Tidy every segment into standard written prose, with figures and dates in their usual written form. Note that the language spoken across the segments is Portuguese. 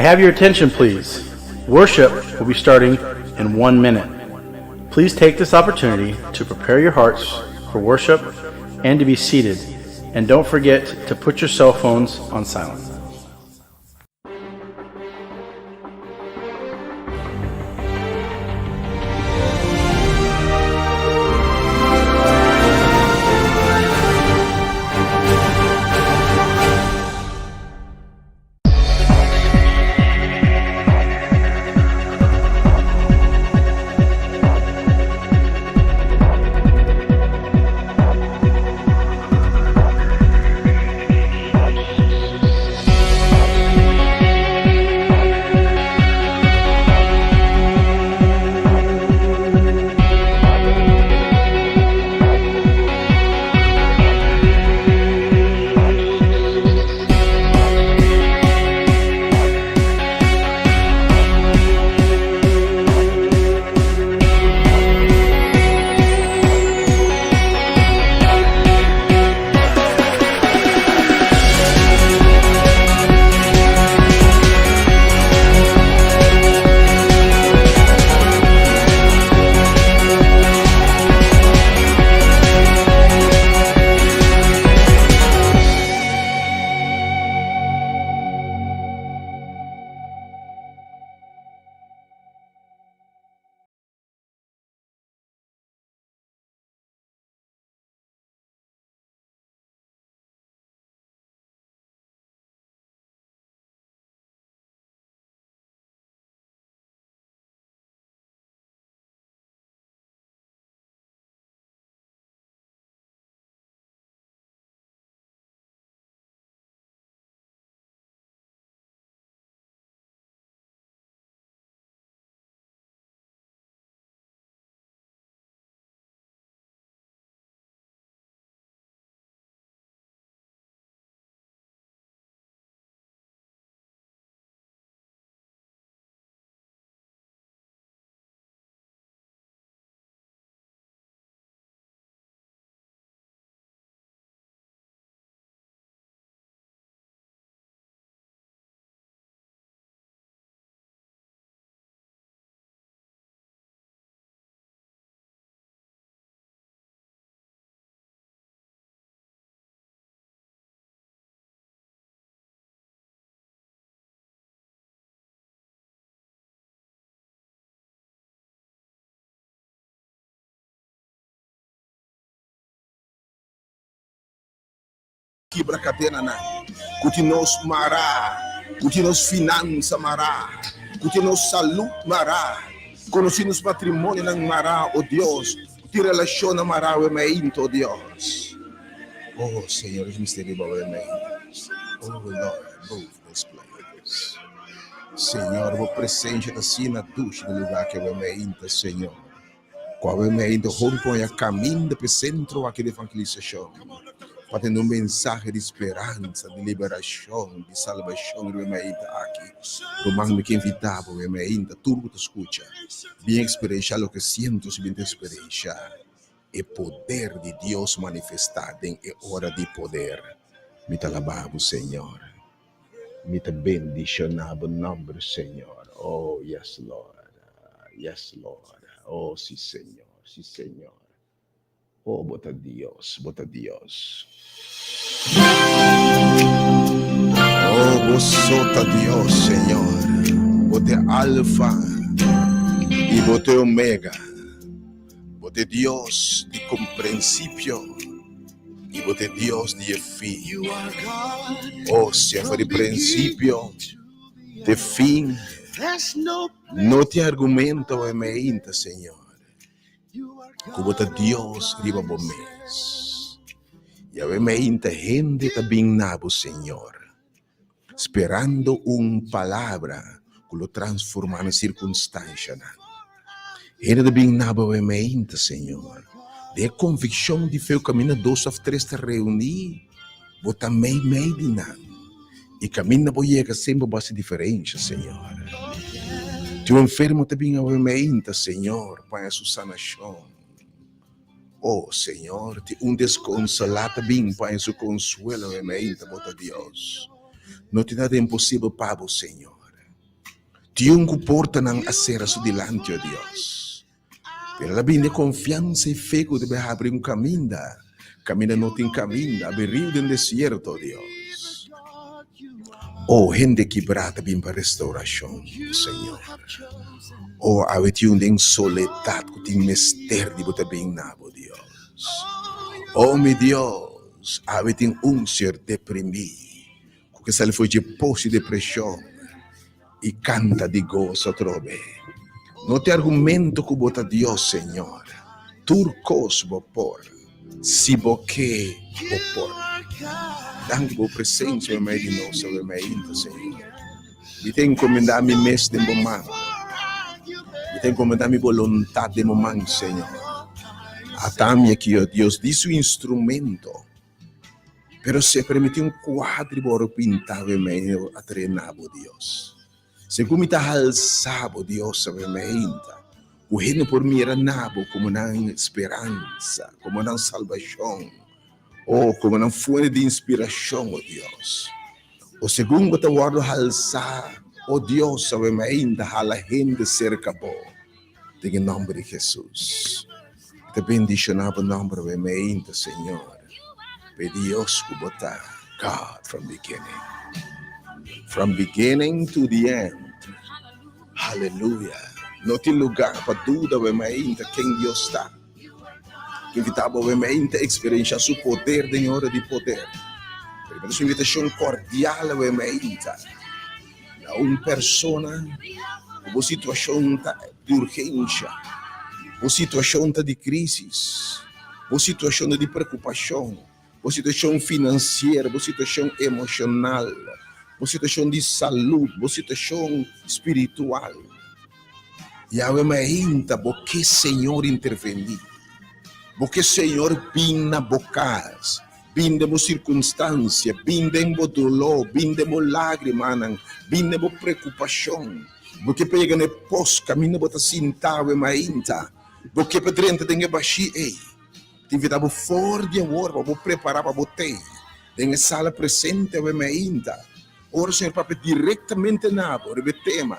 have your attention, please? Worship will be starting in 1 minute. Please take this opportunity to prepare your hearts for worship and to be seated. And don't forget to put your cell phones on silent. Quebra cadena na, continuos mará, continuos finança mará, continuos saúde mará, conhecemos patrimônio ng mará, oh Deus, te relaciona mará o emeinto, oh Deus. Oh Senhor, misericórdia o emeinto. Oh Lord, move this place. Senhor, vou presente assim na ducha do lugar que é o emeinto, Senhor. Qual o emeinto rompe a caminho para o centro aqui de evangelização. Para ter mensagem de esperança, de liberação, de salvação, de meita aqui. Romano que invitava, o meita, tudo te escuta. Bem experienciar o que sinto, bem experienciar. É poder de Deus manifestado em hora de poder. Me te alabavo, Senhor. Me te bendicionava o nome do Senhor. Oh, yes, Lord. Yes, Lord. Oh, sim, Senhor. Sim, Senhor. Oh, bota Deus, bota Deus. Oh, bota Deus, Senhor. Bota Alfa e bota Omega. Bota Deus de princípio e bota Deus de fim. Oh, Senhor, de princípio, de fim. Não te argumento e me inta, Senhor. Kubota Deus riba bom mês. E a me inta gente também nabo, Senhor. Esperando palavra que lo transforma na circunstância. Gente também nabo me inta, Senhor. De convicção de fé o caminho 2 ou 3 te reunir. Bota mei de nada. E caminho não chega sempre a ser diferente, Senhor. Tu enfermo também a me inta, Senhor, para a sua sanação. Oh, Senhor, te desconsolado bem para su consuelo e me inta, bota Deus. Não tem nada impossível para o Senhor. Tiung ku porta ng asera su dilante, oh Dios. Per la bine confianza e fego debe abrir un camina notin caminda, abrir del desierto, oh Dios. Oh, gente quebrada bim para restauração, Senhor. Oh, awet yung ding soledad kuting mister di buta bing nabo, Dios. Oh, mi Dios, awet yung ser deprimi. Kuke sal foi de posse depressão e canta di gozo trobe. No te argumento ku bota Dios, Senhor. Turcos bopor, si boque bopor. Dank bo presença me di nossa me inta, Senhor. Mi te encomendar mi mes de momang. Mi te encomendar mi volontà de momang, Senhor. Atami aqui, ó Deus, disso instrumento. Pero se permite um quadro boro pintado meio a treinabo, Deus. Se como está alçado, Deus, sabe me inta. O reino por mim era nabo como na esperança, como na salvação. Oh, como na fonte de inspiração, oh Deus. O segundo te guardo alçar, oh Deus, sabe me inta, a gente cerca bo. Em nome de Jesus. Te bendicionava o nome de me inta, Senhor. Dios kubota, God from beginning. From beginning to the end. Hallelujah. Não tem lugar para dúvida, ainda quem Deus está. Invitava ainda a experienciar o poder de hora de poder. Mas uma invitação cordial, ainda. A uma pessoa, uma situação de urgência, uma situação de crise, uma situação de preocupação, uma situação financeira, uma situação emocional, uma situação de saúde, uma situação espiritual. Yahweh me ainda, porque Senhor intervenir, porque Senhor binda bocas, binda mo circunstância, binda mo dolor, binda mo lágrima, binda mo preocupação, porque pega ne pos caminho bota sintawe me ainda, porque pedrenta tenha baixi ei. Te invitavo fora de amor para preparar para botei. Tem sala presente a me ainda. Ora, Senhor, para diretamente na água, o tema.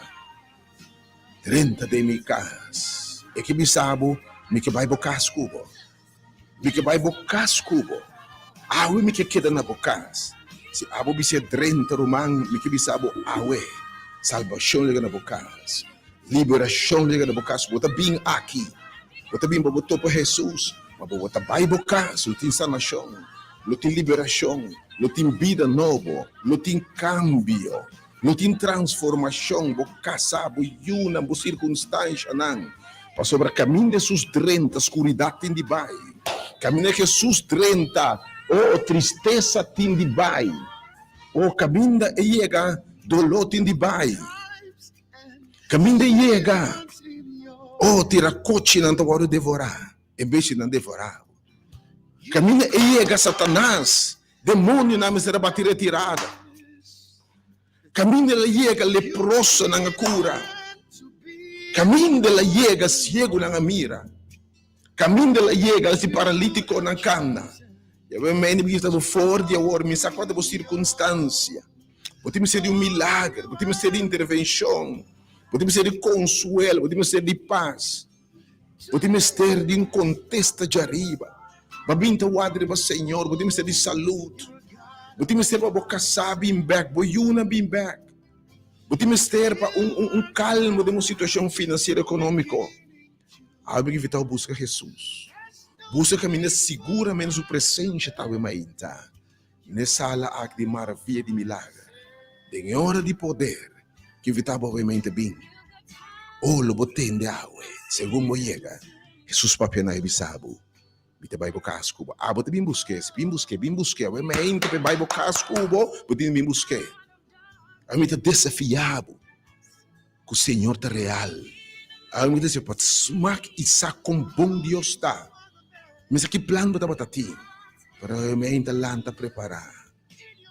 30 de mi casa. E que me sabo, me que vai bocas cubo. Me que vai bocas cubo. Awe me que queda na bocas. Se abo bise 30 romang, me que me sabo awe. Salvação liga na bocas. Liberação liga na bocas. Bota bem aqui. Bota bem botou para Jesus. Bota Bible caso, não tem sanação, não tem liberação, não tem vida nova, não tem cambio, não tem transformação, boca sabe, uma boa circunstância, não. Para sobre o caminho de seus 30, escuridade tem de vai. Caminho de Jesus 30, oh, tristeza tem de vai. Oh, caminho de chega, dolor tem de vai. Caminho de chega, oh, tira coche não te vai devorar. Em vez de não devorar. Caminha e chega Satanás, demônio na miséria bater retirada. Caminha e chega leproso na cura. Caminha e chega cego na mira. Caminha e chega se paralítico na cana. Eu me lembro que estava fora de agora, me sacou da circunstância. Podemos ser de milagre, podemos ser de intervenção, podemos ser de consuelo, podemos ser de paz. Podemos ter de contexto de arriba. Babinta o adriba, Senhor. Podemos ter de saúde. Podemos ter para boca sabe, back. Boiuna, bem back. Podemos ter para calmo de uma situação financeira e econômica. Algo que vital busca Jesus. Busca caminhar segura menos o presente estava mainta. Nessa sala acto de maravilha de milagre. Tem hora de poder que vital obviamente bem. Oh, lo botem de água. Segundo mo chega, Jesus papel na ebisabo. Bite Bible casco. Ah, bote bem busquei. Eu me ainda pe Bible casco, bote bem busquei. A mim tá desafiado. Que o Senhor tá real. A mim tá se pode smack e sa com bom Deus está. Mas aqui plano bota batati. Para eu me ainda lanta preparar.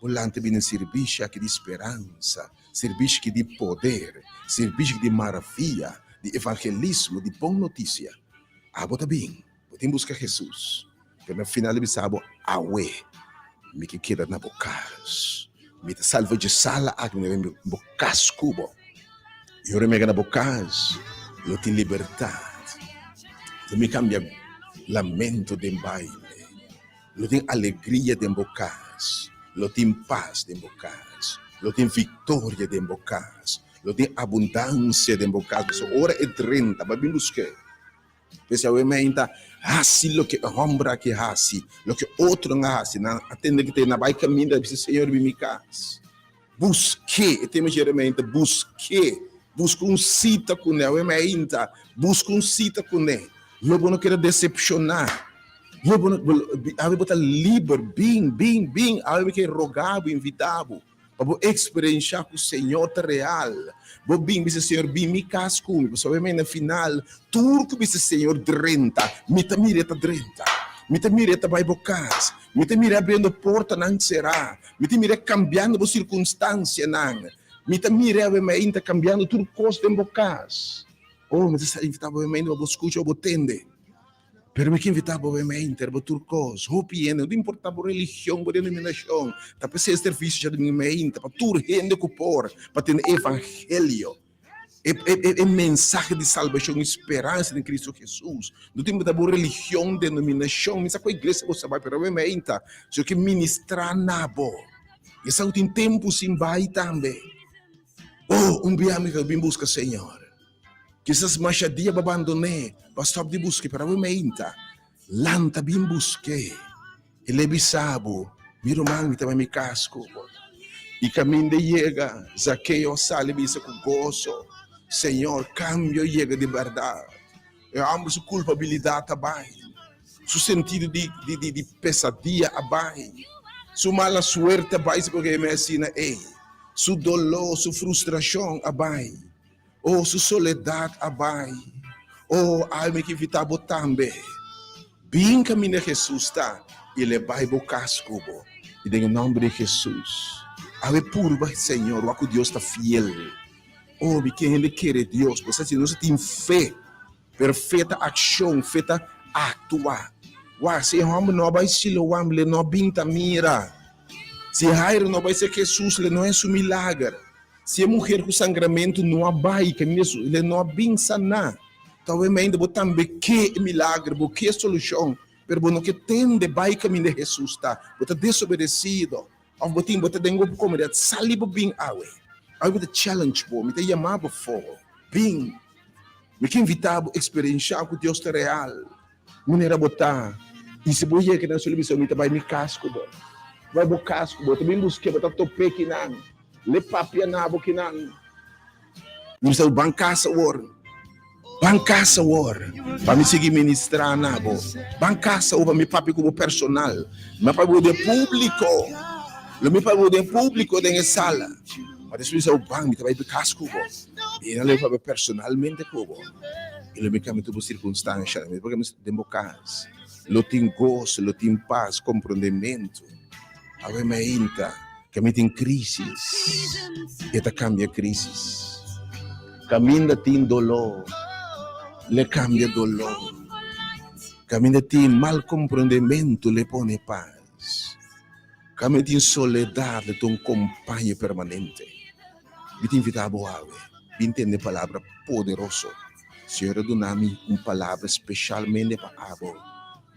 O lanta bem serviço aqui de esperança, serviço que de poder, serviço de maravilha, de evangelismo, de boa notícia. Ah, bota bem, bota em busca de Jesus. Pero no final de sábado, awe, me que queda na bocas. Me te salva de sala, me bocas cubo. E ora me na bocas, lo tem liberdade. Lo me cambia lamento de baile. Lo tem alegria de bocas. Lo tem paz de bocas. Lo tem vitória de bocas. Lo tem abundância de bocas. So, ora é 30, mas bem busquei. Especialmente, assim lo que ombra que assim, lo que outro não assim, atende que tem na vai caminho da Senhor me casa. Busque, temos geralmente busque cita com ele, busca cita com ele. Logo não quero decepcionar. Logo não botar livre, bem, aí que rogar, invitado, para experienciar com o Senhor real. Vou bem, diz o Senhor, bem me casco, obviamente no final, tudo que diz o Senhor 30, me tá mireta 30. Me te mire vai bocas, me te mire abrindo porta não será, me te mire cambiando a circunstância não, me te mire ainda cambiando tudo coisa em bocas. Oh, mas essa invitava obviamente a escutar ou tende, pero me que invitava obviamente a tudo coisa, o pieno, não importa a religião, a denominação, tá para ser serviço já de mim para tudo rende cupor, para ter evangelho. É mensagem de salvação, esperança em Cristo Jesus. Não tem muita boa religião, denominação, mas a igreja você vai para o meio, só que ministrar na boa. E essa tem tempo sim vai também. Oh, dia amigo, bem busca Senhor. Que essas machadias abandonei, para stop de busca para o meio. Lanta bem busquei. Ele é bisabo, miro mal, também me casco. E caminho de chega, Zaqueu sale bisa com gozo. Senhor, cambio chega de verdade. Eu amo sua culpabilidade também. Seu sentido de pesadilla abai. Sua mala suerte abai, porque me ensina, sua dolor, sua frustração abai. Oh, sua soledade abai. Oh, alma que vitabo também. Bem caminho de Jesus está. Ele vai bocar cubo. E em nome de Jesus. Ave puro, Senhor, o Deus está fiel. Oh, quem ele quer Deus, você não tem fé, perfeita ação, feita atuar. Uau, se o homem não vai ser o homem, ele não pinta mira. Se Jairo não vai ser Jesus, ele não é seu milagre. Se a mulher com sangramento não vai, ele não vai sanar. Talvez ainda também que milagre, que solução, pero não que tem de vai caminho de Jesus, tá? Você desobedecido. Of botin bota dengo como dat salibo bing awe. I would challenge po, me te chamava for. Bing. Me que invitava experienciar com Deus real. Maneira botar. E se boia que na solução me vai me casco bo. Vai bo casco bo, também busque botar tope que não. Le papia na bo que não. Me sa bancasa war. Bancasa war. Para me seguir ministrar na bo. Bancasa ou para me papi como personal. Me papi de público. Lo mi pago de público de sala. Mas depois o banco também de casco bo. E ele leva personalmente como. E lo mi cambia tudo circunstância, porque me democas. Lo tem gozo, lo tem paz, compreendimento. Ave me inta, que me tem crises. E ta cambia crises. Caminha tem dolor. Le cambia dolor. Caminha tem mal compreendimento, le pone paz. Caminho em soledade, de um companheiro permanente. Eu te invito a boa, entender a palavra poderosa. Senhor, dá-me uma palavra especialmente para a boa.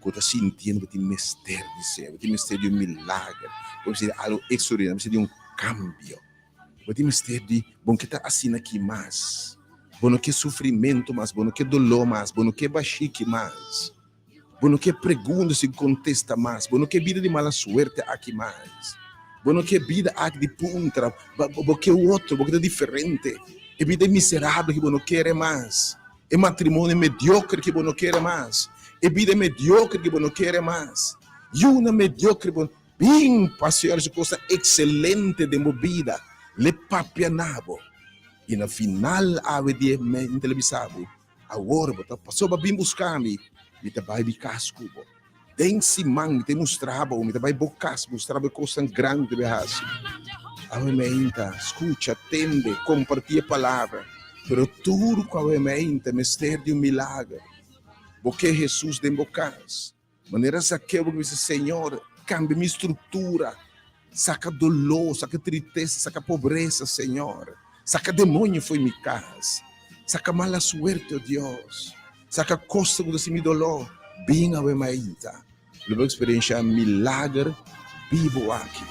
Que eu estou sentindo o mistério de Senhor, o mistério de um milagre, o mistério de algo extraordinário, o mistério de um cambio. O mistério de, bom, que está assim aqui mais. Bom, que sofrimento mais, bom, que dolor mais, bom, que baxique mais. Bueno, que pergunta se contesta mais. Bueno, que vida de mala suerte aqui mais. Bueno, que vida aqui de punta. Porque o outro, porque é diferente. É vida miserável que você quer mais. É matrimônio mediocre que você quer mais. É vida mediocre que você quer mais. E uma mediocre, bem, pastor, de coisa excelente de movida. Le papianabo. E no final, a ver de televisão. Agora, passou para vir buscar-me. Me vai casco, tem simão, me mostrava, me vai bocas, mostrava coisa grande de raça. A mente, escuta, atende, compartilha a palavra, pero tudo com a mente, mistério de um milagre. Porque Jesus tem bocas, maneira que eu disse, Senhor, cambia minha estrutura, saca dolor, saca tristeza, saca pobreza, Senhor. Saca demônio foi minha casa. Saca mala suerte, oh Deus. Saca costa que você me dolou. Bem a mainta. Eu vou experienciar milagre vivo aqui.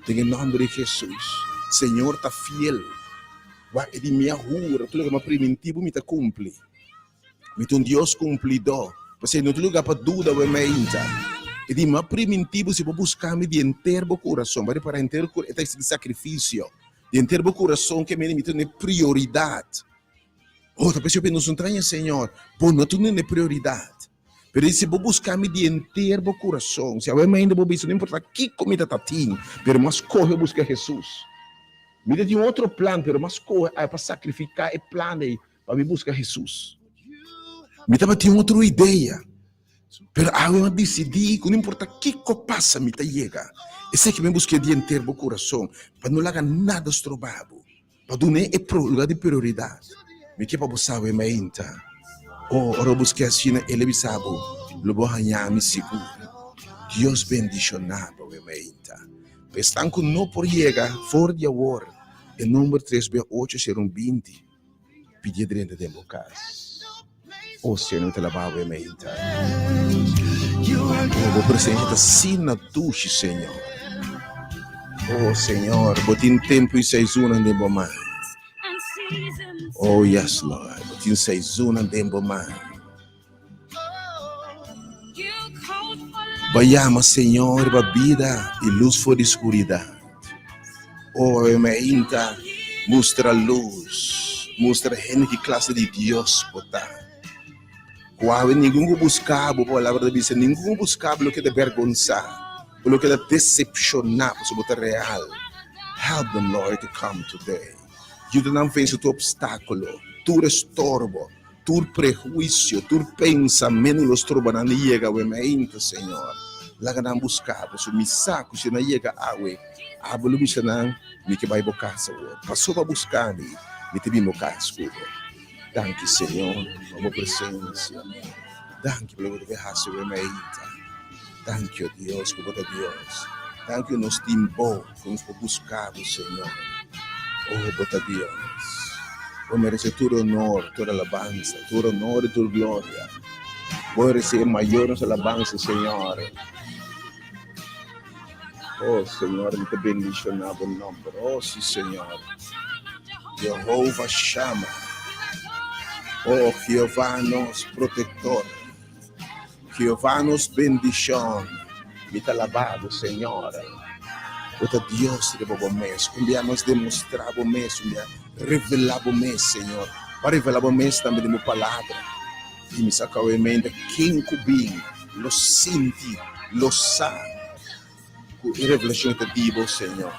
Em nome de Jesus. Senhor está fiel. Vai de minha rua. Tudo que é primitivo me cumpre. Me um Deus cumplidor. Você não tem lugar para dúvida, vai mainta. E de mais primitivo se vou buscar-me de inteiro coração. Para inteiro coração. É esse sacrifício. De inteiro coração que me tem prioridade. Oh, talvez eu penso, não Senhor. Pô, não tem prioridade. Mas se vou buscar-me de inteiro coração. Se eu ainda vou ver, não importa que comida está tendo. Mas corre eu buscar Jesus. Me dá de um outro plano, mas corre para sacrificar e plano para me buscar Jesus. Me dá de outra ideia. Mas eu decidi que não importa que passa, me chega. E sei que me busquei de inteiro coração. Para não largar nada estrobado. Para não é lugar de prioridade. Me que para buscar o mainta. Ora busquei assim, ele me sabe. Lo vou ganhar, me seguro. Deus bendicionado, o mainta. Estão com não por chegar, fora de agora. O número 3B80120. Pedir dentro de casa. O Senhor não te lavava, o mainta. O presente está sim na ducha, Senhor. Oh, Senhor, botin tempo e 6 horas de bomar. Oh, yes, Lord. Botin 6 horas de bomar. Vayamos, Senhor, para vida e luz fora escuridão. Oh, mainta, mostra luz. Mostra gente que classe de Deus botar. Qual ninguém buscava, a palavra de Deus, ninguém buscava o que é vergonhar, o que é decepcionar, sobre o real. Help them, Lord, to come today. Ajuda não vence o teu obstáculo, tu estorbo, tu prejuízo, tu pensamento, os trobo não chega, o mainta, Senhor. Lá que não buscava, se me saco, se não chega a abro me não, me que vai bocar, Senhor. Passou para buscar-me, me te vimos casco. Danke, Senhor, por presença. Danke pelo que você fez, mainta. Danke, oh Deus, por botar Deus. Danke, nos timbou, que nos buscar, Senhor. Oh, botar Deus. Vou merecer todo honor, toda alabança, todo honor e toda glória. Vou receber maior nossa alabança, Senhor. Oh, Senhor, me te bendicionava o nome. Oh, sim, Senhor. Jeová chama. Oh, Jeová nos protetor, Jeová nos bendición, me te alabado, Senhor. Ota Deus de bom mês, nos demonstrar bom mês, revelar bom mês, Senhor. Para revelar bom mês também de minha palavra. E me saca o mente, quem cubim, lo senti, lo sa. E revelação de Deus, Senhor.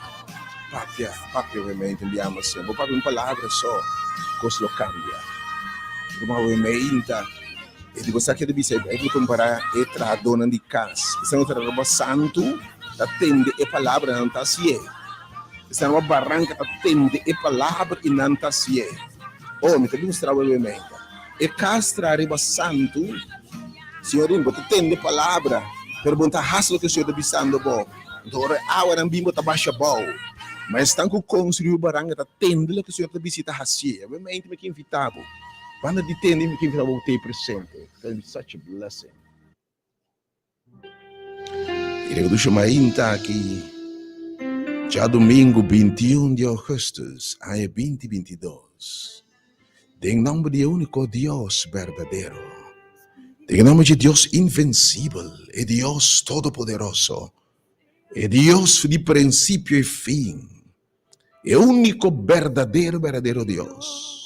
Papia, obviamente, enviamos, Senhor. Papia, uma palavra só, coisa lo cambia. Uma mainta e digo sabe que deve ser é comparar e tra dona de casa se não tra roba santo atende e palavra não tá se se não barranca atende e palavra e não tá se oh me tem mostrar o mainta e castra roba santo senhorinho bote atende palavra pergunta haslo que o senhor deve sando bom dora agora bimbo tá baixa bom mas estão com construir barranca atende o que o senhor deve visitar hasie o mainta me que invitado. Quando de ter nem que vir ao ter presente, it's such a blessing. E eu deixo ainda aqui, já domingo 21 de agosto, ano 2022, em nome do único Deus verdadeiro, em nome de Deus invencível, e Deus todo-poderoso, e Deus de princípio e fim, é o único verdadeiro Deus.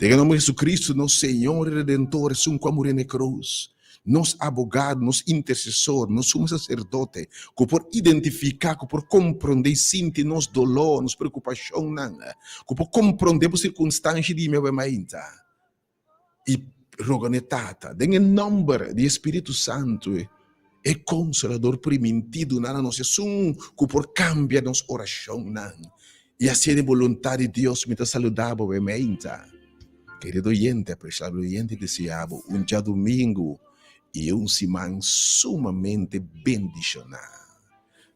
Em nome de Jesus Cristo, nosso Senhor e Redentor, um como morrer na cruz, nosso abogado, nosso intercessor, nosso sumo sacerdote, que por identificar, que por compreender, sentir nosso dolor, nossa preocupação, que por compreender as circunstâncias de minha mainta. E roganetata, em nome do Espírito Santo, é consolador primitivo na nossa que por cambia nossa oração, e assim a vontade de Deus me saludável, mainta. Querido oyente, apreciado oyente, deseado dia domingo e semana sumamente bendicionado.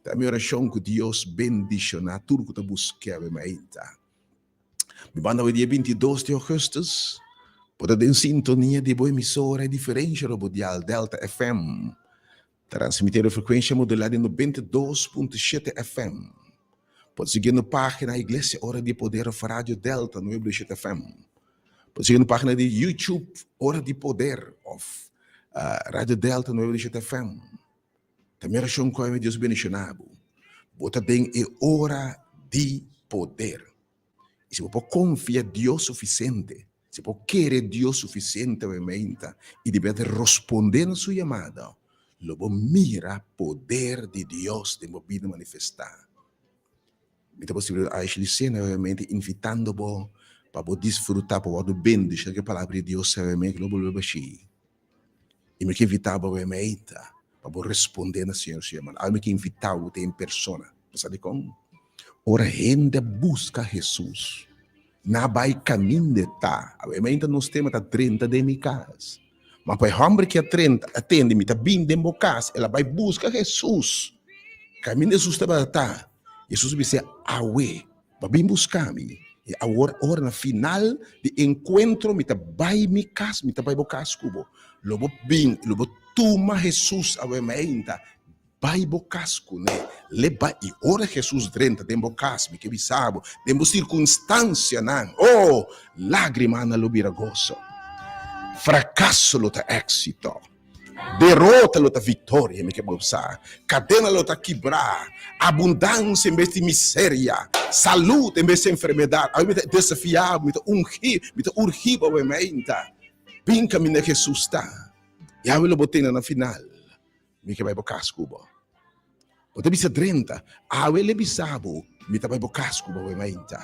Da minha oração que Deus bendicionar tudo que tu busca, mainta. Mi banda o dia 22 de agosto. Potete in sintonia di boa emissora e differenza radial Delta FM. Transmitter frequência modulada em 92.7 FM. Pode seguir na página Igreja Hora de Poder of Rádio Delta 97 FM. Pode seguir na página de YouTube Hora de Poder of Rádio Delta 97 FM. Também acham que é Deus bendicionado. Bota bem é Hora de Poder. E se você confia em Deus suficiente, se você quer Deus suficiente, e deve responder na sua chamada, logo mira poder de Deus de uma vida manifestar. Então, você a cena, obviamente, invitando-vos para desfrutar, para você bendizer a palavra de Deus, obviamente, logo baixi. E me que invitava, obviamente, para você responder na Senhor, eu me que invitava em persona. Sabe como? Ora, gente busca Jesus. Na vai caminho de tá. Obviamente, nós temos 30 de minha casa. Mas para o homem que atende, me está bem de minha casa, ela vai buscar Jesus. Caminho de Jesus está. Jesus me disse, awe, vai bem buscar-me. E agora, na final de encontro, me está vai me casa, me está vai casa cubo. Logo bem, logo toma Jesus, obviamente, vai bocasco, né? Leva e ora Jesus drenta de bocasco, que bisabo, de circunstância, não. Oh, lágrima na lubira gozo. Fracasso luta êxito. Derrota luta vitória, me que bolsa. Cadena luta quebrar. Abundância em vez de miséria. Saúde em vez de enfermidade. Aí me desafiar, me urgir, obviamente. Bem caminho Jesus está. E aí eu botei na final. Me que vai bocasco, bo. Você bisa 30, ele bisabo, me vai bocasco, bo, obviamente.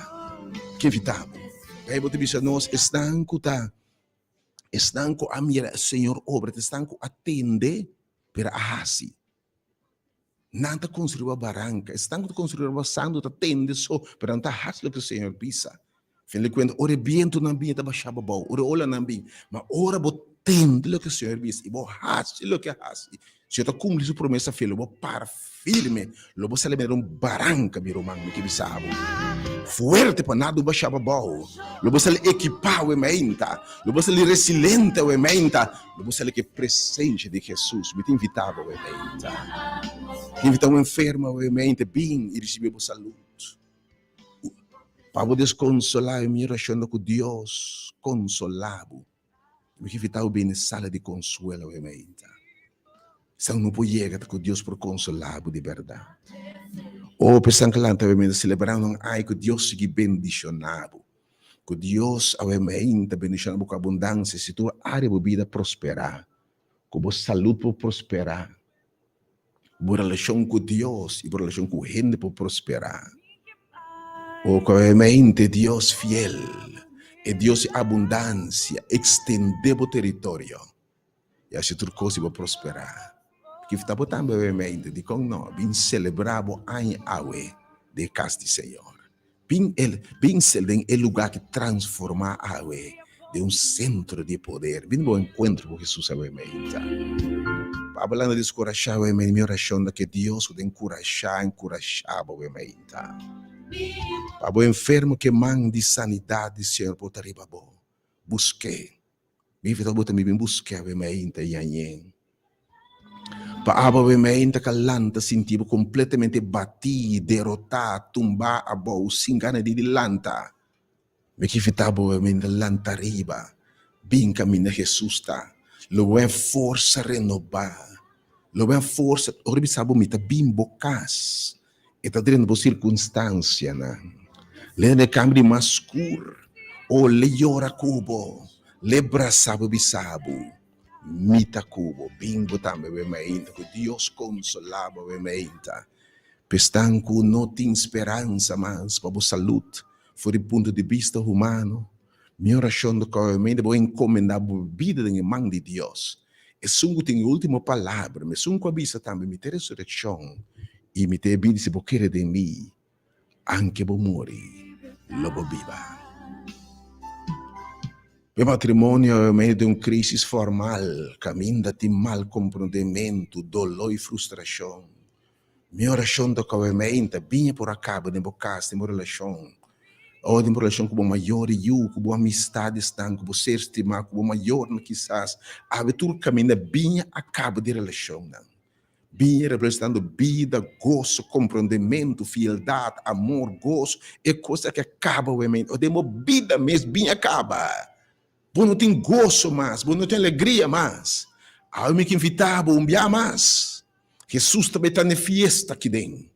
Que evitabo. Aí você bisa nós estanco tá. Estanco a mira Senhor obra, estanco atende para a hasi. Nada construir uma barranca, estanco construir uma santo atende só para não hasi que o Senhor pisa. Finalmente quando ore viento na binha baixava bom, ore ola na binha, mas ora botende lo que o Senhor pisa e bo hasi lo que hasi. Se eu cumprir sua promessa filho, vou para firme, lo vou celebrar barranca mi romano que bisabo. Fuerte para nada baixava bom. Lo vou ser equipado e menta, lo vou ser resiliente e menta, lo vou ser que presente de Jesus, me invitava e menta. Invitava um enfermo e menta bem e recebeu saúde. Para desconsolar e me achando que Deus consolava. Me invitava bem na sala de consuelo e menta. São não pode chegar com Deus por consolado de verdade. Ou pensando que lá também celebrando ai que Deus se bendicionado, que Deus obviamente bendicionado com abundância, se tu área de vida prosperar, que a saúde por prosperar, a relação com Deus e a relação com a gente por prosperar. Ou que obviamente Deus fiel, e Deus de abundância, estender o território, e assim tudo coisa vai prosperar. Que está botando obviamente de como não, bem celebrado em awe de casa do Senhor. Bem celebrado é lugar que transforma a awe de centro de poder. Bem bom encontro com Jesus obviamente. Falando de descorajar obviamente, minha oração é que Deus pode encorajar obviamente. Para o enfermo que manda sanidade, Senhor, pode arribar bom. Busque. Bem feito também bem busque obviamente e Para obviamente que lanta sentivo completamente batido, derrotado, tumbar a boa, sem ganas de lanta. Me que fitava obviamente lanta riba, bem caminho Jesus tá. Lo é força renovar, lo é força. Ora bisabo me tá bem bocas, e tá dentro de circunstância na. Le de câmbio mais escuro, ou le ora cubo, le braçavo bisabo. Mita cubo, bingo também obviamente, que Deus consolava obviamente. Pestanco não tem esperança mais para a saúde, fora do ponto de vista humano. Minha oração do que obviamente vou encomendar a vida da mão de Deus. E sungo tem a última palavra, mas sungo avisa também me ter ressurreição e me ter vida se você quer de mim, anche vou morrer, logo viva. O matrimônio é meio de uma crise formal, caminho de mal compreendimento, dolor e frustração. Minha oração do que obviamente vinha por acabo de bocar esta relação. ou de uma relação com o maior e eu, com a amistade estão, com o ser estimado, com o maior, quizás, a tudo caminho bem acaba de relação, não. Bem representando vida, gozo, compreendimento, fieldade, amor, gozo, é coisa que acaba o momento. Ou demo vida mesmo, bem acaba. Você não tem gozo mais, você não tem alegria mais. Aí me invitava um dia mais. Jesus também está na fiesta aqui dentro.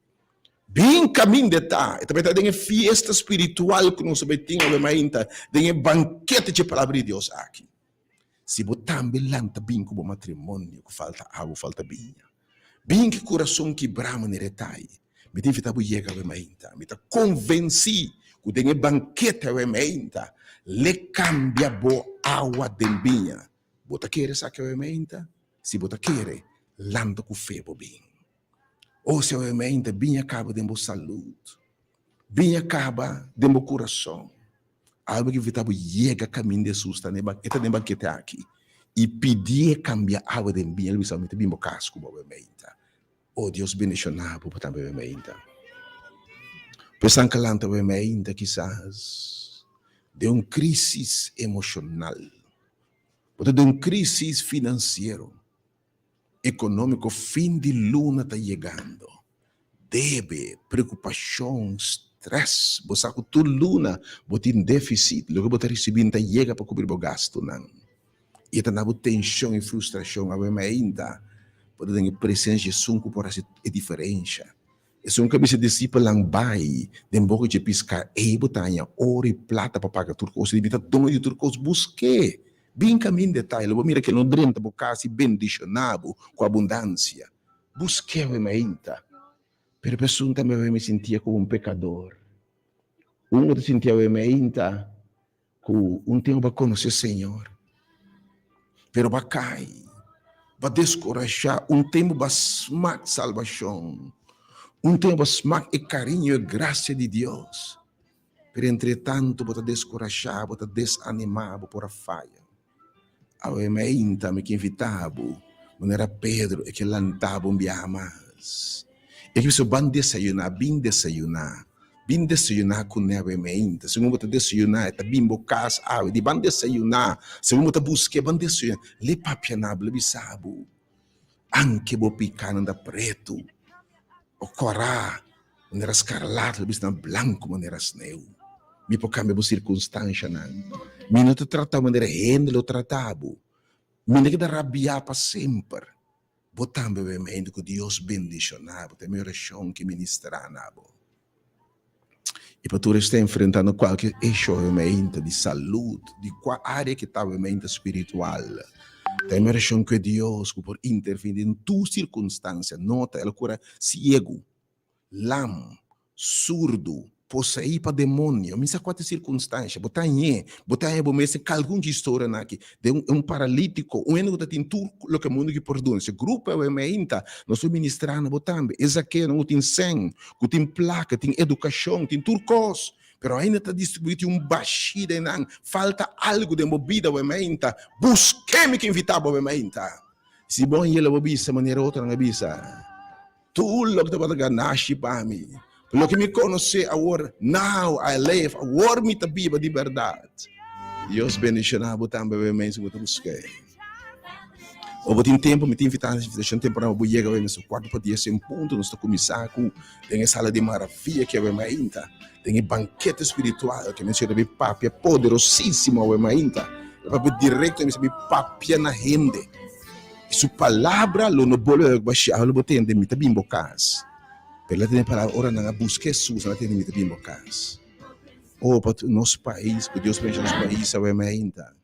Bem caminho de estar. E também está dentro fiesta espiritual que nós temos, dentro banquete de palavra de Deus aqui. Se você também lanta bem com o matrimônio, que falta água, falta vinho. Bem que coração que brama neretai, me tem fitado chega a meinta, me tá convenci que tem banquete a meinta, le cambia bo água de binha. Bota querer saque a meinta, se bota querer, landa com febo bem. Ou se a meinta bem acaba de bo saúde, bem acaba de bo coração. Algo que fitado chega caminho de susta, né? Eta de banquete aqui. E pedir cambiar água de binha, ele somente bem bo casco bo meinta. Oh, Deus bendicionado por também meinta. Pensando que lanta meinta quizás de uma crise emocional, ou de uma crise financeira, econômico, fim de luna está chegando. Debe, preocupação, stress, você sabe que tu luna, você tem déficit, logo você recebendo chega para cobrir o gasto, não. E está na tensão e frustração a meinta. Pode ter presença de sunco por essa diferença. E sunco que se dissipa lang bai, dem boca de piscar, botanha, ouro e plata para pagar turcos, e bita dono de turcos busque. Bem caminho detalhe, vou mirar que não drenta por casa bendicionado com abundância. Busque o meinta. Pero pessoa também me sentia como um pecador. Um te sentia o meinta, com tempo para conhecer o Senhor. Pero bacai. Para descorajar tempo para smack salvação, tempo para smack e carinho e graça de Deus. Pero entretanto, para descorajar, para desanimar, por a falha. A meinta me que invitava, não era Pedro, e que lantava dia mais. E que você vai desayunar, bem desayunar com a meinta. Se você desayunar, está bem bocas, de ban desayunar. Se você buscar, ban desayunar. Le papianable, le bisabo. Anche bo picano da preto. O corá, manera escarlata, le bisna blanco, manera sneu. Mi po cambia bo circunstância, não. Mi não te tratava maneira rende, lo tratava. Mi não que da rabiar para sempre. Botando o meinta que Deus bendicionava, tem minha oração que ministrar nabo. E para tu estar enfrentando qualquer eixo de saúde, de qual área que está a espiritual, tem uma relação com Deus que por intervir em tua circunstância, nota, ela cura cego, lam, surdo, possuído para demônio, mas quatro circunstâncias, botar em bomese que algum história aqui, de um paralítico, um eno que tem tudo o que o mundo que produz, esse grupo é meinta, nós estamos ministrando, botando, esse aqui não tem sangue, que tem placa, tem educação, tem turcos, pero ainda está distribuído bashida, falta algo de movida, o meinta, busquemos que invitava o meinta, se bom ele obisa, maneira outra não obisa, tudo o que está ganache para mim. Lo que me conhece agora, now I live, agora me tabiba de verdade. Deus bendicionado também o mês que eu busquei. Ou tem tempo, me tem invitado, deixa um tempo para eu chegar ao meu quarto para dia sem ponto, nós estamos começando, tem a sala de maravilha que é o Emainta, tem a banquete espiritual que menciona bem papia poderosíssimo o Emainta, papia direto, me papia na rende. E sua palavra, lo no bolo baixar, lo botei de me tabim bocas. Pela tem para ora na busca Jesus, na tem me tabim bocas. Oh, para nosso país, que Deus bendiga nosso país, o Emainta.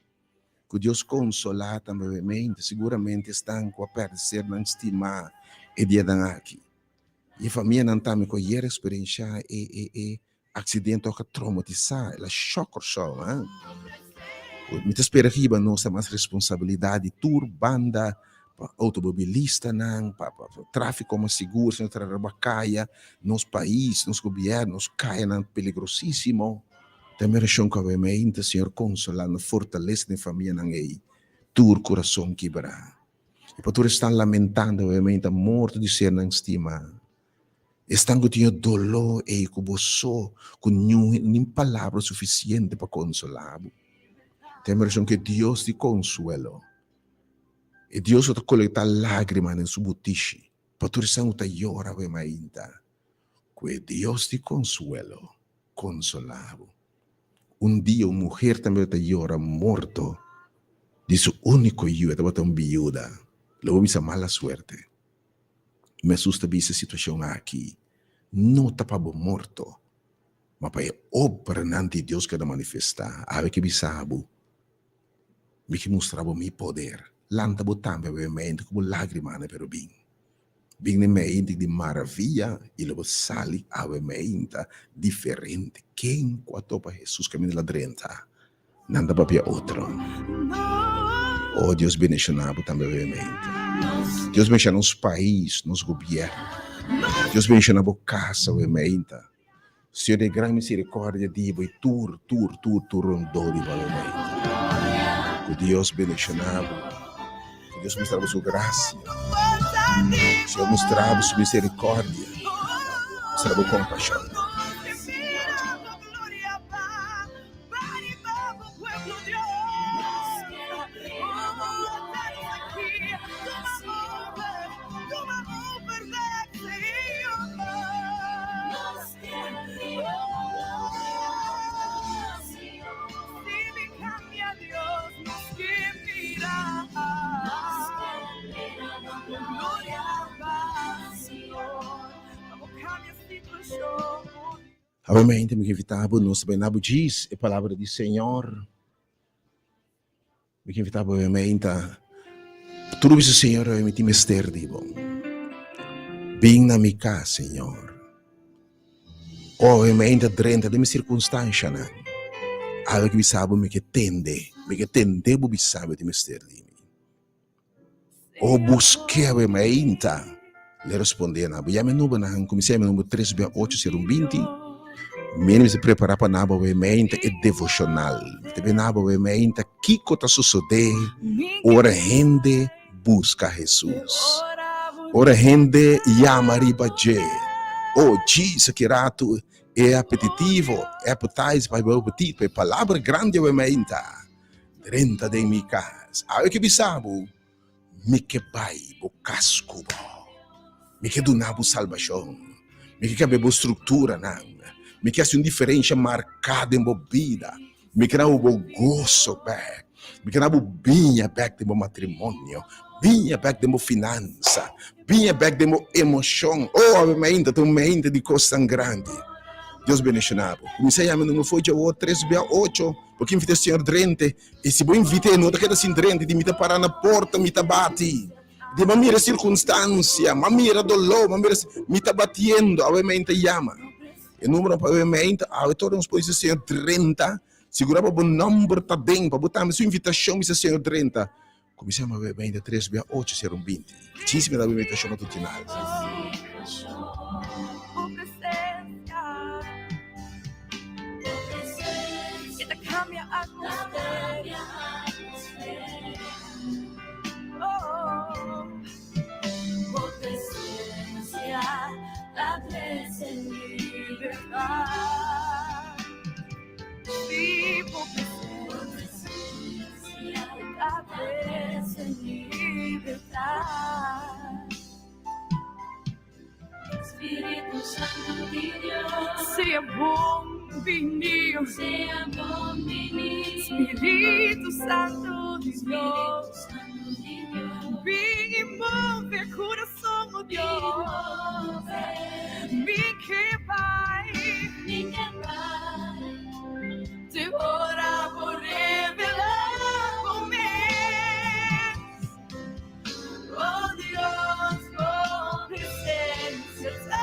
Que Deus consolar também, seguramente estão com a perder, não estimar e dia da aqui. E a família não está me colher a experiência e acidente que traumatizar, ela choca só, hein? Muita espera que a nossa mais responsabilidade, banda, automobilista, não, para tráfico como seguro, se não trabalha, nosso país, nosso governo, nos caia peligrosíssimo. Também acham que a mente, Senhor, consolando, fortalece a família, não é? Tur coração quebrar. E para tu estar lamentando, a mente, a morte de ser não estima. Estão que tinha dolor e que você com nem palavra suficiente para consolar. Temos que Deus te consuelo. E Deus vai coletar lágrimas em sua butiche. Para tu resang ta llora we mainta. Que Deus te consuelo, consolado. Dia uma mulher também ta llora morto. De su único hijo, estava tão viuda. Luego bisa mala suerte. Me asusta essa situação aqui. Não estava morto. Mas para obra nante Deus quer manifestar. Ave que bisabu. Me que mostrava meu poder. Lanta botambe we mente como lágrima na pero bem. Bem ne mente de maravilha e logo sali ave mente diferente. Quem quatro para Jesus caminho lá dentro. Nanda papia outro. Oh, Deus bendicionado também we mente. Deus bendicionado nos países, nos governos. Deus bendicionado a casa we mente. Senhor de grande misericórdia dibo e tur rondou de we mente. Que Deus bendicionado. Deus mostrava sua graça, Senhor mostrava sua misericórdia, mostrava compaixão. Obviamente, me invitava, não sabia nada diz, a palavra do Senhor. Me invitava, obviamente, tudo isso, Senhor, eu me tinha mister, digo. Bem na minha casa, Senhor. Obviamente, dentro da minha circunstância, né? Algo que me sabe, me que tende, me sabe de mister, digo. O busquei, obviamente, le responder, na boia, me nuba, na comecei a me número 3/8/20. Menos se preparar para nada obviamente é devocional. Também nada obviamente que está sucedendo. Ora gente busca Jesus. Ora gente chama ribaje. Oh, Jesus que rato é apetitivo, é appetite para o apetite, é palavra grande obviamente. Dentro de minha casa. Aí que bisabo, me que vai o casco, me que do nabo salvação, me que cabe estrutura não. Me quer uma diferença marcada em minha vida. Me quer um gozo back. Me quer um binha back do meu matrimônio. Binha back do meu finança. Binha back do meu emoção. Oh, a mente, a mente de coisa tão grande. Deus bendicionado. Comecei a me não foi de 3/8. Porque invitei o Senhor drente. E se eu invitei, não está assim drente. De me parar na porta, me bate. De mamira circunstância, mamira dolor, mamira me batendo. A mente chama. E número pagamento, a autora nos pode ser 30, segurava o número tá bem, para botar a sua invitação, isso ser 30. Começamos a ver bem de 3/8/20. 15 da invitação matutinal. La presencia en libertad, vivo presencia, la presencia en libertad. Espíritu Santo de Dios, sea bom vinil, Espíritu Santo de Dios, vem e move coração, oh Deus. Me que vai te ora por revelar momentos, oh Deus, com presença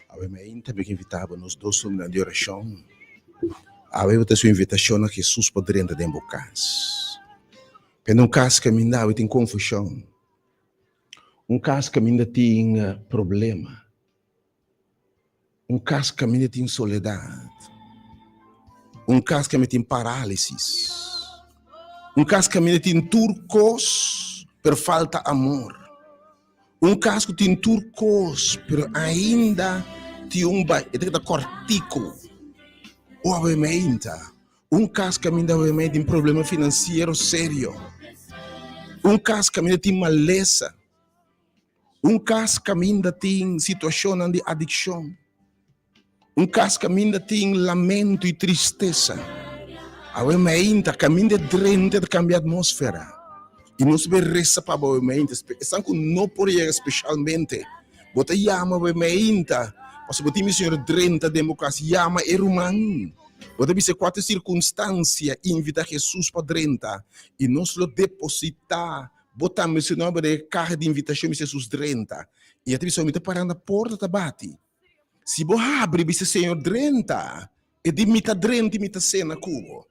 Obviamente, perché invitava nos dois de oração. Aveva a sua invitação a Jesus para dentro de um caso. Porque num caso que ainda tem confusão. Caso que ainda tem problema. Caso que ainda tem soledade. Caso que ainda tem parálisis. Caso que ainda tem turcos por falta de amor. Caso que tem turcos, pero ainda tem cortico. Obviamente, caso que ainda tem problema financeiro sério. Caso que ainda tem maleza. Caso que ainda tem situação de adicção. Caso que ainda tem lamento e tristeza. Obviamente, que ainda drente de cambiar a atmosfera. E nós reza para o mente, não por especialmente. Você chama o mente, porque você tem senhor drenta democracia, chama irmão. Você diz quatro circunstâncias invita Jesus para drenta e nós lo depositar, botar seu nome de carta de invitação de Jesus drenta. E até você parar na porta da bate. Se você abre, você senhor drenta, e de mita drenta e mita cena cubo.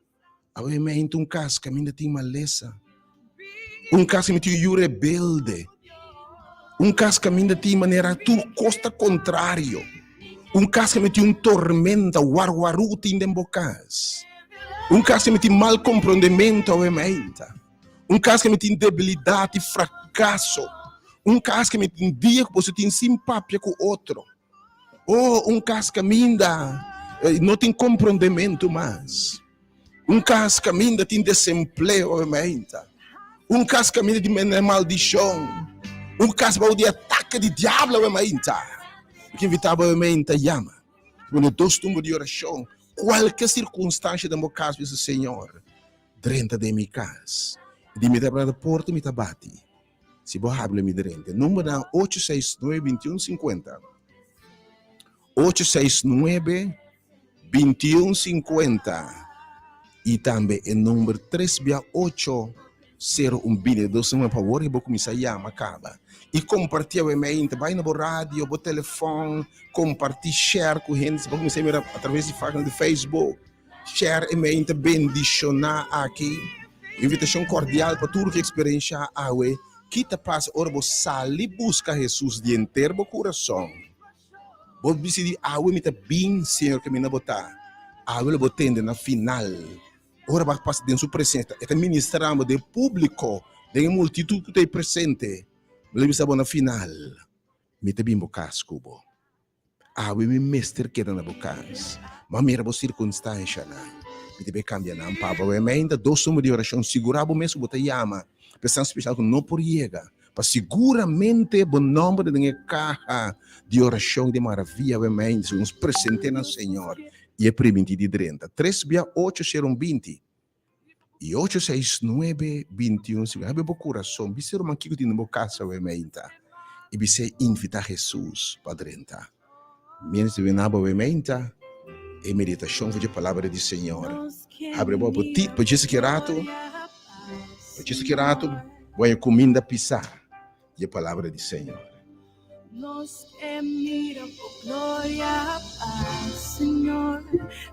Obviamente caso que ainda tem maleza. Caso que tem rebelde. Caso que ainda tem maneira tu costa contrário. Caso que tem tormenta, warwaru tem dembocas. Caso que tem mal compreendimento, obviamente. Caso que tem debilidade e fracasso. Caso que tem dia que você tem simpatia com o outro. Caso que ainda não tem compreendimento mais. Caso que ainda tem desemprego, obviamente. Caso que ainda tem maldição. Caso de ataque de diabo, obviamente. Que invitava obviamente, chama. Quando dois tumbos de oração, qualquer circunstância do meu caso, diz o Senhor, drenta de minha casa. De me dar para a porta, me bate. Se você abre, me drenta. Número 869-2150. 869-2150. E também o número 36801 2 por favor, e vou começar a chamar, acaba. E compartilha o e-mail, vai na rádio, no telefone, compartilha, share com gente, vou começar a ver através de página de Facebook, share e-mail, bendicionar aqui, invitação cordial para tudo que experiência a we, que te passa, ora você sali, busca Jesus de inteiro o coração. Vou decidir, we me tá bem, Senhor, que me não botar, we vou tender na final. Ora vai passar dentro da sua presença. E ministramos de público, de multidão que está presente. Lembra se na final. Me te bimbo cascubo. We me mestre que era na bocas. Mas mira a circunstância na. Me te cambia na papa. We me ainda dois sumos de oração. Segurava mesmo botar yama. Pensando especial que não por chega. Mas seguramente o nome de caja de oração de maravilha. We me ainda nos presente no Senhor. E é preventi de 30. 368-020 e 869-21. Abre o coração. Você não manquico de no casa, e você invita Jesus para 30. Menos de venaba, e meditação de palavra do Senhor. Abre o apetite, para Jesus querato, vai comida pisar. E a palavra do Senhor. Nos que mira por glória, paz, Senhor.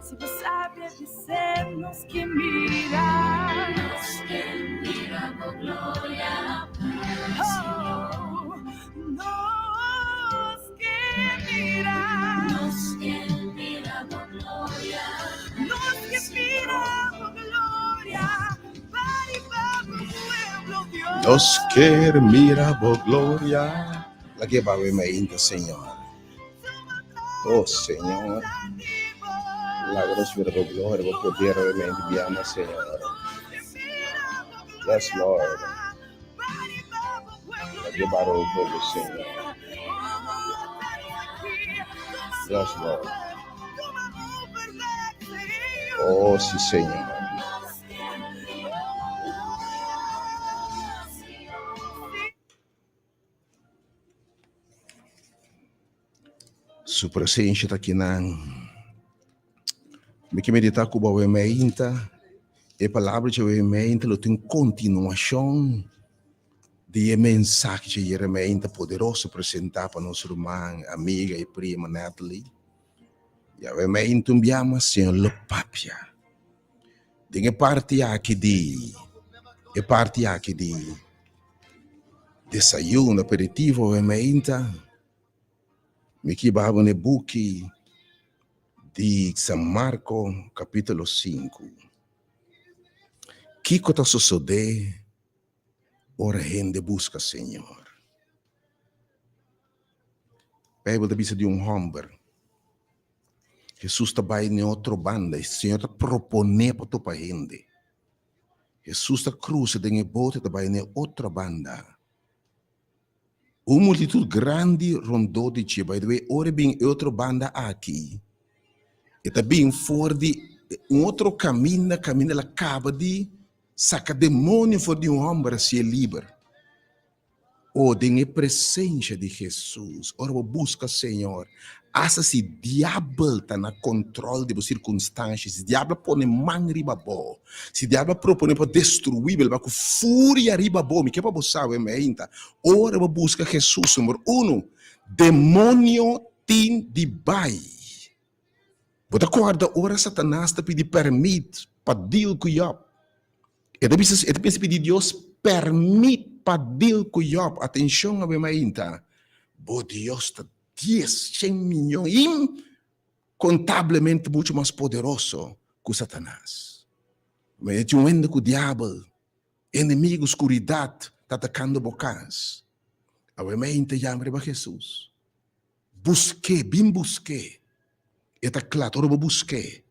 Se você sabe dizer, nos que mira. Nos que mira por glória, paz, Senhor. Nos que mira. Nos que mira por glória. Nos que mira por glória. Vai para o pueblo Dios. Nos que mira por glória. La que va a verme ainda, Senhor. Oh, Senhor. La gracia de la gloria, el poder de la enviamos, Senhor. Yes, Lord. La que va a verme, Senhor. Yes, Lord. Oh, sí, Senhor. Sua presença está aqui na Me que meditar com o ementa, e palavra de ementa, lo tem continuação de mensagem de ementa poderoso apresentar para nossa irmã, amiga e prima Natalie. E a ementa umbiama Senhor lo papia. Dinge parte aqui de desayuno, aperitivo, ementa. Me que babo ne buki de San Marco, capítulo 5. Que está sucedendo? Ora gente busca Senhor. A Bíblia diz de homem. Jesus está em outra banda. O Senhor está propondo para a gente. Jesus está cruza de bote está em outra banda. Uma multitud grande rondou de ti. By the way, ora bem outra banda aqui. E também fora de outro caminho ela acaba de sacar demônio fora de homem para ser livre. Ou de presença de Jesus. Ora, busca Senhor. Asa se diabo está na controle de circunstâncias, se diabo põe mão riba bo, se diabo propõe para destruir, ele vai com fúria riba bo, me que para você sabe, ainda. Ora, busca Jesus, número 1. Demônio tem de bai. Você acorda, ora Satanás está pedindo permite para deal com Job. Ele pensa pedir Deus permite para deal com Job. Atenção, ainda. Bo Deus está 10, 100 milhões, incontavelmente muito mais poderoso que Satanás. Mas é um ende com o diabo, inimigo, escuridade, está atacando bocas. A mente chama para Jesus. Busquei, bem busquei. Eta claro, eu busquei.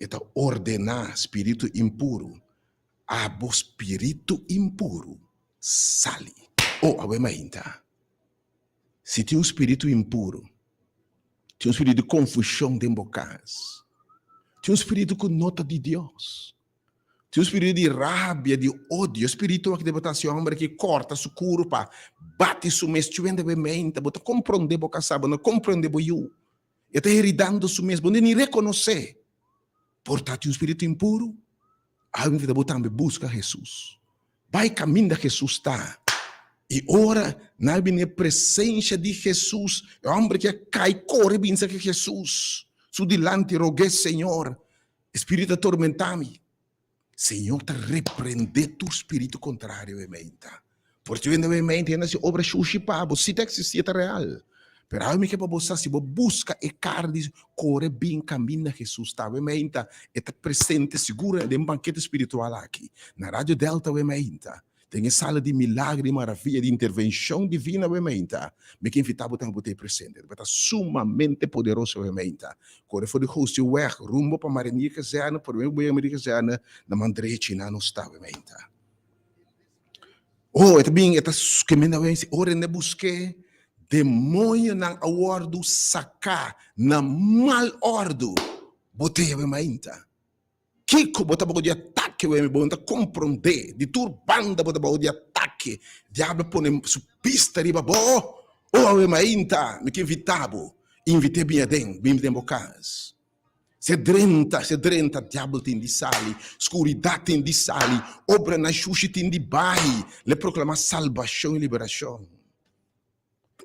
Eta ordenar espírito impuro. O espírito impuro sale. A mente. Se tem espírito impuro, tem espírito de confusão dentro de casa, tem espírito com nota de Deus, tem espírito de rabia, de ódio, espírito que deve estar se homem que corta sua curva, bate sua mês, te vende mente, bota compreender boca sabe, não compreender boiu, e está heredando sua mês, não nem reconhecer. Portanto, um espírito impuro, alguém que deve botar busca Jesus, vai caminho da Jesus está. E ora, na presença de Jesus, o homem que cai, corre, pensa que Jesus, su dilante, roguei, Senhor, espírito atormentado-me. Senhor, te repreender tu espírito contrário, ementa. Porque vendo ementa, ainda se obra chuchipabo, se te existia real. Pero a mim que para você, se você busca e carne, corre bem, caminha Jesus, tá? Ementa, é presente, segura, de um banquete espiritual aqui. Na Rádio Delta, ementa. Tem sala de milagre, maravilha, de intervenção divina, ementa. Me que invitar a botar presente. Vai estar sumamente poderoso, ementa. Quando for de host, o rumbo para Marinha Casana, para o meu Marinha Casana, na Mandrechi, na não está, ementa. É também, que me dá ora ne busque, demônio na ordo sacar, na mal ordo, botei, ementa. Kiko bota bago de ataque, o bota compreender, de turbanda bota bago de ataque, diabo põe su pista riba bo, o mainta, me que invitabo, invite bem dentro bocas. Se drenta, diabo tem de sali, escuridade tem de sali, obra na xuxi tem de bai, le proclama salvação e liberação.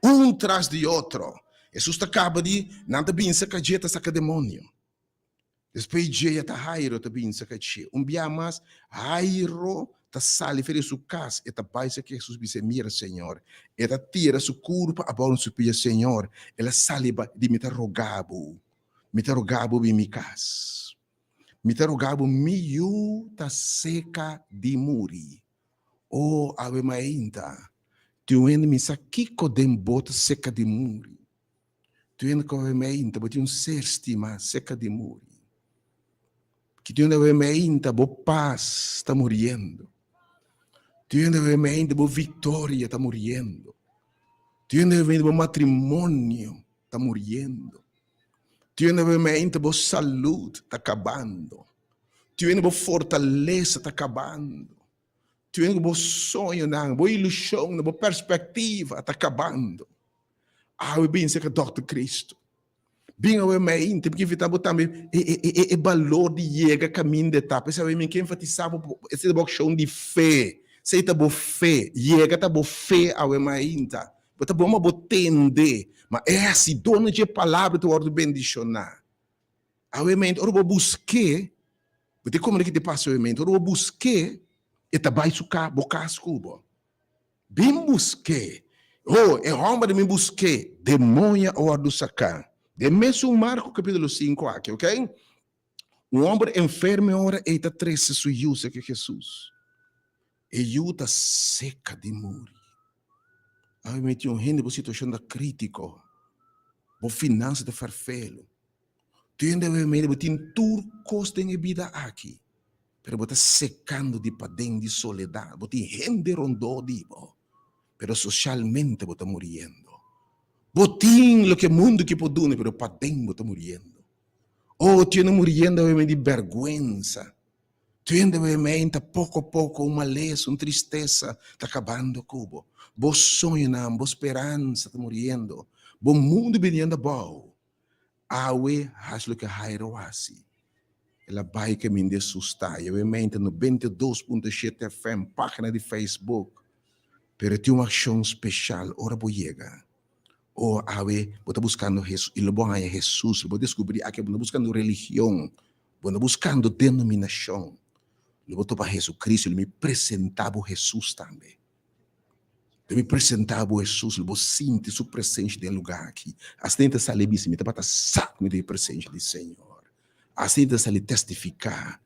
Um tras de outro, Jesus acaba de, nada bem saca jeta, saca demônio. Depois dia tá Jairo tá bem sacachi. Dia mais Jairo tá sali fere su casa e tá paisa que Jesus disse mira Senhor. E tá tira su curva a bom su pia Senhor. Ela saliba de mita rogabo bi mi casa. Mita rogabo miu tá seca de muri. Ave mainta. Tu ende mi sa kiko dem bota seca de muri. Tu ende com ave mainta, boti ser stima seca de muri. Que tu ainda ainda boa paz está morrendo. Tu ainda ainda boa vitória está morrendo. Tu ainda ainda boa matrimônio está morrendo. Tu ainda ainda boa saúde está acabando. Tu ainda boa fortaleza está acabando. Tu ainda boa sonho, boa ilusão, boa perspectiva está acabando. Eu penso que Dr. Cristo. Bem, eu me tem que evitar também e valor de chega caminho de etapa. Sabe, me que enfatizava esse chão de fé. Sei tá boa fé, chega tá boa fé ao emainta. Bota bom uma tende, mas é assim, dona de palavra tu ordem bendicionar. Ao emainta, ora busque, você como é que te passa o emainta? Ora busque e tá vai sucar bocasco, bo. Bem busque. Oh, é homem de me busque, demônio ou do sacar. De mesmo Marcos capítulo 5 aqui, ok? Um homem enfermo ora e está triste sujou-se que Jesus. E eu está seca de morrer. Aí meti um gente por situação da crítico. Por finança de farfelo. Tu ainda vai me botar turcos de vida aqui. Pero botar secando de padem de soledade. Botar gente rondou de bo. Pero socialmente botar morrendo. Botim lo que mundo que pode, pero padem botar morrendo. Oh, tu não morrendo de vergüenza. Tu ainda pouco a pouco uma maleza, uma tristeza está acabando cubo. Vos sonho não, vos esperança está morrendo. Bom mundo vindo bom. Awe has lo que hairo assim. Ela vai que me assustar. Eu mente no 22.7 FM, página de Facebook. Pero tem uma ação especial, ora vou chegar. Oh, awe, vou estar buscando Jesus, e bom é Jesus, vou descobrir aqui, vou buscando religião, vou buscando denominação. Eu vou para Jesus Cristo, ele me apresentava Jesus também. Eu me apresentava Jesus, eu vou sentir sua presença no lugar aqui. Assim que está ali, me está para saco da presença do Senhor. Assim que está ali testificar.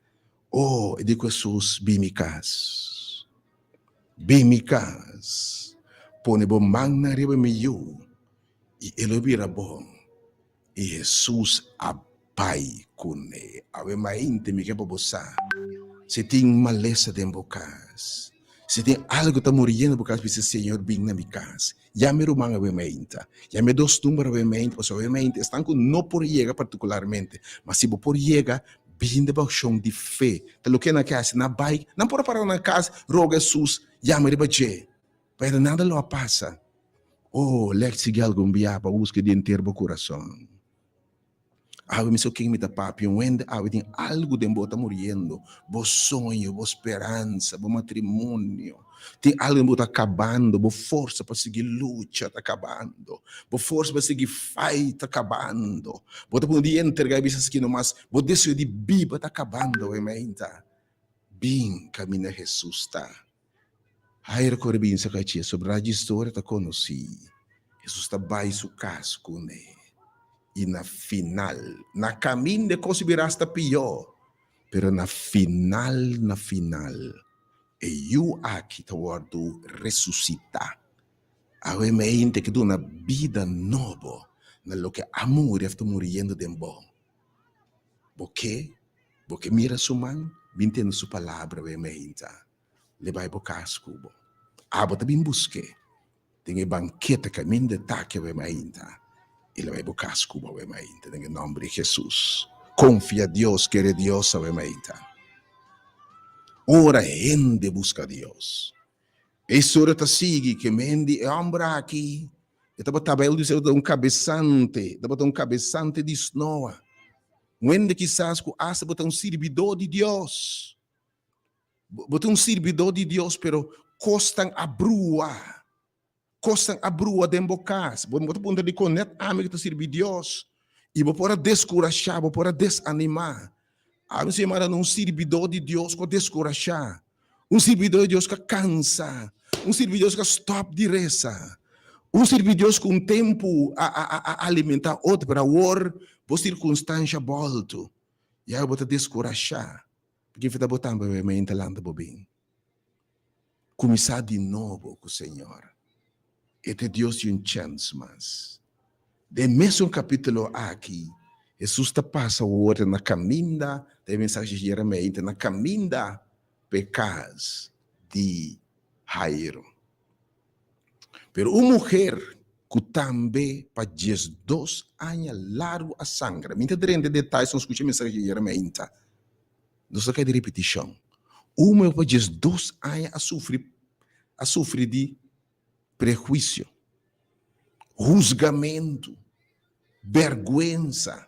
Oh, eu digo Jesus, bimicas. Bimicas. Pone bom magna riba meio. E ele vira bom. E Jesus abai com ele. Ave mainte me quer boçar. Se tem maleza dentro da casa, se tem algo que está morrendo por causa do Senhor bem na minha casa, já me rumanga obviamente, já me dos números obviamente, porque obviamente estão com não por chegar particularmente, mas se por chegar, bem de baixão de fé, tá lo que na casa, na bike, não por parar na casa, roga Jesus, já me rebaixei, mas nada lo passa. Oh, leque algo biá para buscar de inteiro o coração. Awe me quem me papi, wende awe tem algo de bota morrendo, bo sonho, bo esperança, bo matrimônio, tem algo de bota acabando, bo força para seguir luta tá acabando, bo força para seguir fight tá acabando, bota por dia entregar isso aqui no mas, bo desejo de biba tá acabando, ementa, bem caminha Jesus tá. Aí recorre bem essa caixinha sobre a história tá conheci, Jesus tá baixo casco né. E na final, na caminho de considerar hasta pior, pero na final, e eu aqui te guardo ressuscitar. A mente que dá uma vida nova, na lo que amor está morrendo de bom. Porque mira sua mão, bintendo sua palavra, a mente, leva para casco. Aba também busque, tem banquete caminho de taque, a mente. Ele vai buscar Cuba, obviamente, em nome de Jesus. Confia a Deus, quer Deus, obviamente. Ora, gente busca a Deus. Essa hora está sigue que mende é homem aqui. Estava tabelo de ser um cabeçante, estava um cabeçante de snoa. Mende quizás que asa botar um servidor de Deus. Botar um servidor de Deus, pero costam a brua. Costam a brua de embocas. Vamos ponto de conect amigo to servir Deus. E vou para descorajar, vou para desanimar. A mim se chama um servidor de Deus que descorajar. Um servidor de Deus que cansa. Um servidor de Deus que stop de reza. Um servidor de Deus com tempo a alimentar outro para or, por circunstância volto. E aí eu vou te descorajar. Porque você está botando a minha talanta bobinho. Começar de novo com o Senhor. Este Deus tem chance, mas de mesmo capítulo aqui, Jesus está passando o outro na caminha da mensagem de Jeremias, na caminha pecados de Jairo. Pero uma mulher que também para 12 anos largo a sangra. Minha de detalhes, não escute a mensagem de Jeremias. Não só de repetição. Uma para 12 anos a sofrer de prejuízo, julgamento, vergüenza,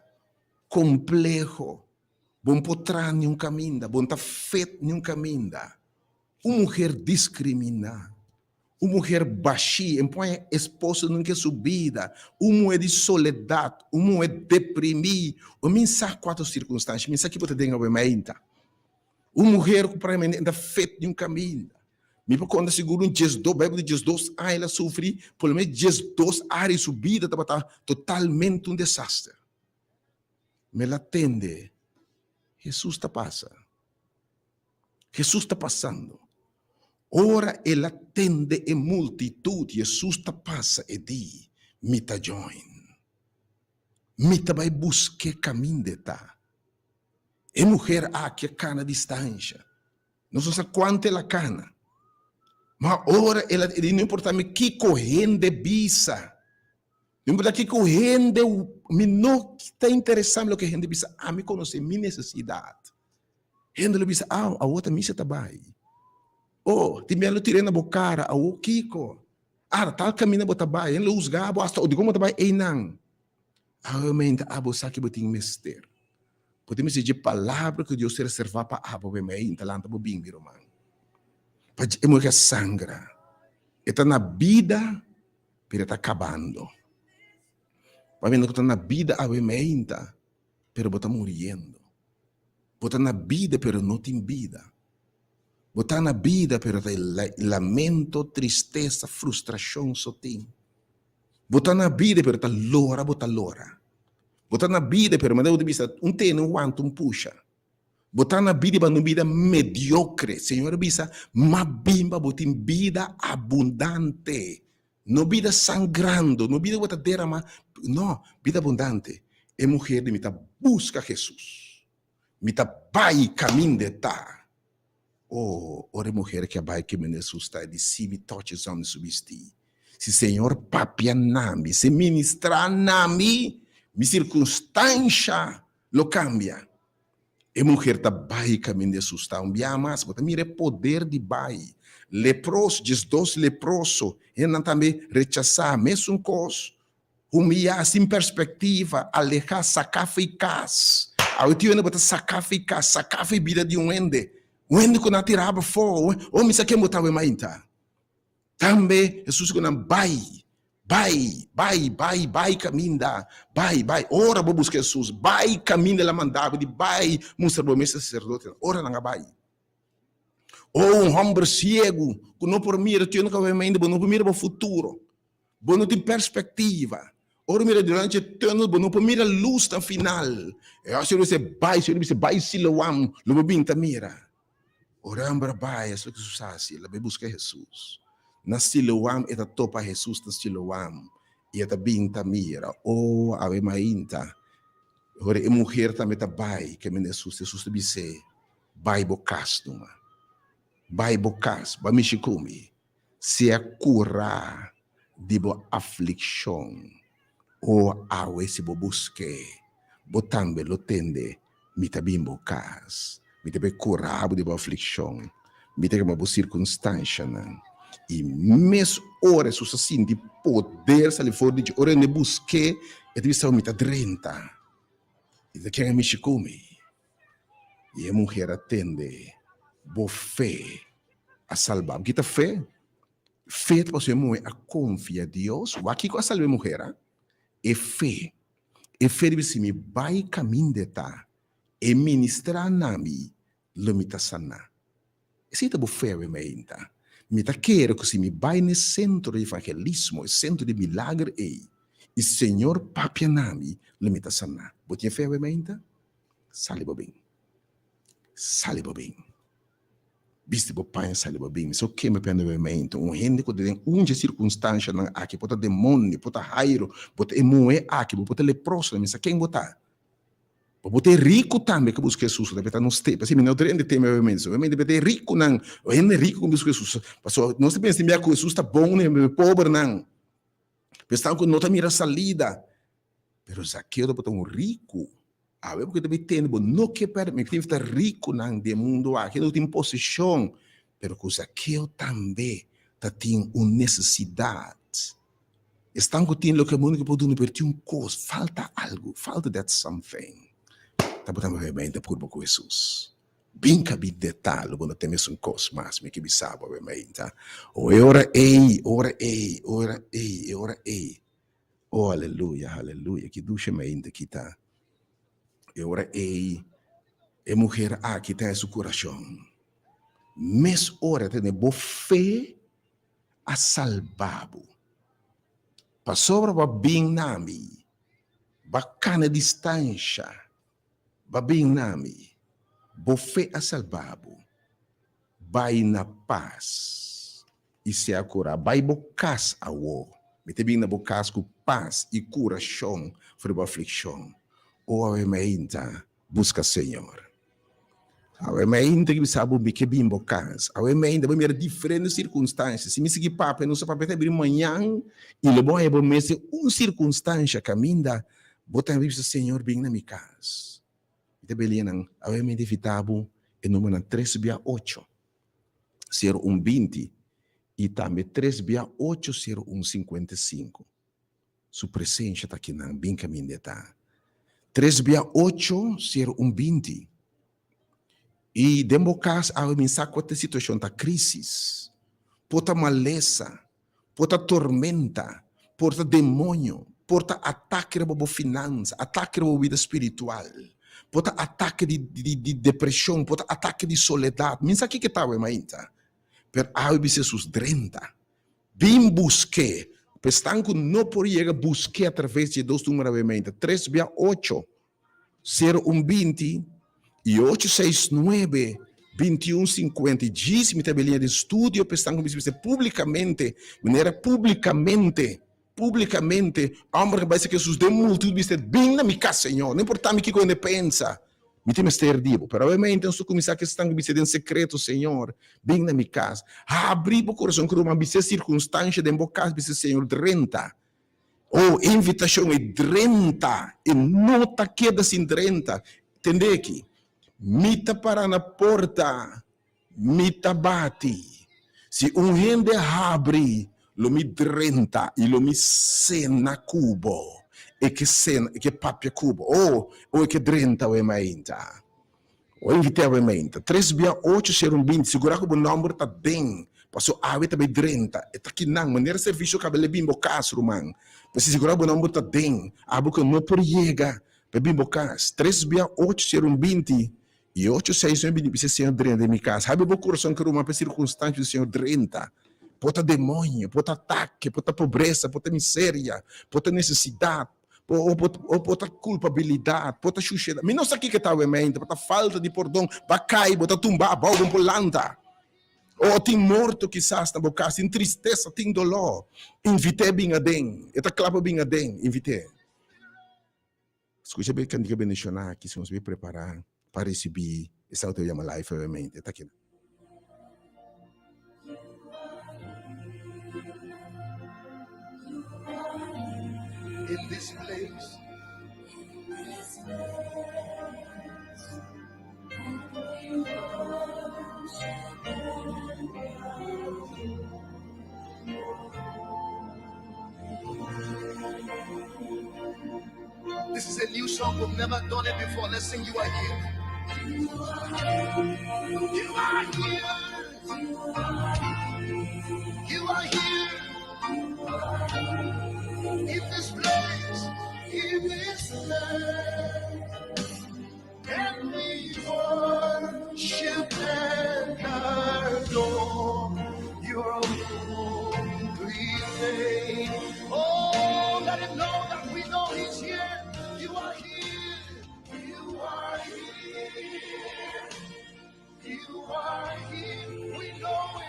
complejo, bom potrar nenhum caminho, bom tá feito nenhum caminho. Uma mulher discrimina, uma mulher baixia, põe esposa nunca subida, uma mulher de soledade, uma mulher deprimida, ou me sabe quatro circunstâncias, me sabe que você tem a ver. Uma mulher que para mim ainda feito nenhum caminho. Me quando seguro um dias do Bíblia dias dos ela sofre, pelo menos dias dos áreas subida, estava totalmente um desastre. Me la atende. Jesus está passando. Jesus está passando. Ora ele atende em multitude. Jesus está passando e diz, me ta join. Me ta vai buscar caminho de ta. E mulher aqui a cana distância. Não sei quanto ela cana. Mas ora ele não importa me que correndo bisa. Não importa que correndo, me não está interessado no que a gente bisa. A me conhecer minha necessidade. Gente bisa, a outra missa tá bem. Oh, ti me lo tirei na bocara, a o Kiko. Tal caminho bota bem, ele usga, basta o de como tá bem, ei não. Realmente, a você que botinho mister. Podemos dizer palavra que Deus se reservar para a boa mãe, talanta bo bimbi romano. É mulher sangra. Está na vida, pero está acabando. Para ver que está na vida, a mãe, pero está morrendo. Está na vida, pero não tem vida. Está na vida, pero tem lamento, tristeza, frustração, só tem. Está na vida, pero está lora, bota lora. Está na vida, pero mas deve vista tem um quanto um puxa. Botar na vida, mas não vida mediocre. Senhor, bisa, mas bimba, botin vida abundante. Não vida sangrando, não vida botadeira, mas não, vida abundante. É mulher de mita busca Jesus. Mita vai caminho de tá. Oh, ora mulher que vai que me assusta de si me toches on subesti. Se Senhor papia nami, se ministrar nami, mi circunstância lo cambia. E mulher tá bai caminho de assustar um bia mas bota mire poder de bai leproso diz dos leproso e não também rechazar mesmo um cos humilhar sem perspectiva alejar sacar eficaz ao tio ainda bota sacar eficaz sacar a vida de um ende que não tirava fora ou me saquei botar o mainta também Jesus que não Vai, caminha, vai, ora vou buscar Jesus, vai, caminha ela mandava, vai, mostra para o meu sacerdote, ora não vai. Ou homem cego, que não por mira, tu nunca vai ainda, não por mira para o futuro, não tem perspectiva. Ora mira durante o tempo, não por mira luz no final. Eu acho que você vai, Siloam, não vem mira. Ora vai, é isso que Jesus faz, ela vai buscar Jesus. Na Siloam, ela topa Jesus na Siloam. E ela binta mira. Oh, ave mainta. Ora, a mulher também está bai, que me Jesus disse, bai bocas, numa. Bai bocas, ba mexicumi. Se a curar de bo aflição. Ou awe se bo busque. Botambe lo tende, mi ta bim bocas. Mi te be curar de bo aflição. Mi te be bo circunstância, não. E mesmo horas su assim de poder se ele for de hora ne busque e deve ser mita 30 e de quem me chicome e a mulher atende boa fé a salvar que tá fé para você mulher a confia em Deus o aqui com a salve mulher é fé deve se me vai caminho de tá e ministrar nami lo mita sana se tá boa fé me ainda me tá quero que se me vai no centro de evangelismo, no centro de milagre e Senhor papia nami, le me tá sana. Botinha fé ainda? Saliba bem. Viste bo pai saliba bem. Só que me pende bem. Um gente que tem uma circunstância na aqui, pota demônio, pota rairo, pota emoe aqui, pota leproso, me sa quem botar. Bote rico também que busca Jesus, deve estar nos tempos. Assim, não tem de ter meu menso. Eu deve ter rico não. O gente rico que busca Jesus. Passou, não se pensa que Jesus está bom, né? Pobre não. Pensam que não está mira salida. Pero Zaqueu deve estar um rico. A ver porque deve ter, não que permite que deve estar rico não de mundo aqui, não tem posição. Pero que Zaqueu também tem uma necessidade. Estão curtindo o que o mundo pode dar per ti um coisa. Falta algo. Falta that something. Tá botando realmente por pouco Jesus. Bem cabi detalhe, quando temos um coisa mais, me que bisaba, realmente. Ora ei, ora ei, ora ei, ora ei. Oh, aleluia, aleluia. Que duche me ainda que tá. Ora ei, e mulher aqui tem seu coração. Mes ora tem boa fé a salvabo. Passou para bem nami, bacana distância, ba bem nami, boa fé a salvabo, vai na paz e se a cura, vai bocas a wo, mete bem na bocas com paz e coração, for a aflição. O ainda busca Senhor. Ainda que sabe que bem bocas, ainda vai ter diferentes circunstâncias. Se me seguir papo, não só para abrir manhã e le bom é bom mês uma circunstância que ainda botar a Bíblia Senhor bem na minha casa. E também não, ainda evitavo e número 3/8 0120 e também 3/8 0155. Sua presença está aqui na bem caminho está. 3/8 0120 e democas a mim saco a situação da crise, porta maleza, porta tormenta, porta demônio, porta ataque da finança, ataque da vida espiritual, porta ataque de depressão, porta ataque de soledade. Minha aqui que tal ainda? Per ao Jesus drenta. Bem busque, pestanco não poderia buscar através de dois números obviamente. 3/8 0120 e 869 2150 diz-me tabelinha de estudo, pestanco publicamente, maneira publicamente, homem vai ser que Jesus dê multidão bem na minha casa, Senhor, não importa o que eu pensa. Me tem estar divo, pero obviamente eu sou começar que estão me em secreto, Senhor, bem na minha casa. Abrir o coração com uma circunstância de boca, Senhor, drenta. Ou invitação é drenta, e nota queda sem drenta. Entende aqui? Mita para na porta, mita bate. Se gente abre, lo mi drenta e lo mi sena cubo. E che papia cubo, o che drenta o emainta. O invite o emainta. 3/8 0120, segura que o número tá bem. Passou a aveta bem drenta. E tá aqui não, maneira serviço cabelo bimbo caso, man. Mas se segura o número tá bem, a boca não por chega, bimbo caso. 3/8 0120 e 869 se Senhor drenta de minha casa. Sabe o coração que uma circunstância do Senhor drenta. Pota demônio, pota ataque, pota pobreza, pota miséria, pota necessidade. Ou bota culpabilidade, bota xuxeda. Mas não sei o que está o mente, bota falta de perdão, vai cair, bota tumbar, balde por lanta. Ou tem morto quizás na boca, tem tristeza, tem dolor. Invite bem a den, eta clapa bem a den, invite. Escuta bem que eu mencionar aqui, se vamos bem preparar para receber essa outra live, obviamente, está aqui. In this place. This is a new song. We've never done it before. Let's sing You Are Here. You are here. You are here. In this place, in this place, and we worship and adore your holy name. Oh, let it know that we know He's here. You are here. You are here. You are here. We know it.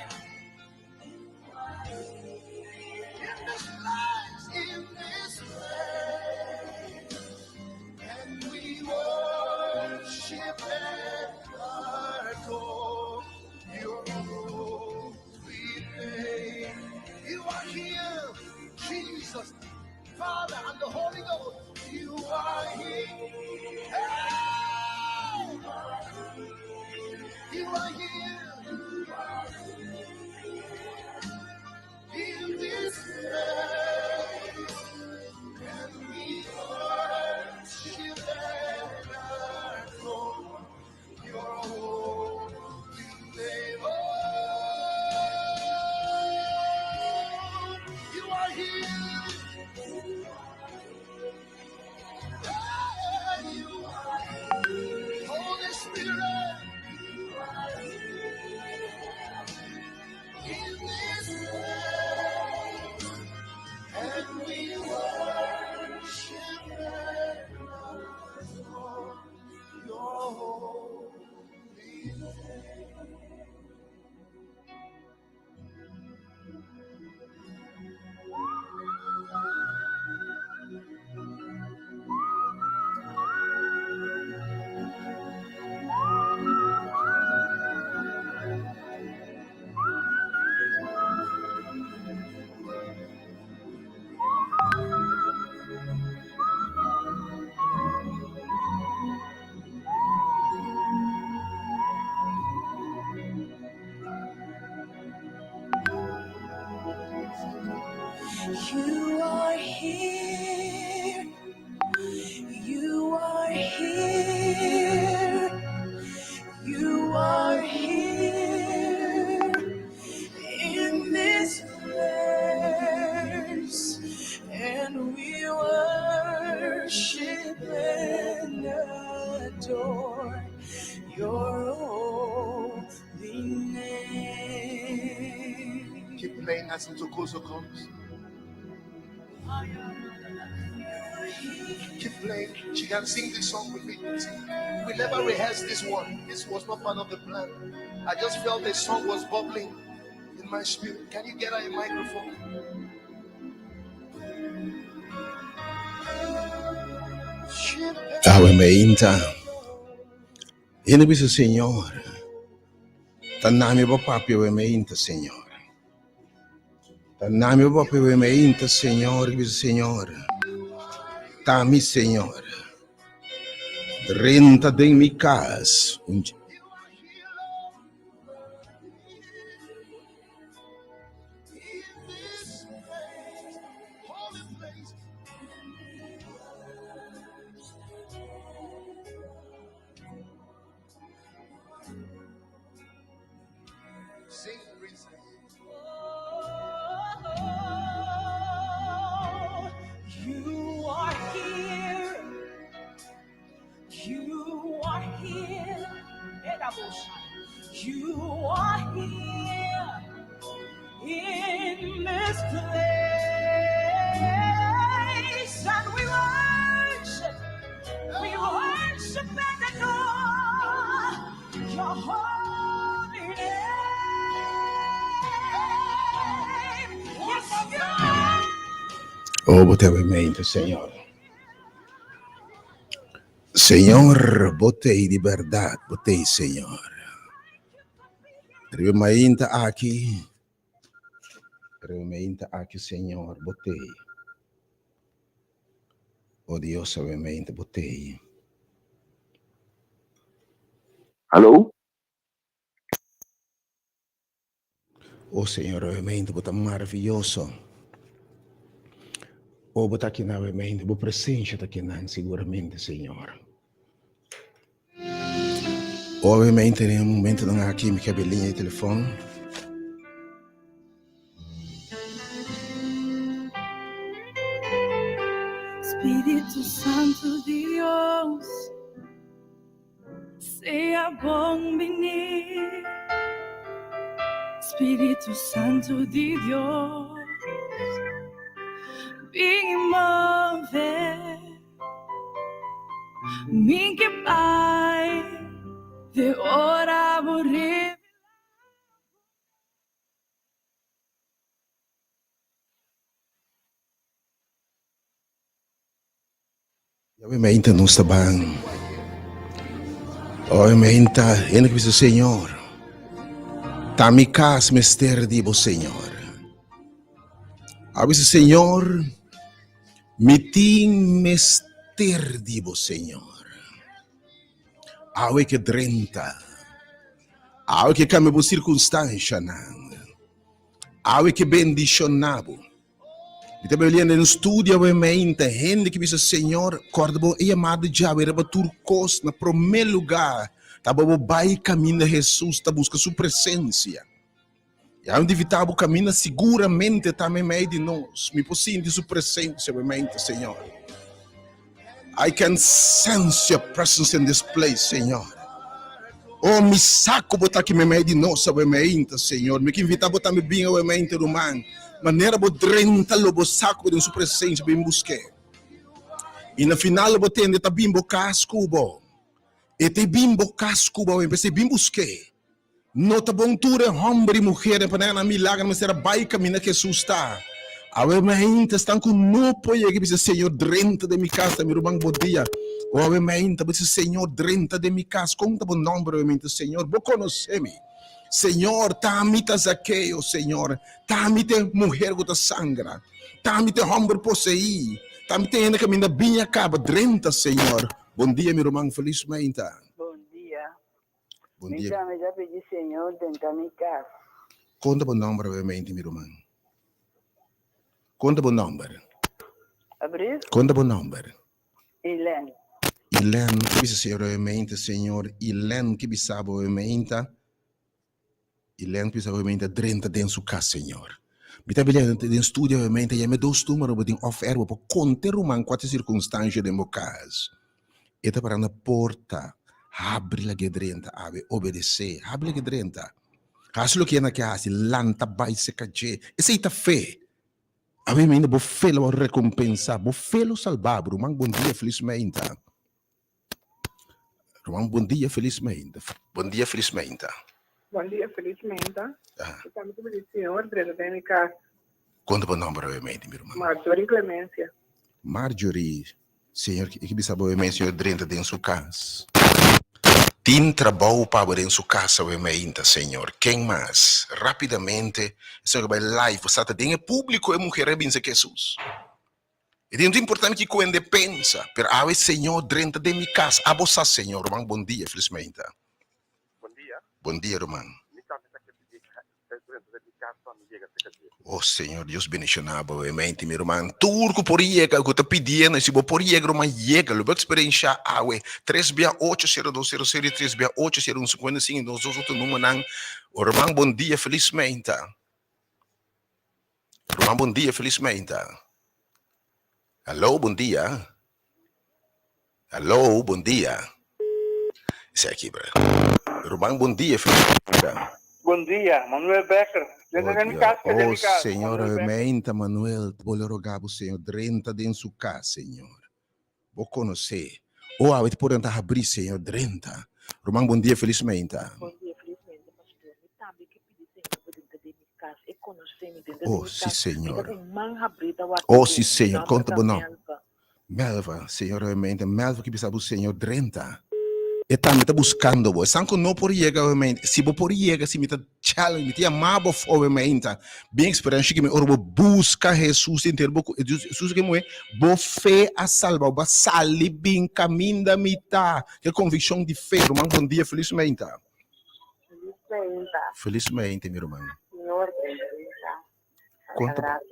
In this place, and we worship and adore your sweet name. You are here, Jesus, Father, and the Holy Ghost. You are here. Hey! You are here. In this place. You are here. You are here. You are here in this place, and we worship and adore your holy name. Keep playing as Ntokozo comes. Keep playing. She can sing this song with me. See, we never rehearsed this one. This was not part of the plan. I just felt the song was bubbling in my spirit. Can you get her a microphone? Awemeinta. Inibisa Señor. Tanami ba papi awemeinta Señor. Tanami ba papi awemeinta Señor, ibisa Señor. Tami Señor. Renta de mi casa. Sing, princess. You are here. You are here. You are here in this place, and we worship and adore your holy name. Yes, God. Oh, botevamente, Señor. Señor, botei de verdade, botei, Señor. Remainta aqui, Señor, botei. Oh Dios, obviamente, botei. Hello? Oh Señor, obviamente, bota maravilhoso. Oh, bota aqui na obviamente, boa presença aqui na seguramente, Señor. Obviamente, em um momento não há aqui minha cabelinha de telefone. Espíritu Santo de Dios, sea bom venir. Espíritu Santo de Dios, vem mover. Mi que Pai, de ora morrer. Obviamente não está bem. Obviamente, ele que disse, Senhor, tamicas mester dibo, Senhor. Avise, Senhor, mitin mester dibo, Senhor. Awe que drenta. Awe que cambia circunstância, não. Awe que bendicionabo. Kita belian no studio obviamente, gente que disse, Senhor, corda bom, e amado já, era para turcos, na primeiro lugar, tá bom, vai caminho de Jesus, tá busca sua presença. E onde vitabo caminha seguramente também meio de nós, me possível sua presença, obviamente, Senhor. I can sense your presence in this place, Senhor. Oh, me saco botar aqui meio de nós, obviamente, Senhor. Me que invitar botar me bem, obviamente, romano. maneira bo 30 lobo saco em sua presença bem busquei. E na final bo tende tá bimbo casco bo. E te bimbo casco bo, empecei bim busquei. Nota bom ture homem e mulher para na milagre mas era vai caminhar que susta. Ave mãe estão com no poie que diz Senhor drenta de minha casa meu irmão bom dia. O ave mãe tá diz Senhor drenta de minha casa conta bom nome ave mãe Senhor bo conhece-me. Senhor tá mita Zaqueu Senhor tá mita mulher que tá sangra. Tá mita homem possuí. Tá mita ainda caminha bem acaba drenta Senhor. Bom dia meu irmão felizmente. Bom dia. Bom Me dia. chamo já pedi Senhor dentro da minha casa. Conta bom nome brevemente, meu irmão. Conta bom nome. Abrir? Conta bom nome. Helene. Helene, que bisa ser brevemente, Senhor. Helene, que bisa brevemente. Helene, que bisa brevemente, dentro de sua casa, Senhor. Bita bilhete dentro do estúdio, brevemente, e me dois números de oferta para conter uma quatro circunstâncias de meu caso. E tá para na porta. Abre la gedrenta, ave obedecer. Abre la gedrenta. Caso que na casa, lanta vai se caje. Essa é a fé. Ave ainda vou fê-lo recompensar, vou fê-lo salvar. Romão, bom dia, felizmente. Romão, bom dia, felizmente. Bom dia, felizmente. Bom dia, felizmente. Ah. Eu também pedi Senhor dentro da minha casa. Conta o nome brevemente, meu irmão. Marjorie Clemência. Marjorie, Senhor, que bisa brevemente, Senhor, dentro de sua casa. Tem trabalho para em sua casa, brevemente, Senhor. Quem mais? Rapidamente, Senhor, vai live, você está dentro público e mulher, bem se Jesus. E é muito importante que quando pensa, pero a Senhor, dentro de minha casa, a você, Senhor, irmão, bom dia, felizmente. Bom dia. Bom dia, irmão. Oh, Senhor, Deus bendicionado, obviamente, meu irmão. Turco por iega, eu estou pedindo, se vou por iega, irmão, iega, eu vou experienciar a 3680200 3680155, nós outros números, não. Irmão, bom dia, felizmente. Irmão, bom dia, felizmente. Alô, bom dia. Alô, bom dia. Isso aqui, bro. Irmão, bom dia, felizmente. Bom dia, Manuel Becker. Dentro da minha casa, Oh, da minha casa. Senhor, Manuel Becker. aumenta, Manuel. Vou rogar o Senhor, drenta dentro sua casa, Senhor. Vou conhecer. Oh, a gente pode abrir, Senhor, drenta. Romão, bom dia, felizmente. Bom dia, felizmente, pastor. Me também que pedi Senhor dentro da minha casa. E conhecer-me dentro da Oh, minha sim, casa. Senhor. Oh, Oh, sim, Senhor. Conta bom nome. Melva, Senhor, aumenta. Melva que precisa o Senhor, drenta. E também está buscando, boy. Sanco não por chegar, obviamente. Se você por chegar, se me está challenge, me está amado, obviamente. Bem experiência que me orbo busca Jesus inteiro. Jesus que me bo fé a salvar, bo sali bem caminho da mita. Que convicção de fé, irmão. Bom dia, felizmente. Felizmente. Felizmente, meu irmão. Senhor dentro da minha casa. Quanto Graças.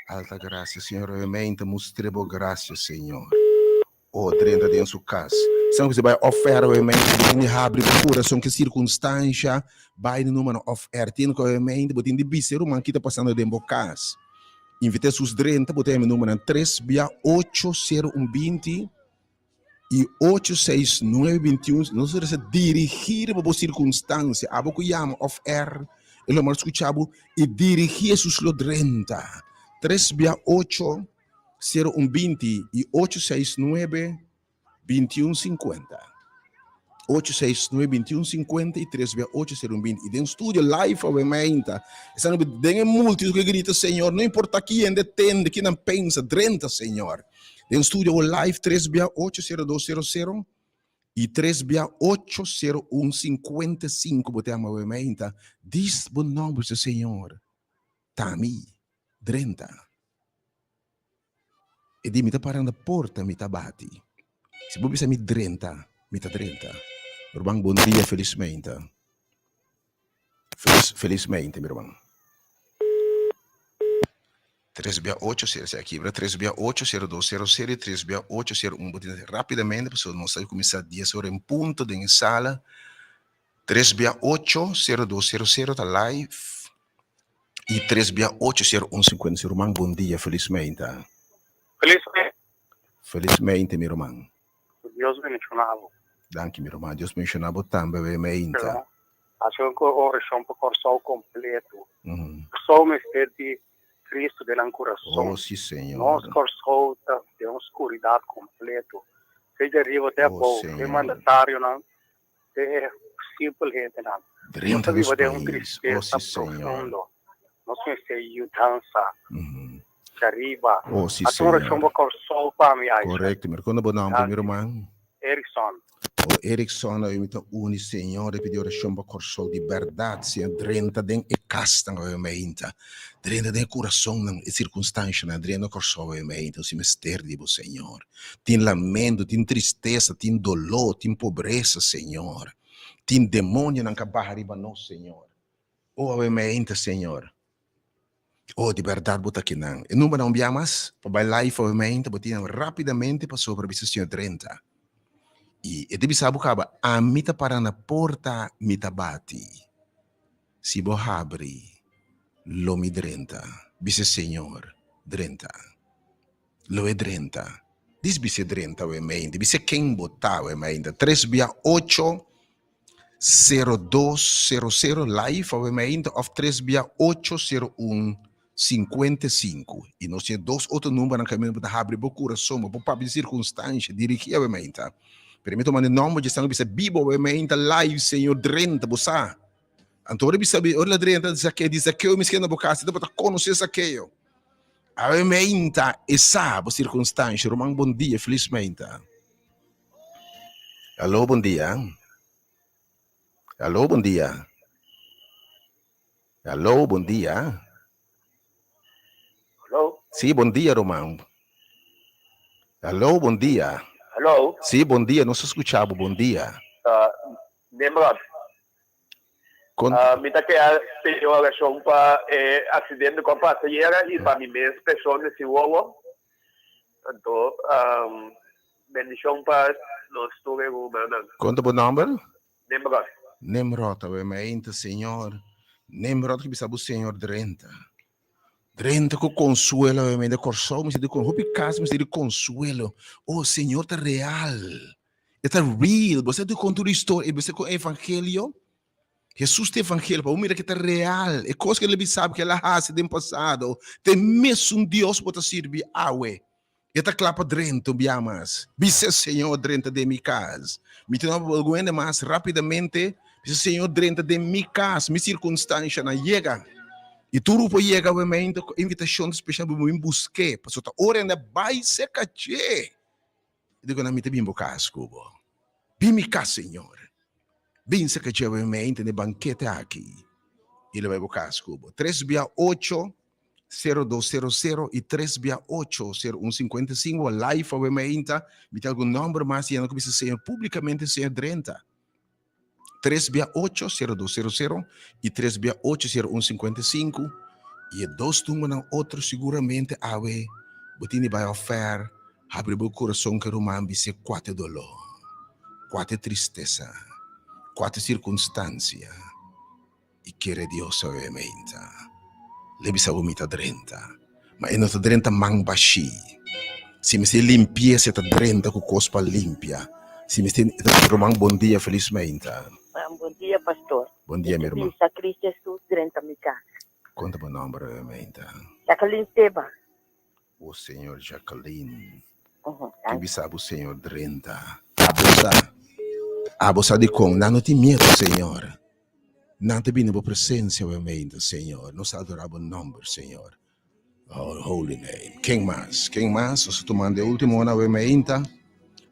alta graça, Senhor, obviamente. Mostrebo graça, Senhor. Oh, dentro de sua casa. São que você vai ofertar, obviamente, tem abre o coração, que circunstância, vai no número oferta, tem que, obviamente, tem de bicer, o man que está passando dentro da casa. Invite seus 30, botei o número 3-80-120 e 86921, não se deve dirigir para a circunstância, a boca chama oferta, ele vai escutar e dirigir seus 30. 3-80-120 e 869-2150. 869-2150 e 3-80-120. E tem um estúdio live, obviamente. Estão bem multidão que grita, Senhor. Não importa quem detende, quem não pensa, drenta, Senhor. Tem um estúdio live 3-80-200 e 3-80-155. Botamos, obviamente. Diz bom nome, Senhor. Tami, drenta. E di mi sta parando a porta, mi sta bati. Se voi mi drenta, mi sta drenta. Urbang buon dia, felizmente. Felizmente, mi urbang. 3-8, aqui, 3-8-0200, 3-8-01. Rapidamente, pessoal, nós estamos começando a 10 horas em ponto dentro da sala. 3-8-0200, tá live. E 3-8-0150, urbang buon dia, felizmente. Felizmente. Felizmente, meu irmão. Deus bendicionado. Danke, meu irmão. Deus mencionava também, obviamente. Acho que oração para o sol completo. Uhum. O sol me esteve Cristo del coração. Oh, sim, Senhor. Nosso coração tem uma escuridão completa. Seja arriba até Oh, pouco. Senhor. É mandatário, não. É simples, gente, não. Drenta Nós dos vivemos países. Oh, tristeza sim, Senhor. profunda. Nós conhecemos dança. Uhum. Arriba. Oh, sim, A tua Senhor. chama coração para mim. Correto, meu. Quando eu não Ah, meu irmão. Erickson. O Erickson, eu me uni, Senhor, e pedi oração para corso de verdade, Senhor, drenta den e casta, eu me inta, drenta den coração, não, e circunstância, não, drenta corso, eu me inta, o mistério, Senhor, tem lamento, tem tristeza, tem dolor, tem pobreza, Senhor, tem demônio na cabarriba, não, Senhor, oh, eu me inta, Senhor, oh, de verdade, bota aqui, não, e não me mais, para life, eu me inta, botinha rapidamente para sobreviver, Senhor, drenta. E devi saber que a mita para na porta mita bati. Se bo abri, lo mi drenta. Bise Senhor, drenta. Lo é drenta. Dis bise drenta o mente. Bise quem botar o mente. 368-0200 live o mente of 368-01-55. E nós temos dois outros números na caminho para abrir o coração, para abrir circunstância, dirigir o mente. Permito mano nome de sangue bisa bibo we me inta live Senhor drenta busa. Antore bisa bi orla drenta diz que eu me esquena bocasi da bota conhecer saqueio. A we me inta essa bo circunstância romang bom dia felizmente. Alô bom dia. Alô bom dia. Alô bom dia. Alô? Sim, bom dia Romão. Alô bom dia. Alô? Sim, bom dia, nós escutamos, bom dia. Nemrod. Me que pediu a oração para acidente com a passageira e para mim mesmo, pessoa nesse voo. Então, bendição para nós todos, irmãos. Conta o número? Nemrod. Nemrod, we meinta, Senhor. Nemrod que bisa o Senhor drenta. Drenta com consuelo, we meinta corso, mas de com hopi casa, mas de consuelo. Oh, Senhor, tá real. Está real. Você tem contar história, você com evangelho. Jesus tem evangelho, para mira que está real. É coisa que ele sabe que ela faz no passado. Tem mesmo Deus para servir a we. Eta clapa drento, biamas. Bisa Senhor drenta de minha casa. Me tenho alguém mais rapidamente. Bisa Senhor drenta de minha casa, minha circunstância na chega. E tudo para chegar a minha invitação especial para me buscar. Para sua hora ainda vai ser caché. Digo na minha bimbo casa, cubo. Bimi casa, Senhor. Bem se caché a minha de banquete aqui. Ele vai buscar, cubo. 368-0200 e 368-0155 live a minha me tem algum número mais e não começa a ser publicamente sem drenta. 368-0200 e 368-0155 e dois números outros seguramente awe botini vai oferecer abre o coração que romambi se quatro dolor, quatro tristeza, quatro circunstância e querer Deus obviamente lebi sa vomita drenta ma e nota drenta mang bashi se me se limpieza ta drenta com cospa limpia se me se romang bom dia felizmente. Bom dia, pastor. Bom dia, minha irmã. Sa Cristo Jesus, drenta mi casa. Conta o nome, realmente. Jacqueline Teba. O Senhor Jacqueline. Uhum. Que sabe o Senhor drenta. Abosa de com, não tem medo, Senhor. Não te bine a presença, realmente, Senhor. Nós adoramos o nome, Senhor. Oh, holy name. Quem mais? Nós tomando o último ano, realmente.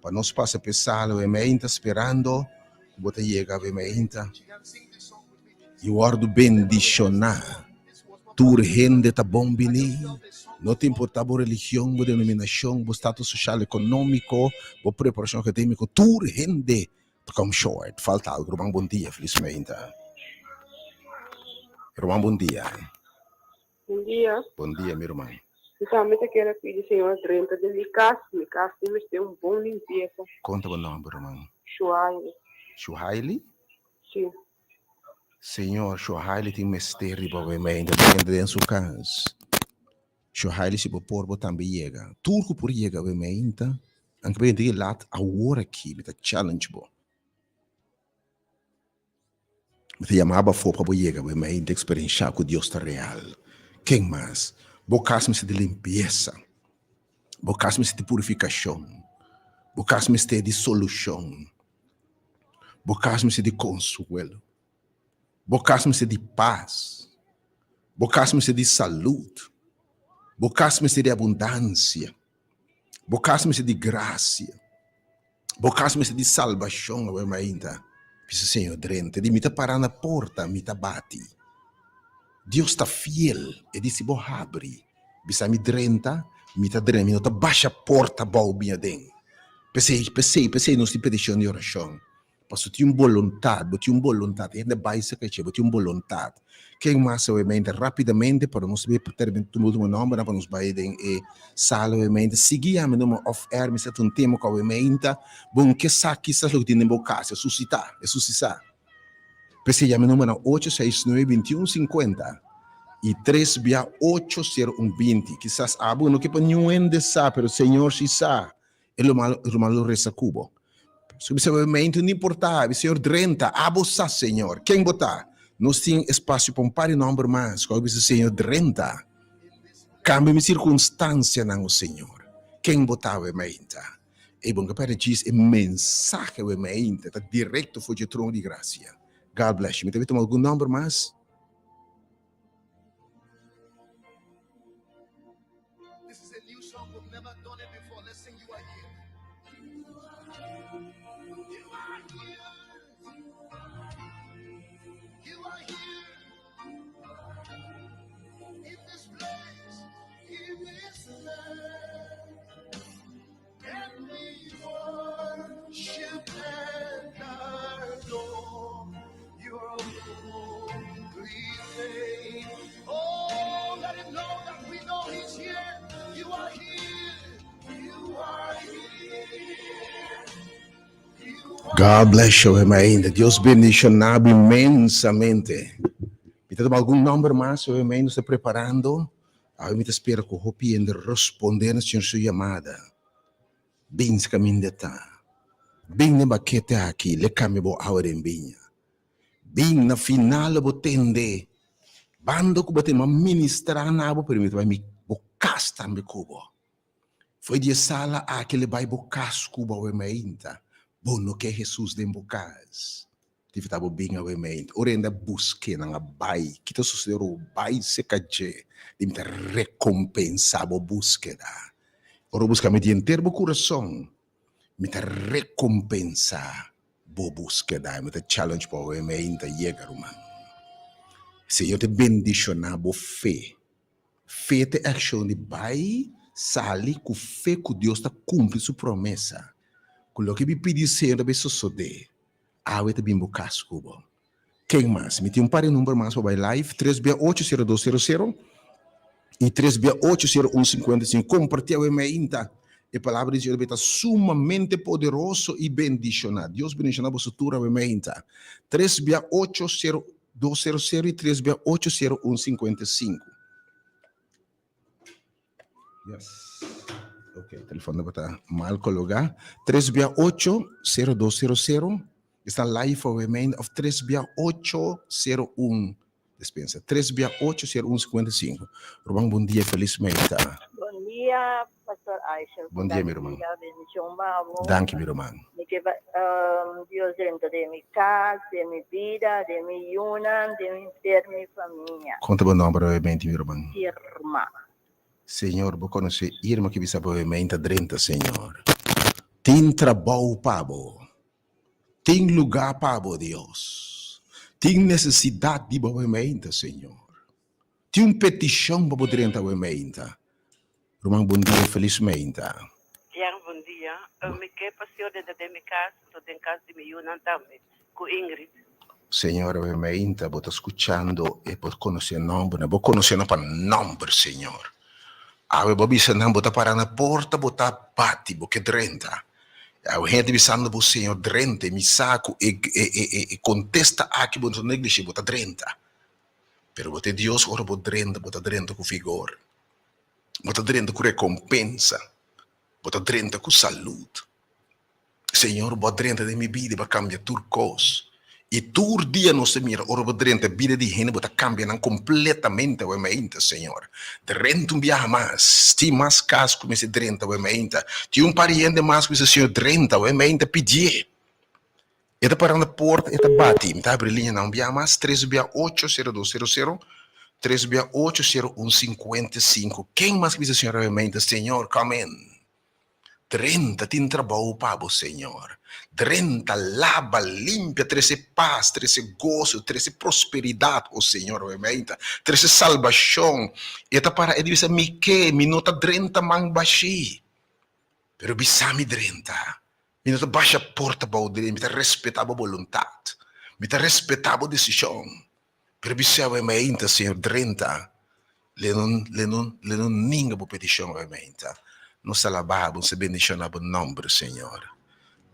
Para nós passar pesado, realmente, esperando. Bota chega, realmente. E o ordo bendicionar. Tu rende ta bombini. Não te importa a religião, a denominação, o status social, econômico, a preparação acadêmica. Tu rende. Come short. Falta algo. Romão, bom dia, felizmente. Romão, bom dia. Bom dia. Bom dia, meu irmão. Principalmente quero pedir, Senhor, drenta de minha casa tem que ter um bom limpeza. Conta o nome, irmão. Chuaile. Shuhaili? Sim. Senhor, Shuhaili tem mistério para ver dentro de sua casa. Shuhaili se por também chega. Turco por chega ver ainda. Anche bem de lá a hora aqui, me challenge bo. Me chamava for para chegar ver ainda experienciar com Deus está real. Quem mais? Bocasme-se de limpeza. Bocasme-se de purificação. Bocasme-se de solução. Bocasme-se de consuelo. Bocasme-se de paz. Bocasme-se de saúde. Bocasme-se de abundância. Bocasme-se de graça. Bocasme-se de salvação, ainda. Pisa Senhor, drente, de mita parar na porta, mita bate. Deus está fiel, e disse, bo abre. Bisa mi drenta, mita drenta, mita baixa a porta, balbinha den. Pensei, não se petição de oração. Passo tinha vontade, ainda baixa que tinha vontade. Quem mais obviamente rapidamente para nós ver terminar tudo o nome para nos bairem e sala obviamente seguia me nome off air me set tema que obviamente bom que saque sa lo tinha casa suscitar pensei já me nome na 869-2150 e 3-80120 quizás abo no que ponham sa pero Senhor si sa ele malo resa cubo subsequentemente não importa Senhor drenta abo sa Senhor quem botar nós temos espaço para um par de número mais, como diz o Senhor, 30. Cambia minha circunstância, não, Senhor. Quem botava em mente? E bom, que para diz, é mensagem em mente, está direto foi de trono de graça. God bless you. Me deve tomar algum número mais? This is a new song. We've never done it before. Let's sing You Are Here. You are here. You are here. In this place, in this land. And we worship and adore your holy name. Oh, let him know that we know he's here. You are here. You are here. God bless you, ainda. Deus bendicionado imensamente. Me tem algum número mais, obviamente, está preparando. Eu me espero que o Hopi ainda responder na sua chamada. Bem se caminho de tá. Bem na baquete aqui, le caminho a hora em binha. Bem na final bo tende. Bando que bote uma ministrar na abo permite vai me bocas também cubo. Foi de sala aquele vai bocas cubo obviamente. Bono que Jesus de bocas. Tive tabo bem obviamente. Ora ainda busque na bai, que to sucedeu bai se caje. De me recompensar bo búsqueda. Ora busca me de inteiro coração. Me recompensar bo búsqueda. Me challenge po obviamente llegar humano. Senhor te bendicionar bo fé. Fé te action de bai sali com fé que Deus está cumpre sua promessa. Com o que me pedi Senhor da pessoa sode. Awe te bimbo casco bom. Quem mais? Me tem um par de número mais para live 3680200 e 3680155. Compartilha o e-mail. A palavra de Deus está sumamente poderoso e bendicionado. Deus bendicionar a futura o e-mail. 3680200 e 3680155. Yes. Ok, o telefone está mal colocado. 3680200. Está live for remain of 36801. Dispensa. 3680155. Romão, bom dia, felizmente. Bom dia, Pastor Aisha. Bom dia, meu irmão. Bendición, vamos. Danke, meu irmão. Dios dentro de mi casa, de mi vida, de mi yuna, de mi ser, mi familia. Conta bom nome, brevemente, meu irmão. Irma. Senhor, vou conhecer Irma que bisa brevemente adrenta, Senhor. Tem trabalho, Pabo. Tem lugar, Pabo, Deus. Tem necessidade de brevemente, Senhor. Tem petição para adrenta, brevemente. Irmão, bom dia, felizmente. Yang, bom dia. Me que pastor de minha casa, estou em casa de minha irmã também, com Ingrid. Senhor, brevemente, vou estar escutando e vou conhecer o nome, vou conhecer o nome, Senhor. Awe bobi senang bota para na porta bota bati bo que drenta. Awe gente bisando bo Senhor drente mi saco e contesta aqui bo neglixe bota drenta. Pero bote Deus ora bo drenta com vigor. Bota drenta com recompensa. Bota drenta com saúde. Senhor, bota drenta de mi vida para cambiar turcos. E todo dia nós mira, ora drenta, vida de gente, bota cambiando completamente a mente, Senhor. Drenta biar mais, ti mais caso como esse drenta a mente. Ti pariente mais com esse Senhor drenta a mente pedir. Eta para na porta, eta bate, tá abre linha não, biar mais 3680200, 3680155. Quem mais que esse Senhor a mente, Senhor, come in. 30 tin trabalho para o Senhor. 30 lava, limpa, 13 paz, 13 gozo, 13 prosperidade, o Senhor, obviamente. 13 salvação. E para ele dizer, me que, minuta 30 man baixi. Pero bisami 30. Minuta baixa a porta para o dele, me respeitar a vontade. Me respeitar a decisão. Pero bisami, obviamente, Senhor, 30. Le non ninga a petição, obviamente. Nos alabamos e bendicionamos o nome, Senhor.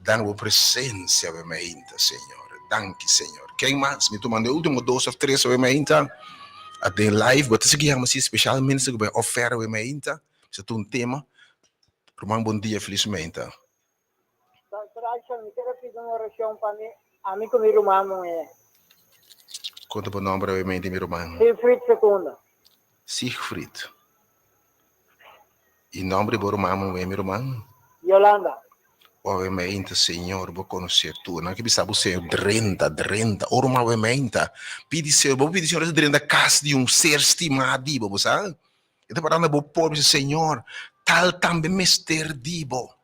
Dá-nos a presença, obviamente, Senhor. Danke, Senhor. Quem mais? Me tomando o último 2 ou 3, obviamente. Até live, vou te seguir, mas especialmente se eu oferta, obviamente. Se é um tema. Romão, bom dia, felizmente. Eu quero pedir uma oração para mim. Amigo meu irmão é. Conta para o nome, obviamente, meu irmão. Siegfried II. Siegfried. E nome do irmão é meu irmão? Yolanda. Obviamente, Senhor, vou conhecer tu. Não que sabe o Senhor, 30. Obviamente, pedi Senhor, vou pedir Senhor, 30 casa de ser estimado, você sabe? Então, para o povo, Senhor, tal também mester dibo.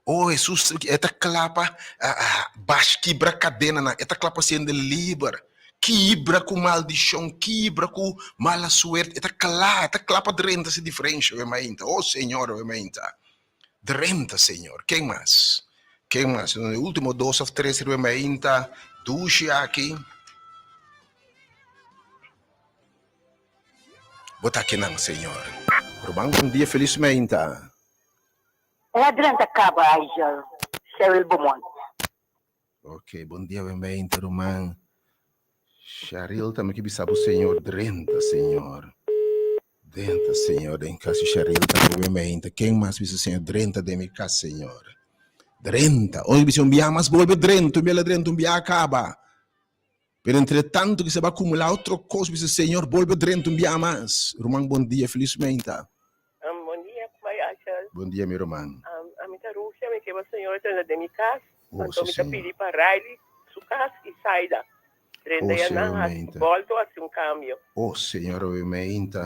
Oh, Jesus, esta clapa, baixo, quebra cadena, esta clapa sendo livre. Quebra com maldição, quebra com mala suerte. Esta clapa 30 se diferente, obviamente. Oh, Senhor, obviamente. 30, Senhor. Quem mais? Quem mais? No último 2 ou 3, obviamente. Duche aqui. Bota aqui não, Senhor. Romão, bom dia, felizmente. É a grande cabaixa, Cheryl Beaumont. Ok, bom dia, obviamente, Romão. Cheryl também que sabe o Senhor, 30, Senhor. 30, Senhor, em casa Cheryl também, obviamente. Quem mais viu o Senhor? 30 de minha casa, Senhor. 30. Hoje você envia mais volve 30, envia acaba. Pero entretanto que se vai acumular outra coisa, você Senhor, volve 30, envia mais. Romão, bom dia, felizmente. Bom dia, Bayachal. Bom dia, meu irmão. A minha Rússia me quer o senhor entra de minha casa. Então me Senhor. pedi para Riley, sua casa e saída. 30 anos, volto a ser cambio. Oh, Senhor, obviamente.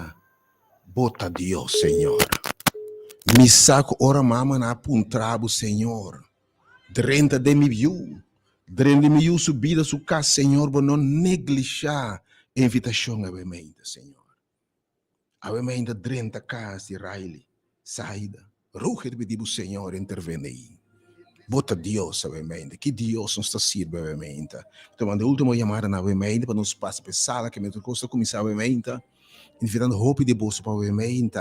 Bota Deus, Senhor. Me saco ora mama na puntrabo, Senhor. 30 de mil. 30 mil subida su casa, Senhor, para não neglijar a invitação, obviamente, Senhor. Obviamente, 30 casas de Riley, saída. Ruge de pedir o Senhor intervene aí. Bota Deus, obviamente. Que Deus nos está sirva, obviamente. Tomando a última chamada, obviamente, para nos passar para a sala, que me trouxe a começar, obviamente. Invitando roupa de bolso para obviamente.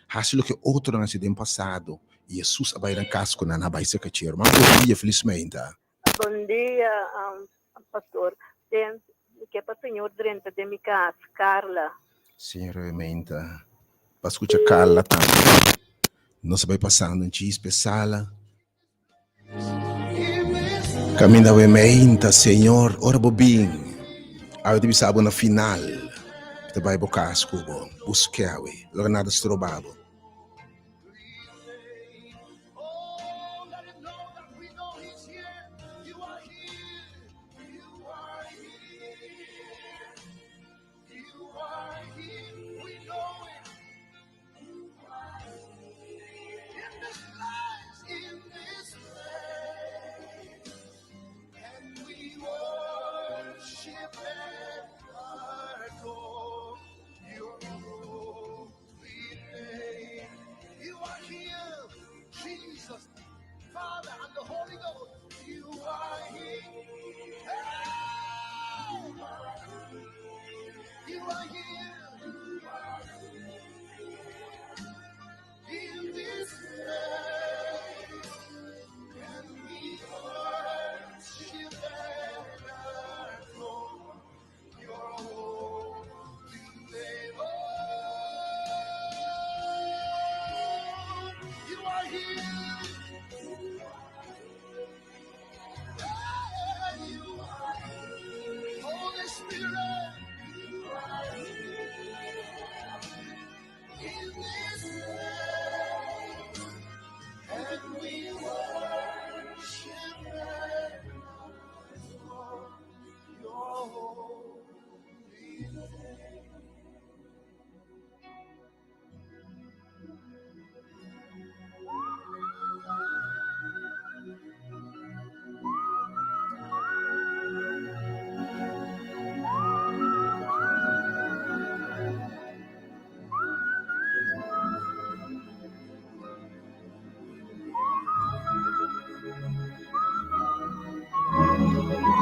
Aquilo que outro não se tem passado. E Jesus vai dar casco na baixa que tira. Mas bom dia, felizmente. Bom dia, pastor. Que é para o senhor 30 de minha casa, Carla. Senhor, obviamente. Para escutar Carla também. Nós vai passando em chispe sala. Caminha obviamente, Senhor. Ora, bobinho. Aí eu sabe na final. Te vai bocar escubo. Busqueawe. Logo nada se troubava.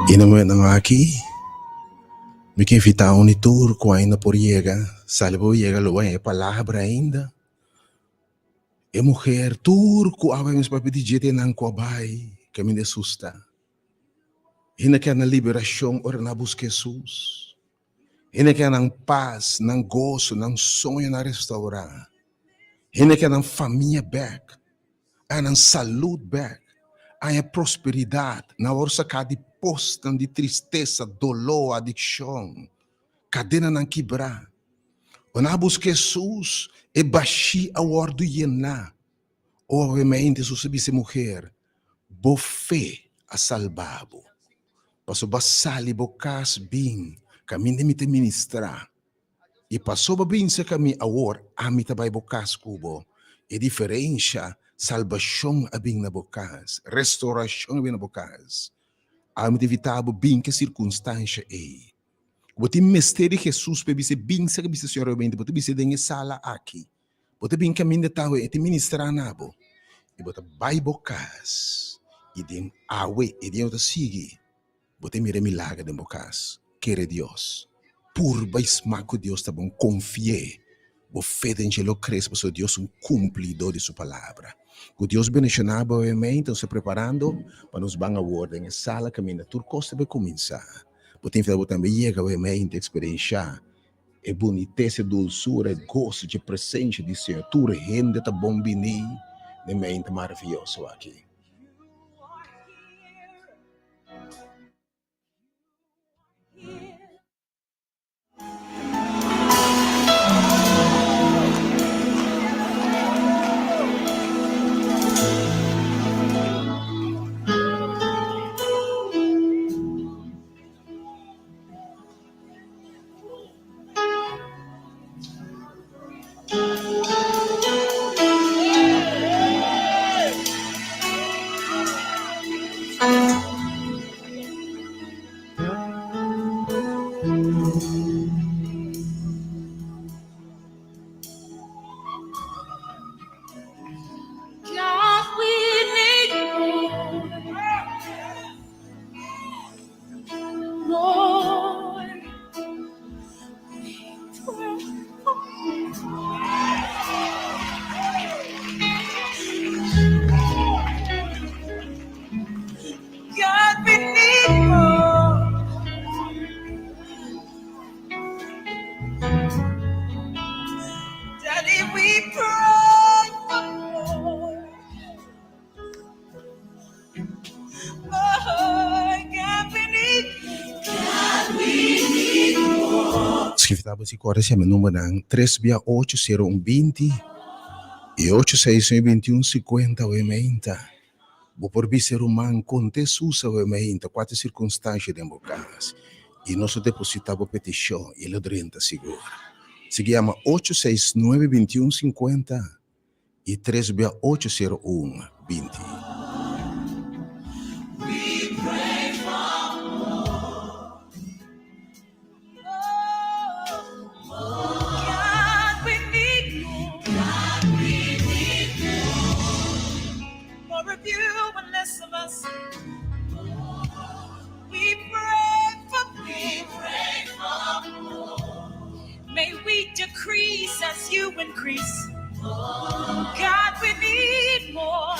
Inaman ng aki, may fitaw ni tour ko ay na poriega, salvo llega lo ay palabra ainda. E mulher, tour ko away mas papidigite ng kuabay, kami de susta. Hina ka na liberasyon ora na busque Jesus. Hina ka ng paz, ng gozo, ng sonho na restaurar. Hina ka ng família back, ng saúde back, a prosperidade na hora sacar de posta de tristeza, dolor, adicção, cadena não quebrar. Ona busque Jesus e baixi a ordo yena. Obviamente, se você mulher, bo fé a salvabo. Passo basali bocas bem, caminho de me te ministrar. E passou bem se caminho a or, a me tabay bocas cubo. E diferença, salvação a bem na bocas, restauração a bem na bocas. A me evitava bem que circunstância é. Bote mistério Jesus para você bem se que você senhor bem, bote você dengue sala aqui. Bote bem caminho de tal e te ministrar nabo. E bote vai bocas. E dem awe e dem outra sigue. Bote mira milagre de bocas. Quere Deus. Por baismaco Deus tá bom, confie. Bo fede em lo cresce, porque Deus um cumpridor de sua palavra. Que Deus bendicionar, obviamente, estão se preparando para nos banhar a ordem em sala, caminho, turcosta vai começar. Botem também chega, obviamente, experiência, é boniteza, dulçura, gosto de presença de Senhor. Tudo rende, tá bom, bini, de mente maravilhoso aqui. God, we need more. Lord, God, we need more. Daddy, we pray for more. Oh, God, we need Escritava si cuore siamo numero 3680120 e 862150 ovviamente. Bo por ser umano con te susa ovviamente quattro circostanze di casa. E nostro depositavo petizione e lo drenta sicuro. Si chiama 869-2150 e 3680120. God, we need more of you and less of us. We pray for more. May we decrease as you increase. God, we need more.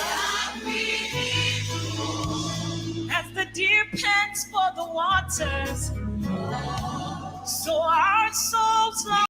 As the deer pants for the waters, so our souls long.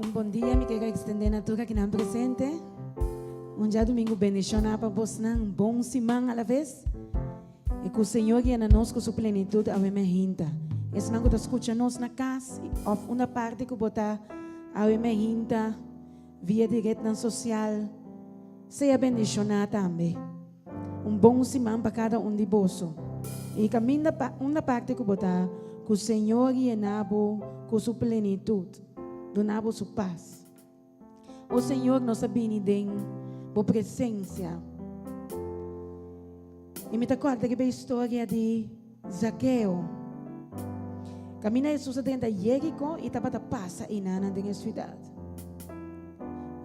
Un bom dia, me quero extender na tua que não presente. Um dia domingo bendicionar para vos um bom semana à la vez. E que o Senhor guia nós com sua plenitude a minha hinta. Esse não que escuta nós na casa, ou uma parte que botar a minha hinta via direto na social. Seja bendicionar também. Um bom semana para cada de bolso. E caminha uma parte que botar que o Senhor guia nabo com sua plenitude. Donava sua paz. O Senhor nos abinidem por presença. E me acorda que a história de Zaqueu. Camina Jesus dentro de Jerico e estava passa inana na cidade.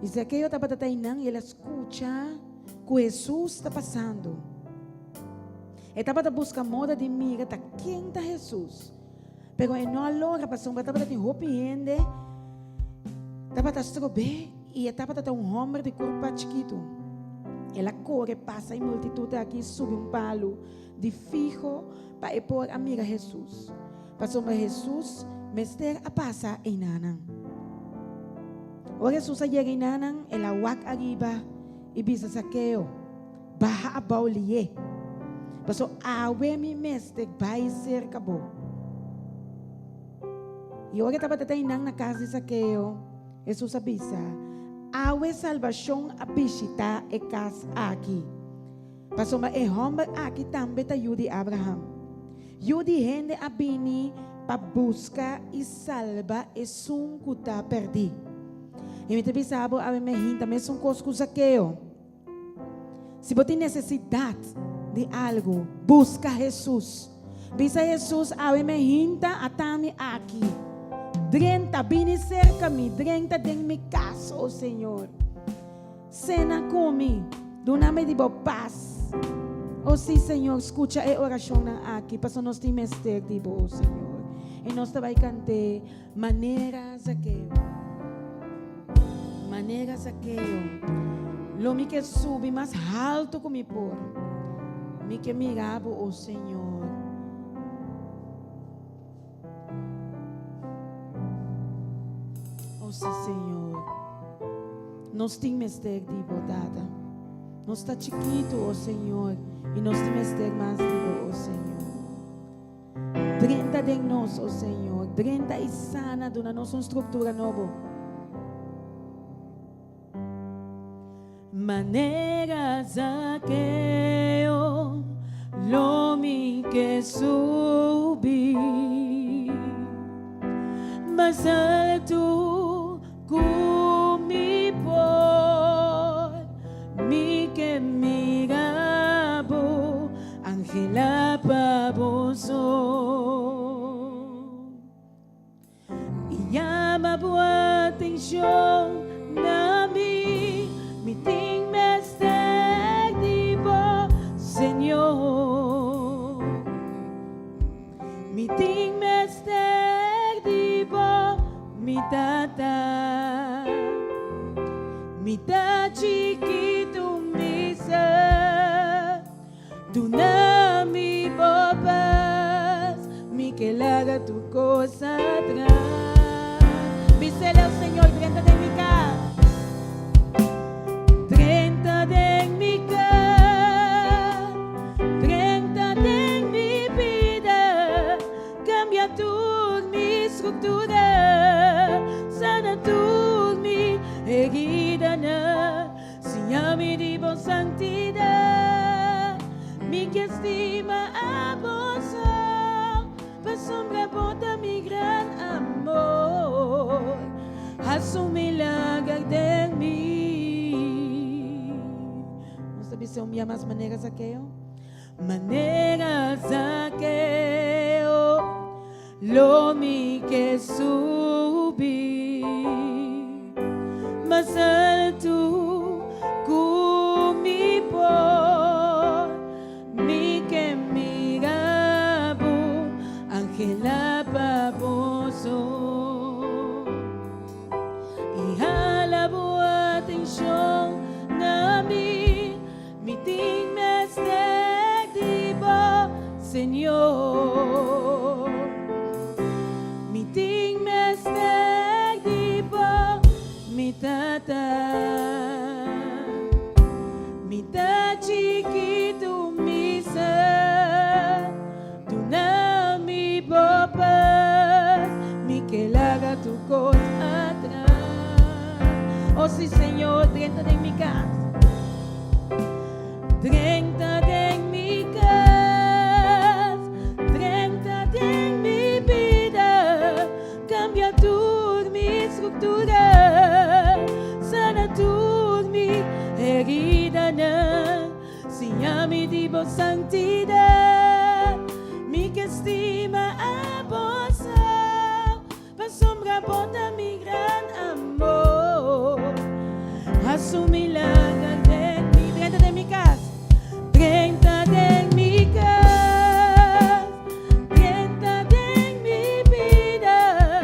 E Zaqueu estava inana e ele escuta que Jesus está passando. Ele estava buscando moda de mira, quem está Jesus? Pero ele não alora passou, estava de roupa e estava estrobe e estava homem de corpo chiquito. Ela corre, passa em multitude aqui, sube palo de fijo para pôr amiga Jesus. Passou para Jesus, mestre a passa em Nanan. O Jesus chega em Nanan, ela wak arriba e bisa Zaqueu. Baha a baulie. Passou awe mi mestre vai ser cabo. E o que estava na casa de Zaqueu, Jesus avisa, awe salvação a visita e casa aqui. Passou ma e homem aqui também ta Yudi Abraham. Yudi gente abini para buscar e salva e sun kuta perdi. E me teve sabo a me hinta me sun cosco Zaqueu. Se você tem necessidade de algo, busca Jesus. Bisa Jesus a me hinta atami aqui. Drenta, vini cerca mi, drenta den mi casa, oh Senhor. Cena comi, dona-me de boa paz. Oh sim, Senhor, escucha a oração aqui, para nós te mestre de boa, Senhor. E nós te vai cantar maneira Zaqueu. Maneira Zaqueu. Lo mi que subi mais alto que me por. Mi que mirabo, oh Senhor. Oh, Senhor, nós temos mestre de bodada. Nós está chiquito, oh Senhor, e nós temos mestre mais de oh Senhor. 30 de nós, oh Senhor, 30 e sana dona nossa estrutura nova. Maneira Zaqueu, lome que subi, mas alto mi por mi que mirabo Angela Baboso y llama boa atenção na mi ting mestre divo Senhor mi ting mestre divo mi tata, mi ta chiquito misa, duna mi bopas, mi que la haga tu cosa atrás. Vísele al Señor, 30 de mi casa, 30 de mi casa, 30 de mi vida, cambia tu mi estructura. Sana turmi erguida na Siame de boa santidade Mi que estima a vossa Pa sombra bota mi gran amor Hasu milagre de mim Vamos saber se eu me amo as maneiras Zaqueu Maneiras Zaqueu Lo mi que subi mas alto comi por mi que mirabo Angela Baboso e alabo atenção na mi ting mestre de bo Senhor mi ting mestre de bo sí, Señor, 30 en mi casa. 30 en mi casa, 30 en mi vida. Cambia tu mi estructura, sana tu mi herida. Si a mi divo santidad, mi que estima a vos, pa sombra bota mi gran amor. Asumí la de mi 30 de mi casa, 30 de mi casa, 30 de mi vida.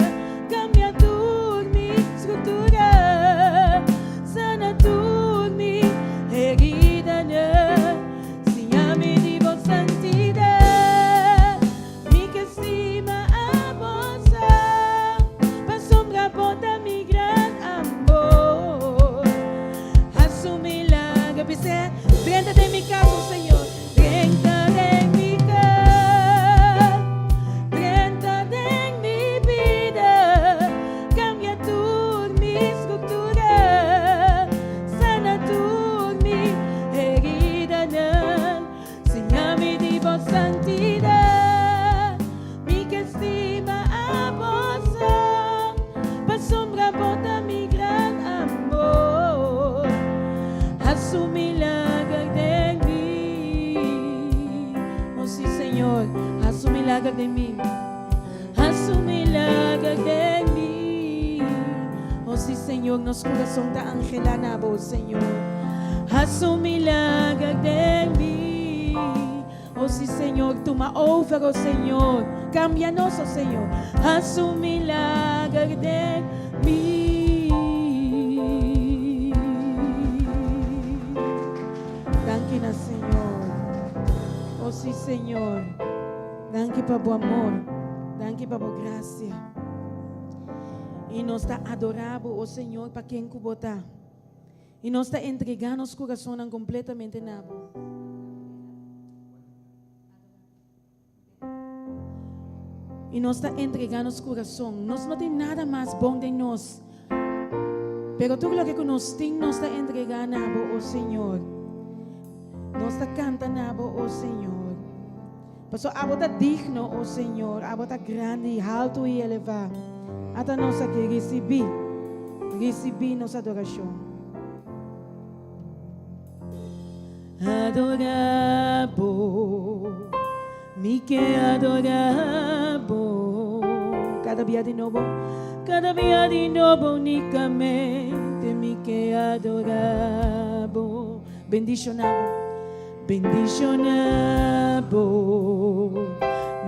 Cambia tu mi estructura, sana tu mi herida. Si a mi divo santidad, mi que estima a vos, pa sombra bota mi gran amor. Asumí la gabicea, 30 de mi casa, Señor, 30 de mi casa, 30 de mi vida. Cambia tu mi estructura, sana tu mi herida. Si a mi divo santidad, mi que estima a vos, pa sombra bota mi gran amor. Asumí milagre de mí. Oh sí, Señor, haz un milagre de mí. Haz un milagre de mí. Oh sí, Señor, nos corazón ta angelana vos, Señor. Haz un milagre de mí. Oh sí, Señor, tú me over, oh Señor. Cámbianos, oh Señor. Haz un milagre de mí. Danke, Señor. Oh sí, Señor. Danke por tu amor. Danke por tu gracia. Y nos está adorando, oh Señor, para quien cubota. Y nos está entregando los corazones completamente nabo. Y nos está entregando los corazones. Nos no tiene nada más bueno de nos. Pero todo lo que nos tiene nos está entregando, oh Señor. Nos está cantando, oh Señor. Por eso, abo está digno, oh Señor. Abo está grande, alto y elevado. Hasta nos que recibir nuestra adoración. Adorabo, mi que adorabo. Cada día de nuevo únicamente mi que adorabo. Bendicionabo,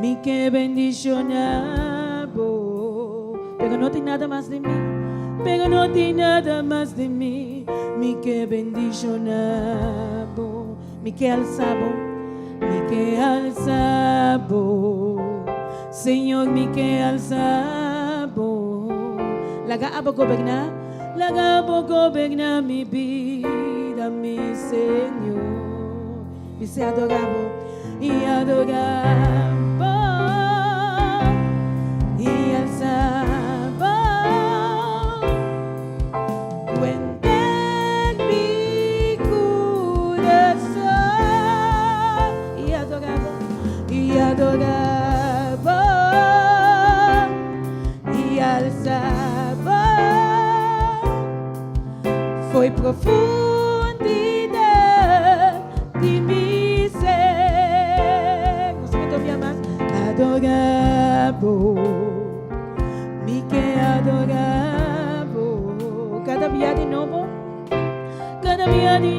mi que bendicionabo. Pero no tiene nada más de mí, mi que bendicionabo, mi que alzabo, Señor, mi que alzabo. Laga abo gobernar mi vida, mi Señor. Y se adorabo y adorabo y alzabo. Cuenta mi corazón y adorabo y alzabo. Foi profundidad de mi ser. No se me todavía más. Adorabo, mi que adorabo. Cada día de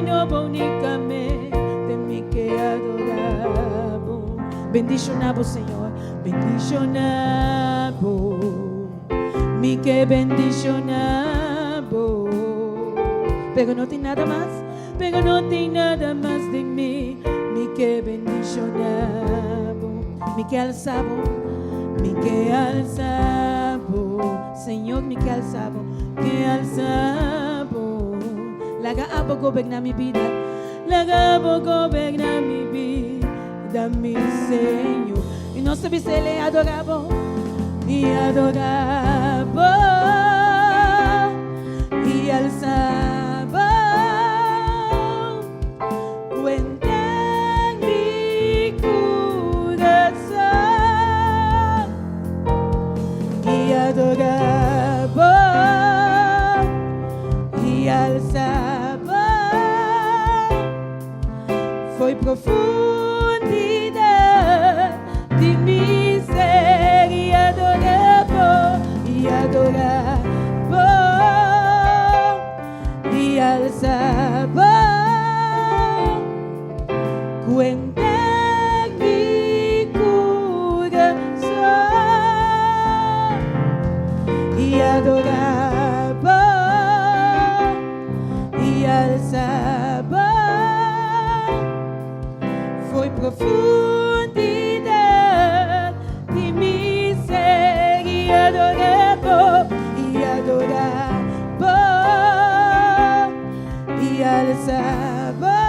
nuevo únicamente mi que adorabo. Bendicionabo, Señor, bendicionabo, mi que bendicionabo. Pero no tiene nada más de mí, mi que bendicionabo, mi que alzabo, Señor, mi que alzabo, laga abo gobernar mi vida, mi Señor. Y no se vise le adorabo y alzabo y alzabo. adoraba y alzaba. Foi profundidad de mi ser y adoraba y alzaba.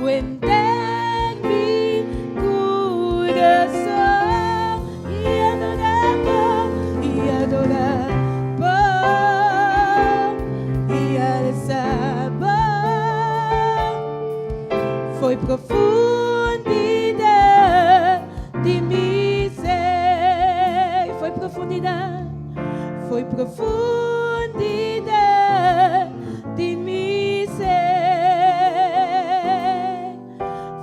Cuenta en mi corazón y adoraba y alzaba. Foi profundidad de mi ser, foi profundidad de mi ser,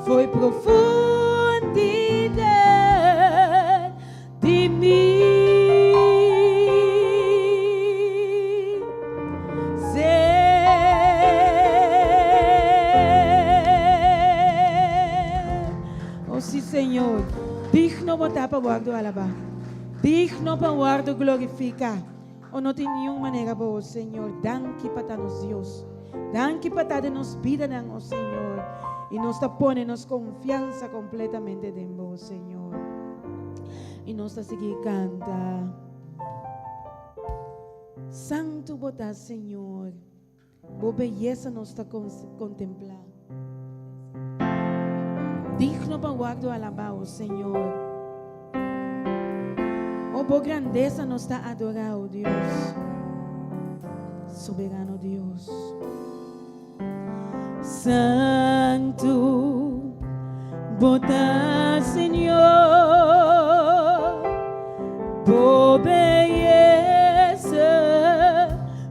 foi profundidad de mi ser. Oh sí, Señor, digno botar para guardo alabar, digno para guardo glorificar. Oh, não tem nenhuma maneira boa, Senhor. Danke para nos Deus. Danke para nos vida, oh Senhor. E nos põe nos confiança completamente em vós, Senhor. E nós está seguir canta. Santo botar, Senhor. Boa beleza nos está contemplar. Digno para guardo alabar, oh Senhor. Oh, por grandeza nos está adorar, oh Deus. Soberano Deus. Santo, bota, Senhor, por beleza,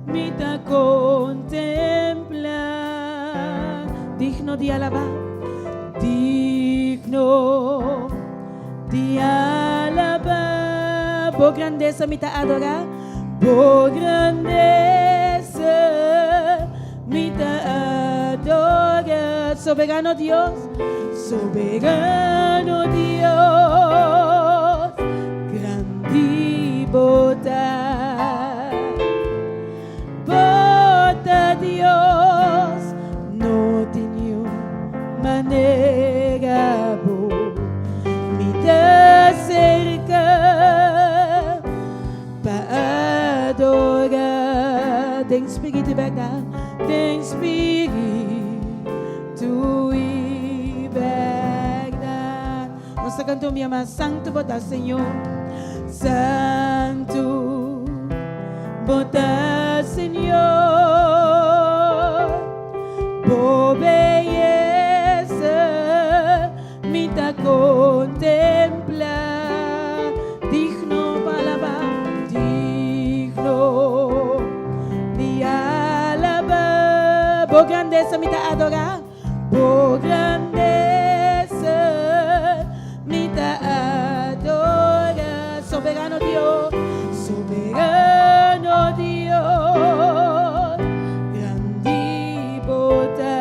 me ta contemplar. Digno de alabar, digno de alabar. Por grandeza me ta adorar, por grandeza me ta adorar. Soberano Dios, soberano Dios, grande bota, bota Dios, no tenho maneira boa, me dá cerca para adorar. Tem espírito e verdade, tem espírito e verdade. Nossa canto me ama, santo botar, Senhor, santo botar, Senhor, por beleza me ta contemplar. Digno para alabar, digno de alabar. Por grandeza me ta adorar, por grandeza me ta adorar. Soberano Dios, soberano Dios, grande bota,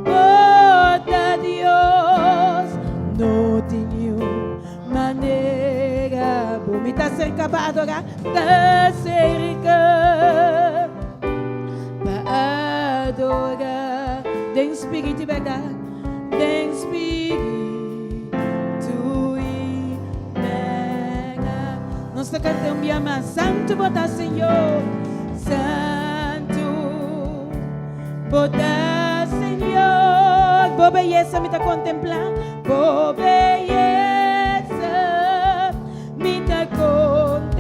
bota Dios, no tenho maneira boa. Me ta cerca para adorar, ta cerca para adorar. Tem espírito e verdade, tem espírito e verdade. Nós cantamos me ama, santo botar, Senhor, santo botar, Senhor. Boa beleza me tá contemplar, boa beleza me tá contemplar.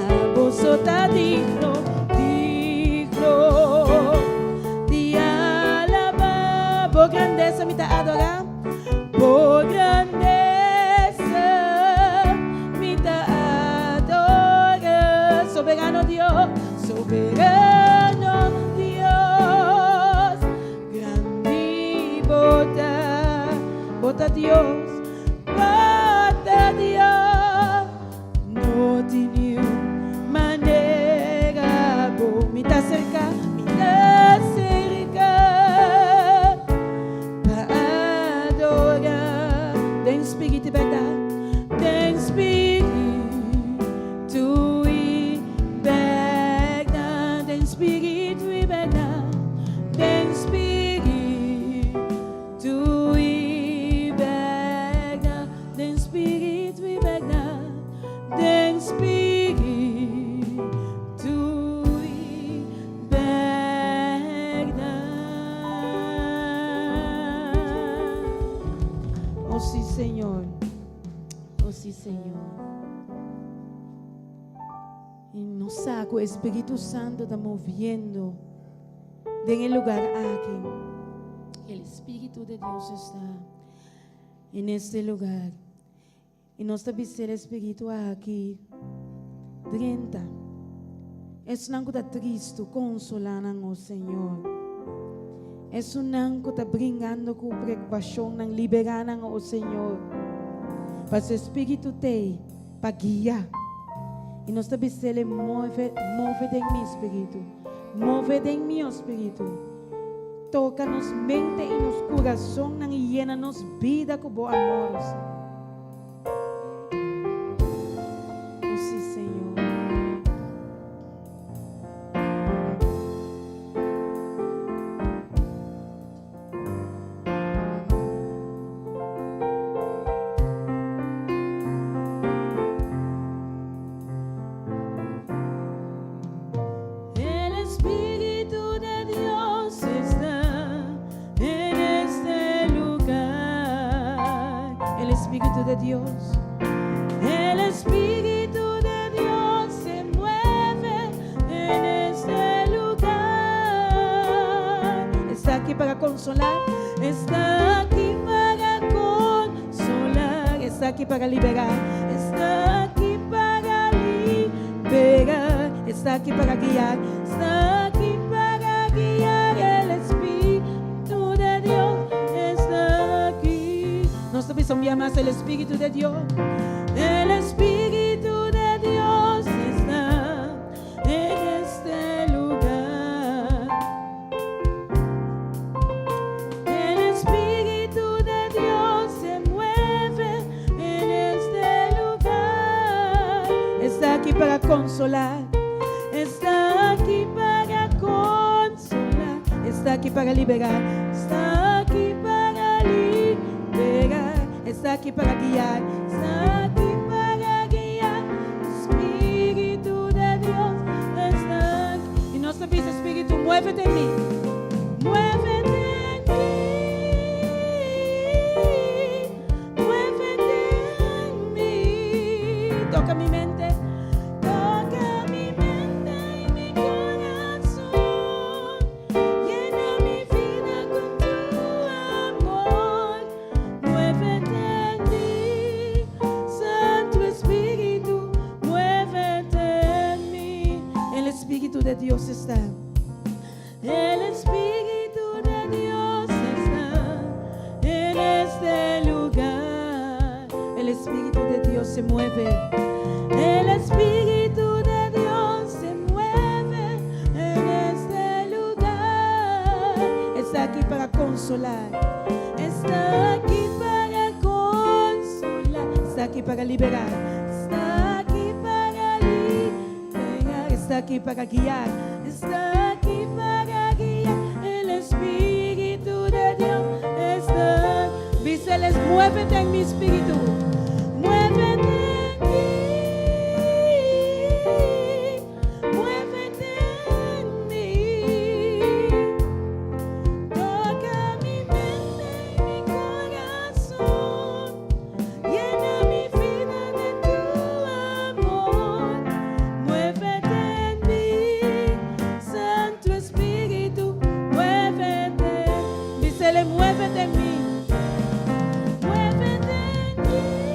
A bolsa tá digno de alabar. Por grandeza me tá adorar, por grandeza me tá adorar. Soberano Dios, soberano Dios, grande bota, bota Dios, bota Dios, no tenho maneira boa. Me tá cerca, me tá cerca para adorar. Tem espírito e verdade, Señor. Oh, sí, Señor. Y nos saco, Espíritu Santo está moviendo en el lugar aquí. El Espíritu de Dios está en este lugar. Y nos dice el Espíritu aquí. 30. Es un anco triste, consolando, Señor. Es un anco está brindando con preocupación, liberando, oh Señor. Para su Espíritu te, para guiar. Y nos dice, move en mi espíritu. Move en mi espíritu. Tócanos mente y nos corazón y llénanos vida con buen amor. Oh, sí, Señor. El Espíritu de Dios está en este lugar. El Espíritu de Dios. El Espíritu de Dios se mueve en este lugar. Está aquí para consolar. Está aquí para consolar. Está aquí para liberar. Está aquí para liberar. Está aquí para guiar. Está aquí para guiar. El Espíritu de Dios está aquí. Nos envía más el Espíritu de Dios. El Espíritu de Dios está en este lugar. El Espíritu de Dios se mueve en este lugar. Está aquí para consolar. Está aquí para consolar. Está aquí para liberar. Está aquí para liberar. Está aquí para guiar. Está aquí para guiar. Espíritu de Dios está aquí. Y nos dice, Espíritu, muévete en mí. Muévete en mí. Muévete en mí. Toca mi mente. Toca mi mente y mi corazón. Llena mi vida con tu amor. Muévete en mí. Santo Espíritu, muévete en mí. El Espíritu de Dios está. El Espíritu de Dios está en este lugar. El Espíritu de Dios se mueve. El Espíritu de Dios se mueve en este lugar. Está aquí para consolar. Está aquí para consolar. Está aquí para liberar. Está aquí para liberar. Está aquí para guiar. Está aquí para guiar. El Espíritu de Dios está. Díseles, muévete en mi espíritu. Muévete en mí. Muévete en mí. Toca mi mente y mi corazón. Llena mi vida de tu amor. Muévete en mí. Santo Espíritu, muévete. Dísele, muévete en mí. Muévete en mí.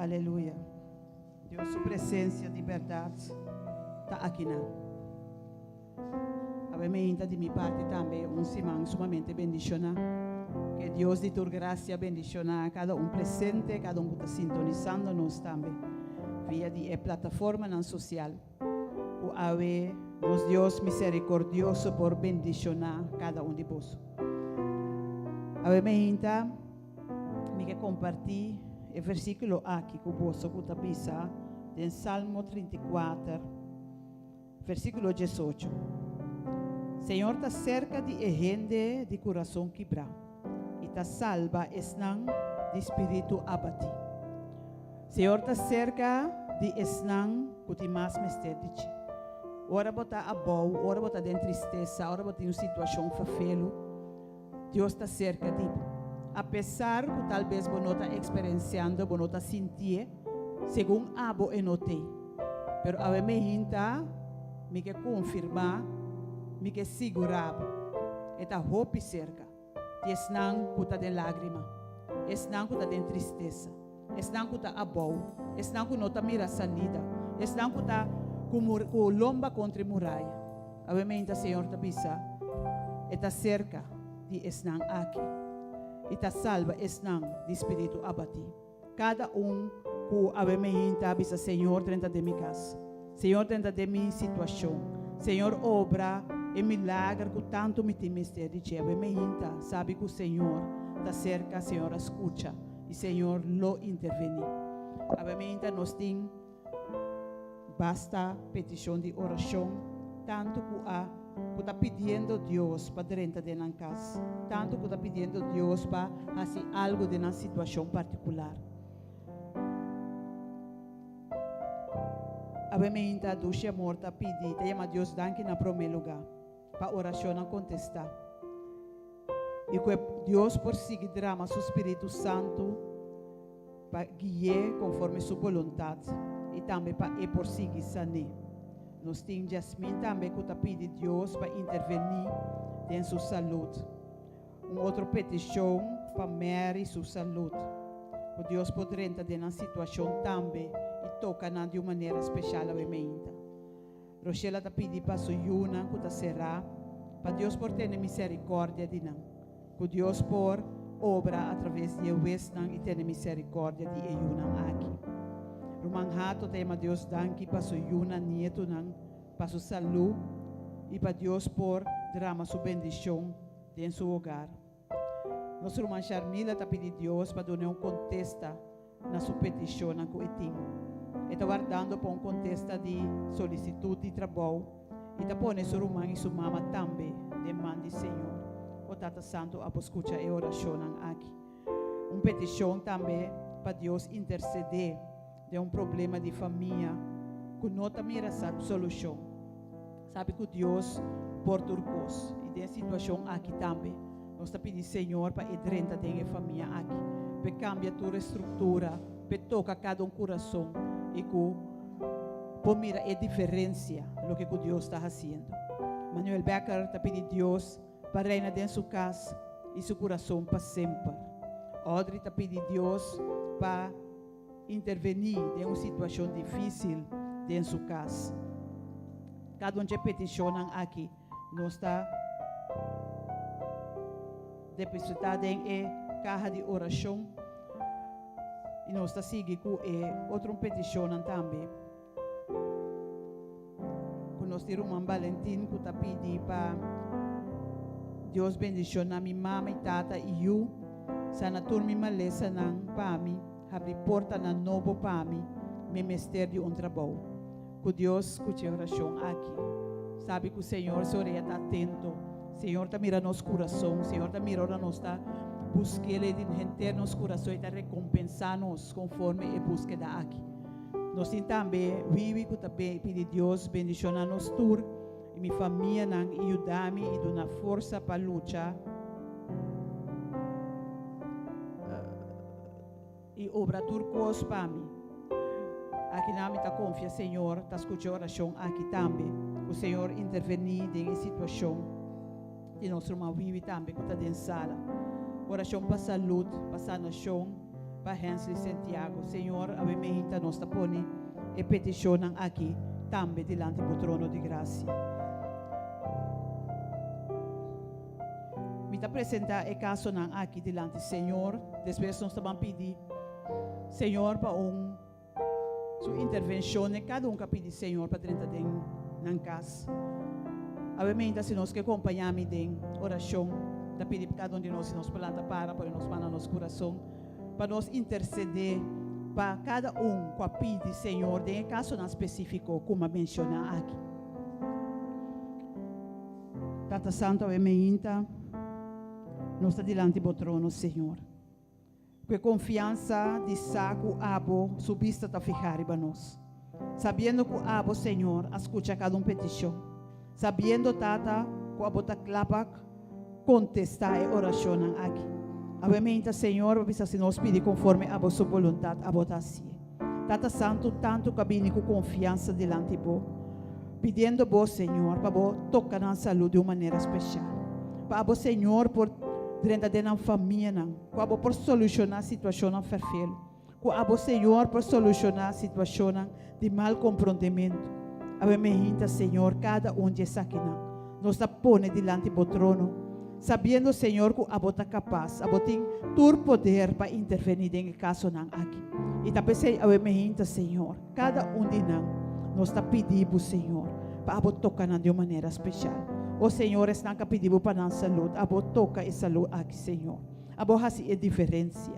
Aleluia. Deus, sua presença de verdade está aqui não. Obviamente de minha parte também semana sumamente bendicionar. Que Deus de tua graça bendicionar cada presente, cada que está sintonizando nós também via de plataforma não social. O ave nos Deus misericordioso por bendicionar cada de vós. Obviamente me que compartir o versículo aqui com vós que está pisa em Salmo 34, versículo 18. Senhor está cerca de gente de coração quebrado e está salva esnan de espírito abatido. Senhor está cerca de esnan que te mais mestedici. Ora botar a boa, ora botar de tristeza, ora botar em uma situação fafelo. Deus está cerca de apesar que talvez você não está experienciando, você não está sentindo, segundo abo e note. Pero a ver me hinta, me que confirmar, me que segurar, eta hope cerca. Esnan kuta de lágrima, esnan kuta de tristeza, esnan kuta abo, esnan kuta nota mira salida, esnan kuta com lomba contra muralha. A ver me hinta, Senhor, tabisa, eta cerca de esnan aqui. E está salva esnan de espírito abatido. Cada que avementa avisa Senhor dentro de minha casa, Senhor dentro de minha situação, Senhor obra e milagre que tanto me tem mistério de avementa, sabe que o Senhor está cerca, Senhor escuta e Senhor lo interveni. Avementa nós tem basta petição de oração, tanto que está pedindo Deus para dentro de uma casa, tanto que está pedindo Deus para fazer algo de uma situação particular. Obviamente, a ducha morta pedi, te chama Deus danke na primeiro lugar, para oração não contestar. E que Deus por seguir drama seu Espírito Santo para guiar conforme sua vontade e também para por seguir sanar. Nós temos Jasmine também que está pedindo Deus para intervenir em sua saúde. Outra petição para Mary, sua saúde. Que Deus poderia entrar em uma situação também e tocar de uma maneira especial a Bemeita. Rochela está pedindo para sua Yuna, que está será, para Deus por ter misericórdia de nós. Que Deus por obra através de Westnan e ter misericórdia de Yuna aqui. Rumanghato tema Deus danke para sua Yuna nieto nang para sua saúde e para Deus por drama sua bendição em seu hogar. Nosso irmã Charmila está pedindo Deus para dar contesta na sua petição na coetim. Está guardando para contesta de solicitude de trabalho e está pondo sua irmã e sua mama também demanda Senhor. O Tata Santo a escuta e oração aqui. Petição também para Deus interceder de problema de família que não está mirando a solução. Sabe que Deus por turcos e tem situação aqui também. Nós está pedindo Senhor para entrar dentro da família aqui, para cambiar toda a estrutura, para tocar cada coração e que para mirar a diferença do que Deus está fazendo. Manuel Becker está pedindo Deus para reinar dentro de sua casa e seu coração para sempre. Audrey está pedindo Deus para intervenir em uma situação difícil dentro de sua casa. Cada de peticionam aqui, nós está depositada em carro de oração e nós está seguindo com outra petição também. Com nosso irmão Valentim que está pedindo para Deus bendicionar minha mãe, tata e eu, sana turmi malesa nang para abrir porta na novo para mim, me mester de trabalho. Que Deus escute a oração aqui. Sabe que o Senhor está atento. O Senhor está mirando nosso coração. O Senhor está mirando nossa busca de gente nosso coração e está recompensando-nos conforme a búsqueda aqui. Nós também vive que também pedir Deus bendicionar nos tur e minha família nang ajudar-me e dar força para lutar. E obra turcos para mim. Aqui na minha confia, Senhor, está escutando a oração aqui também. O Senhor intervenir em situação de nosso irmão vive também, que está dentro da sala. Oração para saúde, para sanação, para Hensley Santiago. Senhor, a minha nos tapone e peticionam aqui também diante do trono de graça. Me apresentar o caso não aqui diante do Senhor. Depois nós também pedir, Senhor, para sua intervenção. Cada um que pedir, Senhor, para dentro da casa. Obviamente, se nós que acompanhamos em oração, da pedir para cada um de nós, se nós planta para nos mandar nosso coração, para nós interceder para cada um que pedir, Senhor, em caso não específico, como mencionar aqui. Tata Santo, obviamente, nós estamos diante do trono, Senhor. Com confiança de saco, abo, subista a ficar para nós. Sabendo que abo, Senhor, escuta cada um petição. Sabendo, Tata, que abo ta clapa, contestar a oração aqui. Obviamente, Senhor, se nós pedir conforme a sua vontade, abo ta assim. Tata Santo, tanto cabine com confiança diante de vós. Pedindo vos, Senhor, para vos tocar na saúde de uma maneira especial. Para vos, Senhor, por dentro da família, para vos por solucionar a situação enferma. Para vos, Senhor, por solucionar a situação de mal comprometimento. Obviamente, Senhor, cada um de essa aqui, nós põe diante do trono, sabendo, Senhor, que a vos está capaz, a vos tem todo poder para intervenir em caso aqui. E também, obviamente, Senhor, cada um de nós está pedindo, Senhor, para vos tocar de uma maneira especial. O Senhor está pedindo para a saúde, a vos toca a saúde aqui, Senhor. A vos fazer a diferença.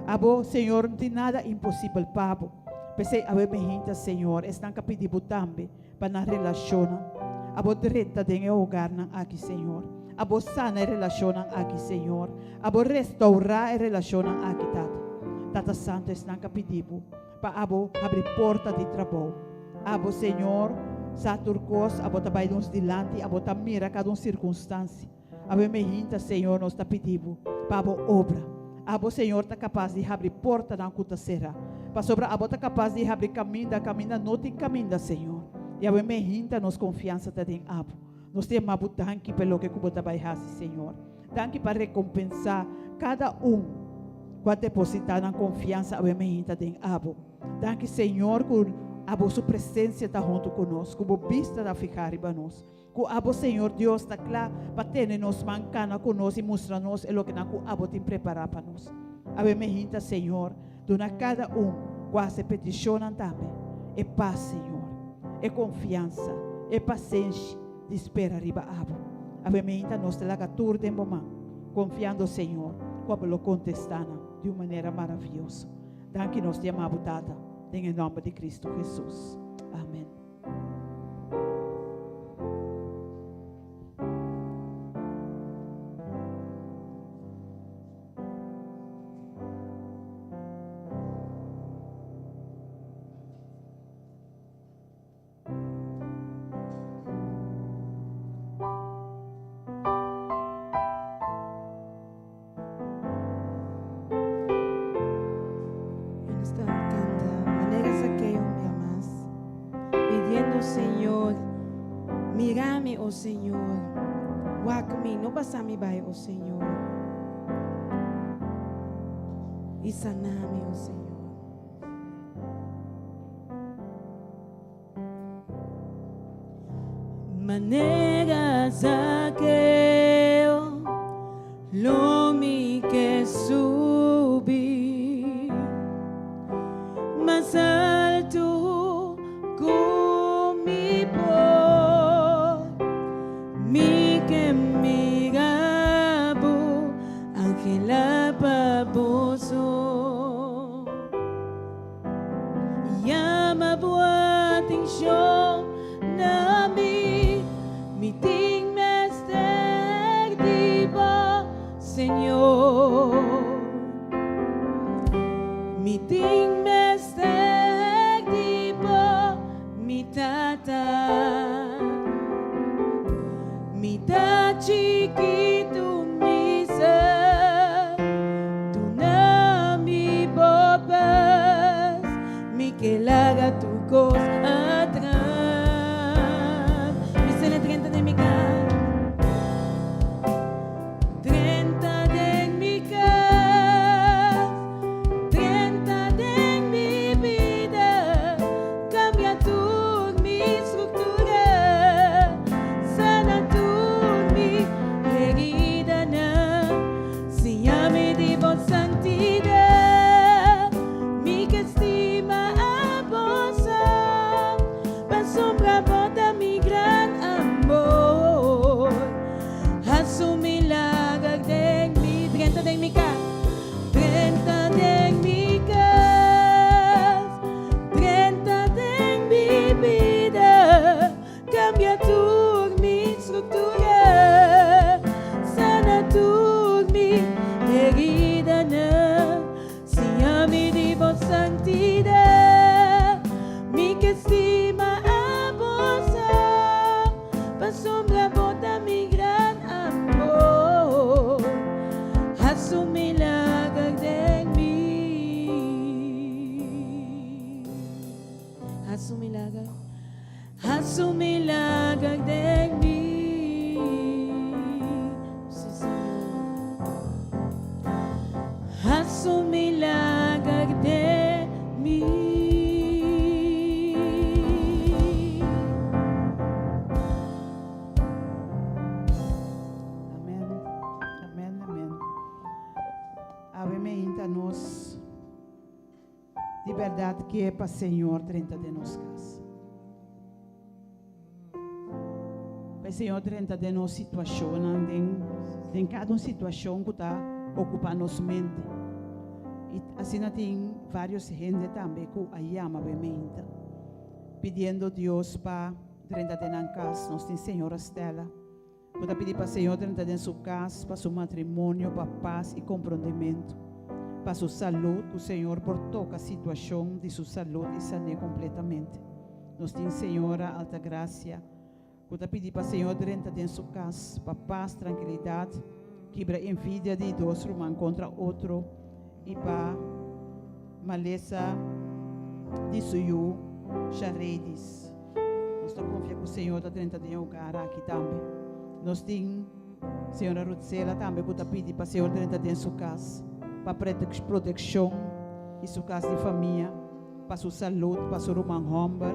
A vos, Senhor, não tem nada impossível para vos. Pensei, obviamente, Senhor, está pedindo também para a relação. A vos direta em hogar aqui, Senhor. A vos sana a relação aqui, Senhor. A vos restaurar a relação aqui, Tata. Tata Santo está pedindo para a vos abrir porta de trabalho. A vos, Senhor, sa turcos, a vos trabalhar nos dilante, a vos mira cada circunstância. A vos mejinta, Senhor, nos está pedindo para a vos obra. A vos, Senhor, está capaz de abrir porta na cutaceira. Para sobra, a vos está capaz de abrir caminho, não tem caminho, Senhor. E a vos mejinta, nos confiança tem abo. Nós temos abo tanque pelo que você vai fazer, Senhor. Tanque para recompensar cada um que depositar na confiança, a vos mejinta tem abo. Tanque, Senhor, a vossa presença está junto conosco, como vista da ficar para nós. Que a vosso Senhor Deus está claro para ter nos mancana conosco e mostrar-nos o que a vosso tem preparado para nós. A bem-vinda, Senhor, dona cada um quase peticionam também. E paz, Senhor, e confiança, e paciência de esperar riba abo. A bem-vinda nós te laga tur de momento, confiando, Senhor, como lo contestana de uma maneira maravilhosa. Danke nós te amamos, Tata. Em nome de Cristo Jesus. Amém. Mírame, oh Senhor. Walk-me, no passa-me by, oh Senhor. E sana-me, oh Senhor. Manega Zaqueu, lume que subi, mas alto comigo. Mi que mi gabo Angela baboso Yama buating show Nami Meeting mester diba Senyor Meeting mester diba Mi tata Mita chiquito misa, tu nami sumilagag. At sumilagag degni. Si Senyor. At sumilagag degni. Amen. Amen, amen. Ave me inta nos de verdade que é para Senhor 30 de nos casa. Para Senhor 30 de nos situação, em cada situação que está ocupando nossa mente. E assim tem vários gente também que aí ama ave me inta. Pedindo Deus para 30 de na casa, nós tem Senhora Stella. Vou pedir para o Senhor dentro de sua casa, para seu matrimônio, para paz e compreendimento, para sua saúde. O Senhor por toda a situação de sua saúde e sanar completamente. Nós temos Senhora alta graça. Vou pedir para o Senhor dentro de sua casa, para paz, tranquilidade, quebra envidia de dois um contra outro e para maleza de suyo, charedes. Nós confiamos que o Senhor está dentro de um lugar aqui também. Nós temos Senhora Rutzela também que pedir para o Senhor dentro de sua casa, para proteção e sua casa de família, para sua saúde, para sua Roman Homber,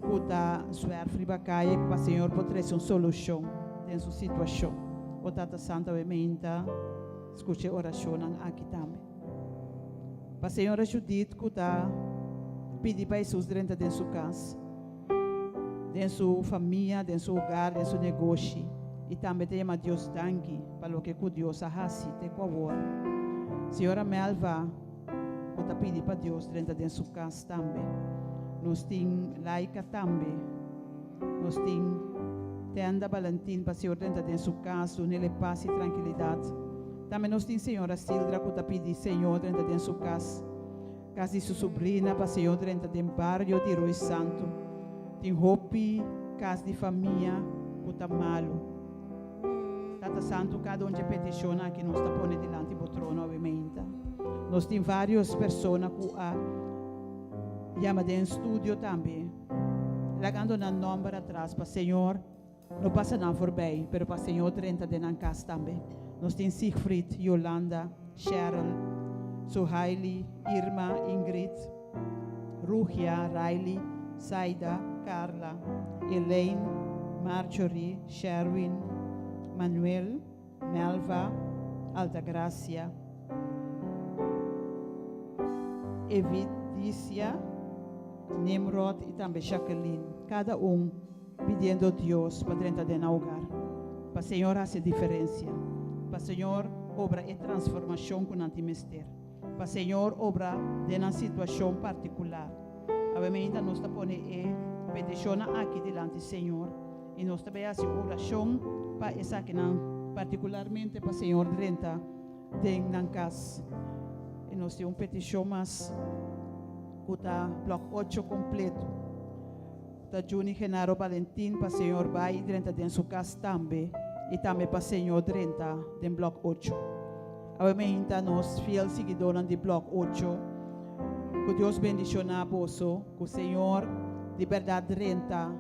que está suar fribacaia, para o Senhor poder trazer uma solução em sua situação. O Tata Santa Vementa, escute a oração aqui também. Para a Senhora Judith que está pedir para Jesus dentro de sua casa, dentro de sua família, dentro de seu lugar, dentro de seu negócio. E também te chama Deus danke para o que Deus faz te favor. Senhora Melva, eu te pedi para Deus dentro de sua casa também. Nós temos Laika também. Nós temos Tenda Valentim para o Senhor dentro de sua casa, nele paz e tranquilidade. Também nós temos Senhora Sildra, que eu te pedi Senhor dentro de sua casa. Casa de sua sobrinha para o Senhor dentro do barrio de Rui Santo. Tem Hopi, casa de família, que está malo. Tata Santo, cada um de peticiona que nós está pondo diante do trono, obviamente. Nós temos várias pessoas que chamam de estúdio também. Lagando na número atrás para o Senhor, não passa nada por bem, mas para o Senhor 30 de na casa também. Nós temos Siegfried, Yolanda, Cheryl, Suhaili, Irma, Ingrid, Ruhia, Riley, Saida, Carla, Elaine, Marjorie, Sherwin, Manuel, Melva, Altagracia, Evidicia, Nimrod e também Jacqueline. Cada pedindo a Deus para dentro de nosso lugar. Para o Senhor fazer diferença. Para o Senhor obra e transformação com anti-mister. Para o Senhor obra de uma situação particular. Obviamente nós estamos peticionando aqui diante do Senhor. E nós também fazemos oração para essa aqui, particularmente para o Senhor dentro de na casa. E nós temos petição mas que está bloco 8 completo. Está Juni Genaro Valentim para o Senhor vai dentro de sua casa também. E também para o Senhor dentro de bloco 8. Obviamente nós fiel seguidores de bloco 8. Que Deus bendiciona a você, que o Senhor de verdade renta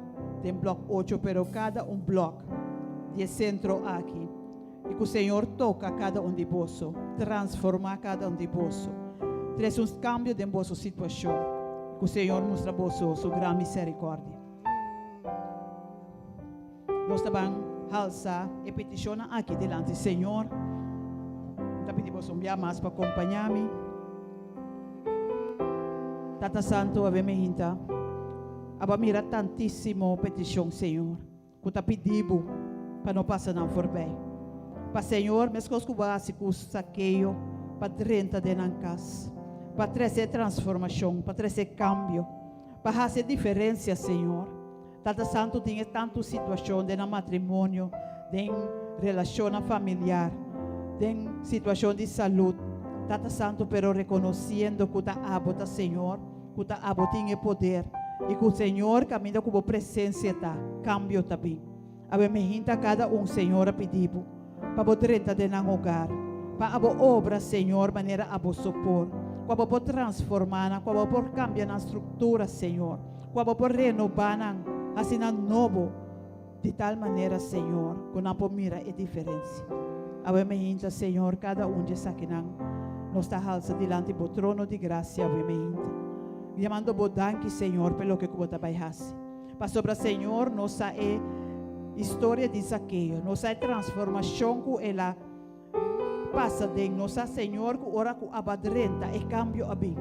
de bloco 8, pero cada bloco de centro aqui. E que o Senhor toca cada de você, transforma cada de você. Traz cambio de vossa situação. Que o Senhor mostra a você sua grande misericórdia. Nós também alça e peticiona aqui delante do Senhor. Nós pedimos mais para acompanhar-me. Tata Santo, ave me hinta. Aba mira tantíssimo petição, Senhor. Que te pedimos para não passar não for bem. Para Senhor, mesmo que básico saqueio para 30 de nancas. Para trazer transformação, para trazer cambio. Para fazer diferença, Senhor. Tata Santo tem tantas situações de matrimônio, de relação familiar, de situação de saúde. Tata Santo, pero reconhecendo que está abota, Senhor, que está abota tem poder. E que o Senhor caminha com a presença tá, cambio também. Ave me hinta cada Senhor, a pedir para poder entrar dentro do lugar, para a obra, Senhor, maneira a supor, para poder transformar, para poder cambiar na estrutura, Senhor, Quando por renovar assim novo, de tal maneira, Senhor, que não por mira a diferença. Ave me hinta, Senhor, cada de saquinan, nos está alza diante do trono de graça, ave me hinta. Chamando bo danke, Senhor, pelo que você vai fazer. Pastor para Senhor, nossa história de Zaqueu, nossa transformação que ela passa de nossa Senhor, que ora que abadrenta e cambio a bem.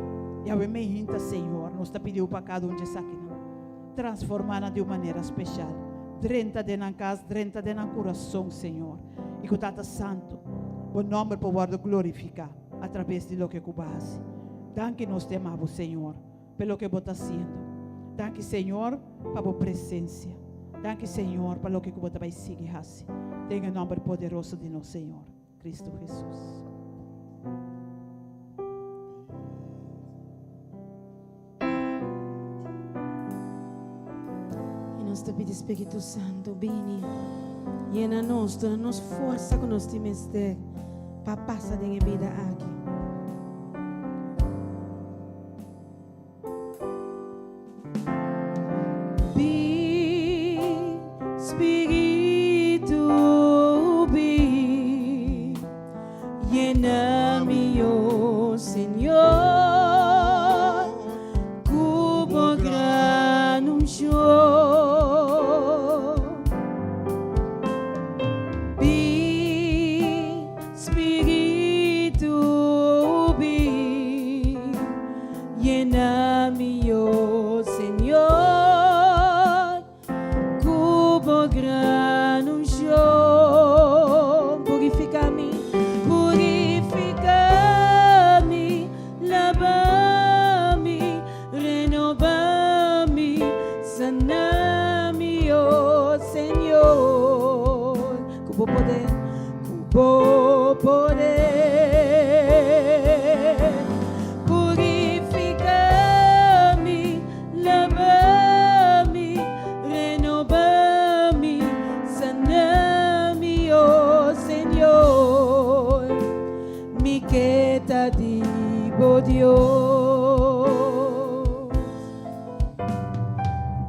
E ave me hinta, Senhor, nos está pedindo para cada de saquinan, transformada de uma maneira especial. Drenta de na casa, drenta de na coração, Senhor. E que o Tata Santo, o nome para poder glorificar através de lo que cubas. Danke nos temamos, Senhor, pelo que você está fazendo. Danke, Senhor, para a presença. Danke, Senhor, para lo que você vai seguir. Tenha o nome poderoso de nosso Senhor, Cristo Jesus. Nós te pedimos, Espírito Santo, bene, llena nos, dá-nos força que nós temos de para passar da vida aqui. Espírito, llena-me, oh Senhor, como grande unção. Llena-me, oh Senhor, como grande unção. Purifica-me, purifica-me, lava-me, renova-me, sana-me, oh Senhor. Com poder, com poder. Digo Dios,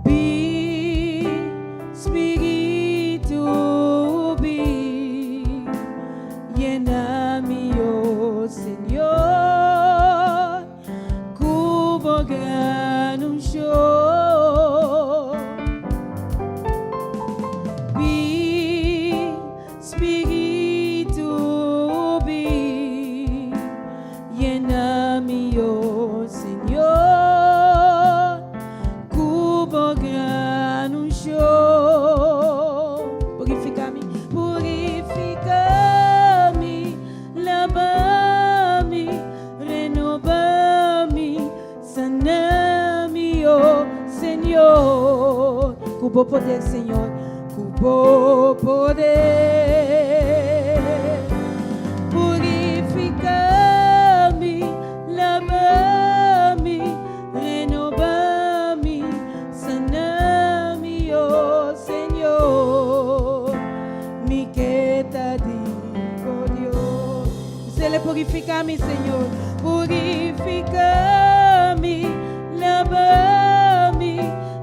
vi, Espíritu, vi, llena-me, oh Senhor, como grande unção. Vi, Espíritu, vi, llena-me, oh Senhor, como grande unção. Purifica-me, purifica-me, lava-me, renova-me, sana-me, oh Senhor. Com bom poder, Senhor, com bom poder. Purifica-me, lava-me, renova-me, sana-me, oh Senhor. Me queda, digo Dios. Se purifica-me, Senhor, purifica-me, lava-me,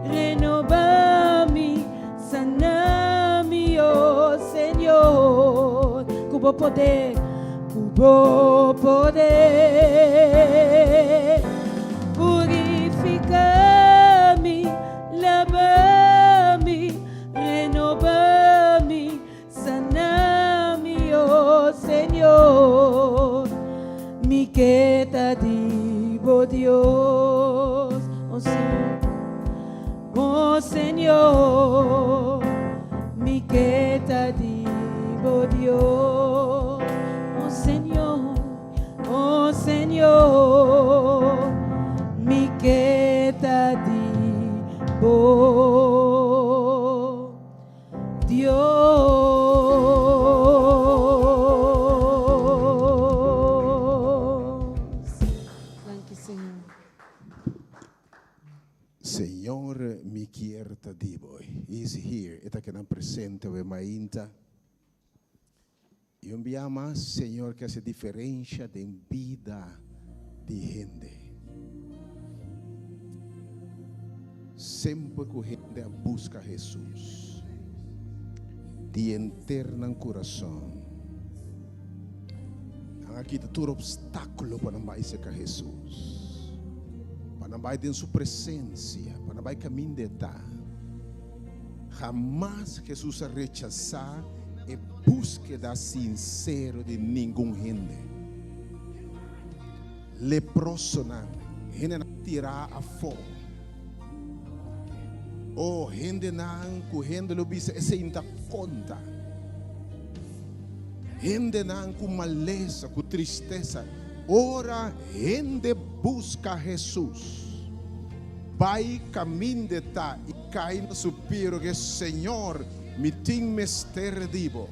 renova-me, sana-me, oh Senhor. Com bom poder, com bom poder. Purifica-me, lava-me, renova-me, sana-me, oh Senhor. Me queda, digo Dios, oh Senhor, oh Senhor. Me queda, digo Dios, oh Senhor, oh Senhor. Me queda, digo Dios. Thank you, Senhor. Senhor, mi quierta divoi. Is here. Ita que não presente o mainta. E enviamos, Senhor, que essa diferença de vida de gente. Sempre que a gente busca Jesus, de interno coração, aqui está todo obstáculo para não vai ser com Jesus, para não vai ter sua presença, para não vai caminho de estar. Jamais Jesus a rechazar e búsqueda sincera de nenhum gente. Leproso não, gente não tirar a fogo. Oh, gente não, que gente lo bisa, essa ainda conta. Gente não com maleza, com tristeza. Ora, gente busca Jesus. Vai caminho de tá e cai no supiro que Senhor me tem mestre dibo.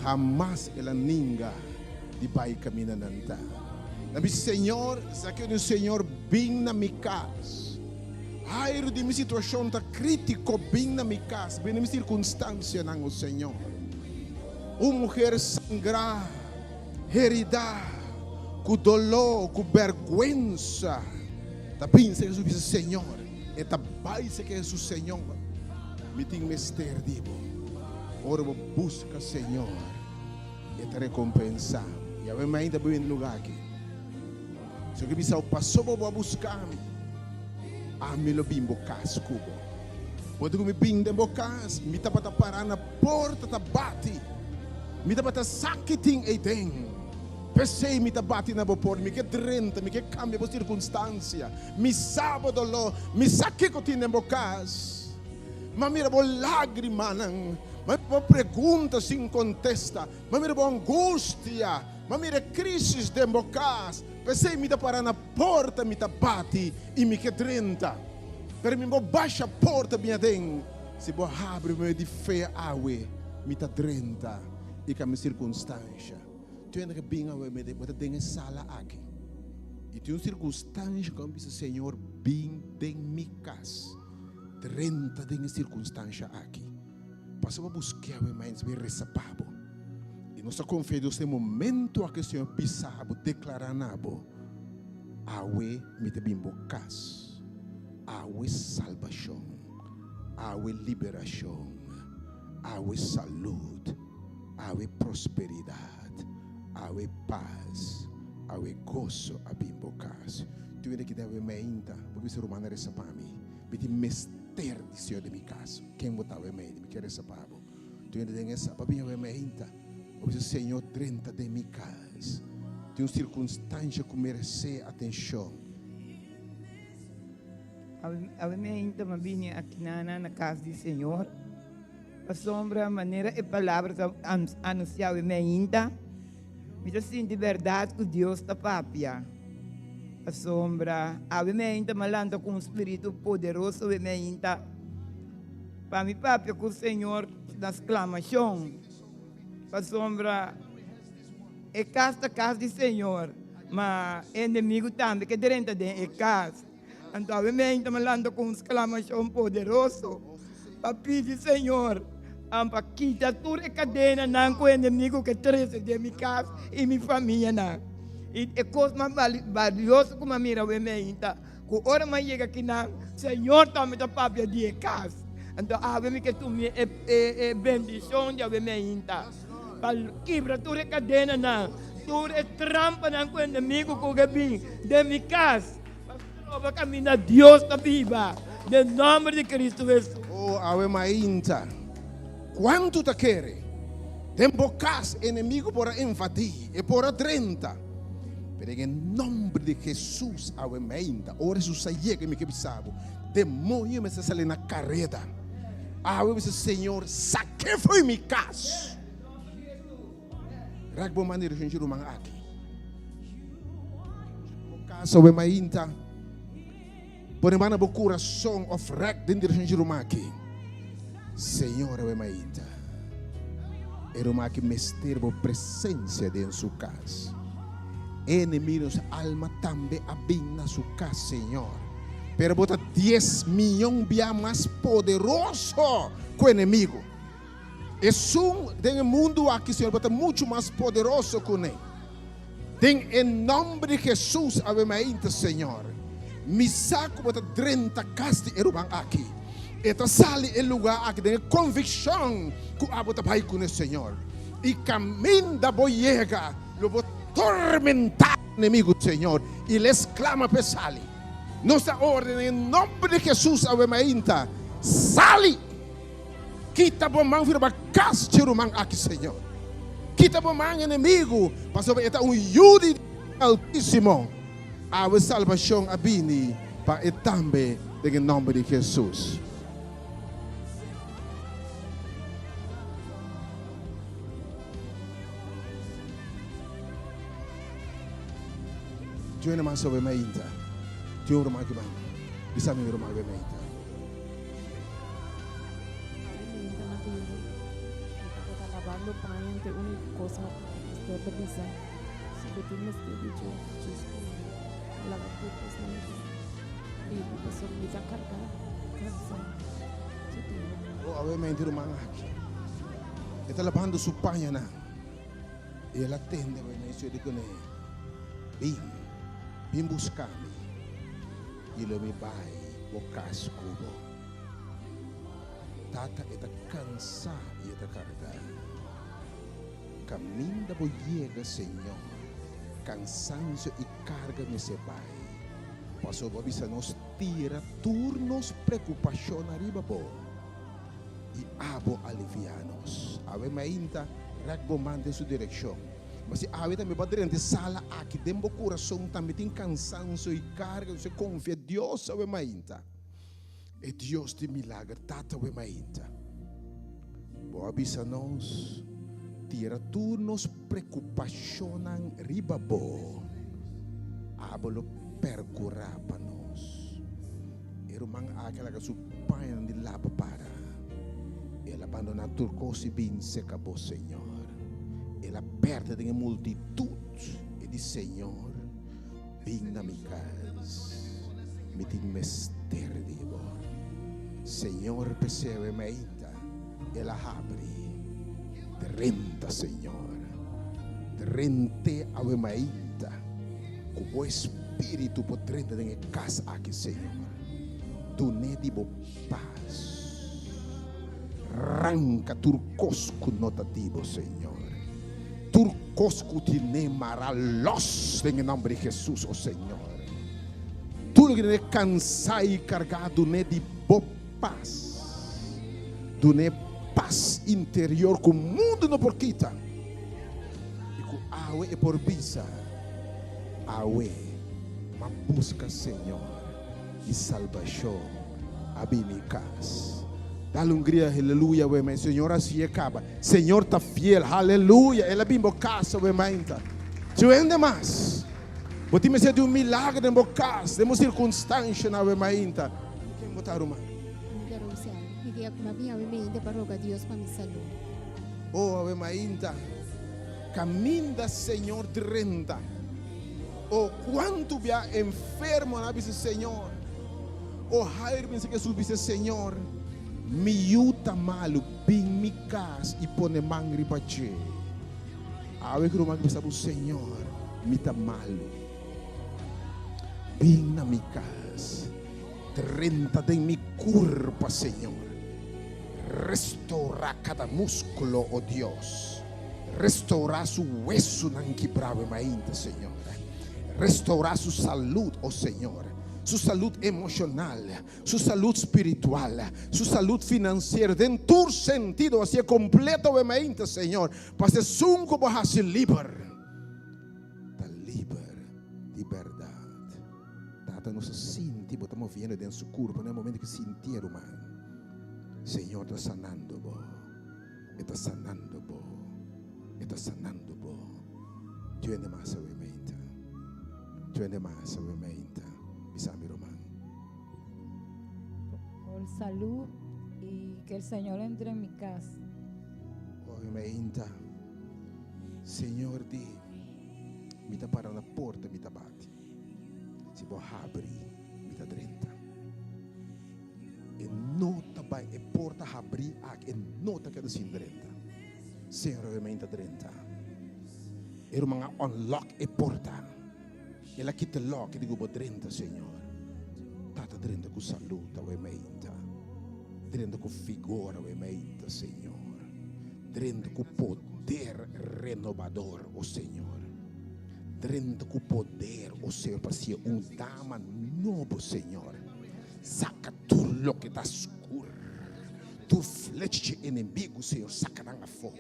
Jamais ela ninga de vai caminho nanta. Nabi Senhor, sabe que o Senhor bem na minha casa. Ai, de minha situação está crítico bem na minha casa, bem na minha circunstância não o Senhor. Uma mulher sangrada, herida, com dolor, com vergonha. Tá pensa que Jesus Senhor, e tá baixa que Jesus Senhor, me tem mestre dibo. Ora eu busca Senhor, e te recompensar. E a minha ainda bem no lugar aqui. Se eu pensar passou para buscar, me lo bimbo cas cubo. Quando eu me bimbo bocas, me tá para parar na porta tá bate, me tá para saquiting e tem. Pensei me tá bate na porta, me que drenta, me que cambia por circunstância, me sábado lo, me saque que tinha bocas, mas mira bo lágrima não, mas bo pergunta sem contesta, mas mira bo angústia, mas mira crise de bocas. Pensei me parar na porta, me bate e me que drenta. Per me baixa a porta minha den. Se bo abre me de fé awe, me drenta e com a minha circunstância. Tu ainda que bem awe me de botar den sala aqui. E tu circunstância como diz o Senhor bem den mi casa. Drenta den circunstância aqui. Passou a buscar awe mais bem resapabo. E nós confiamos nesse momento a que o Senhor pisava, declarando, awe me te bimbo cas, awe salvação, awe liberação, awe saúde, awe prosperidade, awe paz, awe gozo a bimbo cas. Tu ainda que deve me ainda, porque se romana resa para mim, me te mester de Senhor de minha casa, quem botava me me quer resa para mim. Tu ainda tem essa para mim me ainda. O Senhor drenta de minha casa. Tem uma circunstância que merece atenção. A minha ainda me vim aqui na casa do Senhor. A sombra, maneira e palavras anunciar a minha ainda. Me dá sim de verdade que Deus está papia. A sombra, a minha ainda malanda com um espírito poderoso a minha ainda. Para mim papia com o Senhor na exclamação. A sombra é casa do Senhor, mas é inimigo também que dentro de casa. Então, a minha ainda malanda com uma exclamação poderoso para pedir Senhor, para quitar toda a cadena não com o inimigo que traz de minha casa e minha família não. E é coisa mais valiosa como a minha ainda. Quando hora mais chega aqui não, Senhor também está para de casa. Então, a minha que tu me é bendição de a minha ainda. Para quebrar toda a cadena, não. Toda a trampa não com o inimigo que vem de minha casa. Para caminhar Deus está viva. No nome de Cristo Jesus. Oh, ave mainta. Quanto te quer? Tempo casa inimigo por invadir e por 30. Pero em nome de Jesus, ave mainta. Ora Jesus chega me que bisabo. Demônio me se sale na carreta. Ave me Senhor, saque foi minha casa. Ragbo maneiro gente rumang aqui. Caso we mainta. Por emana bo coração of rag dentro gente rumang aqui. Senhor we mainta. E rumang aqui mester bo presença dentro sua casa. Enemigos alma também abin na sua casa, Senhor. Pero bota 10 milhões bia mais poderoso que o inimigo. Es tem mundo aqui, Senhor, bota muito mais poderoso que ele. Tem em nome de Jesus, ave mainta, Senhor. Misaco bota 30 casti erubang aqui. Eta sali el lugar aqui de convicção que abota pai com o Senhor. E caminho da boiega, lo vou tormentar o inimigo do Senhor. E les clama para sali. Nossa ordem em nome de Jesus a mainta. Sali. Kita bomang vira ba castirumang aqui, Senhor. Kita bomang inimigo, pastor eta jude altíssimo. A salvação abini para etambe em nome de Jesus. Join mas sobre mainta. Join rumah ke bang. Bisa mi rumah ke mainta. Trabalho para a única coisa que estou pensando. Se eu tenho este vídeo, la batuta e a pessoa me vai carregar, cansado. Obviamente rumah aqui. Está lavando su panha na. E ela atende vai me dizer que bim buscar-me. E ele me vai o casco. Tata está cansado e está carregado. Caminho da boiega, Senhor. Cansancio e carga me se vai. Passou a bisa nos tira turnos preocupação arriba bo. E abo alivianos. Ave mainta ragbo mande sua direção. Mas se ave também padre de sala aqui dentro do coração também tem cansancio e carga, você confia Deus ave mainta. E Deus de milagre tata ave mainta. Boa bisa nos tira turnos preocupação riba bo. Abolo percura para nós. Irmão aquela que supaia de lava para. Ela abandona turcos e bem seca bo Senhor. Ela perde de multitude e diz Senhor, bem na minha casa, me tem mistério de bo. Senhor percebe me ainda. Ela abre. Renta, Senhor. Rente a mainta. Como o Espírito potrenda em casa aqui, Senhor. Tu ne dibo paz. Ranca turcosco notativo, Senhor. Turcosco te nemará los em nome de Jesus, oh Senhor. Tudo que ne cansai cargado ne dibo paz. Tu ne paz interior que o mundo não por quita. E com awe e por bisa. Awe, ma busca Senhor e salvação abimicas. Dá alegria, aleluia, we mãe. Senhor assim acaba. Senhor está fiel, aleluia. Ela bimbo casa, we mãe. Joende mais. Você me sente milagre em casa, temos circunstância na we mãe. Quem botar uma? Oh, ave mainta, caminda Senhor de renda. Oh, quanto via enfermo na vida Senhor. Oh, hair pensa que subisse Senhor. Miuta malu, bem mi casa e pone mangri pache. Ave que romang bisa bu Senhor, mita malu. Bem na mi casa. Renta de mi curva Senhor. Restaura cada músculo, oh Dios. Restaura su hueso nan quebrado ainda, Senhor. Restaura su salud, oh Senhor. Su salud emocional, su salud espiritual, su salud financiera, en tu sentido, así completo, ainda, Senhor. Para ser sunco, para ser libre. Está libre de verdade. Tata nos sinti, estamos vendo dentro su curva, no momento que sentir, humano. Senhor está sanando bo, está sanando bo, está sanando bo. Joende mais a menta, joende mais a menta. Bisami Román. Por salud y que el Señor entre en mi casa. Oh menta, Senhor di, mi ta para na porta mi ta bate. Si può abrir mi ta drenta. E nota vai e porta abrir e nota que assim drenta. Senhor ovviamente drenta. E romanga unlock e porta. E la kita lock e digo bo drenta Senhor. drenda com saúde, o ementa. Drenda com vigor, o ementa, Senhor. Drenda com poder renovador, o Senhor. Drenda com poder, o Senhor, para ser dama novo, Senhor. Saca tudo o que está escuro. Tu flecha de inimigo, Senhor, saca na fogo.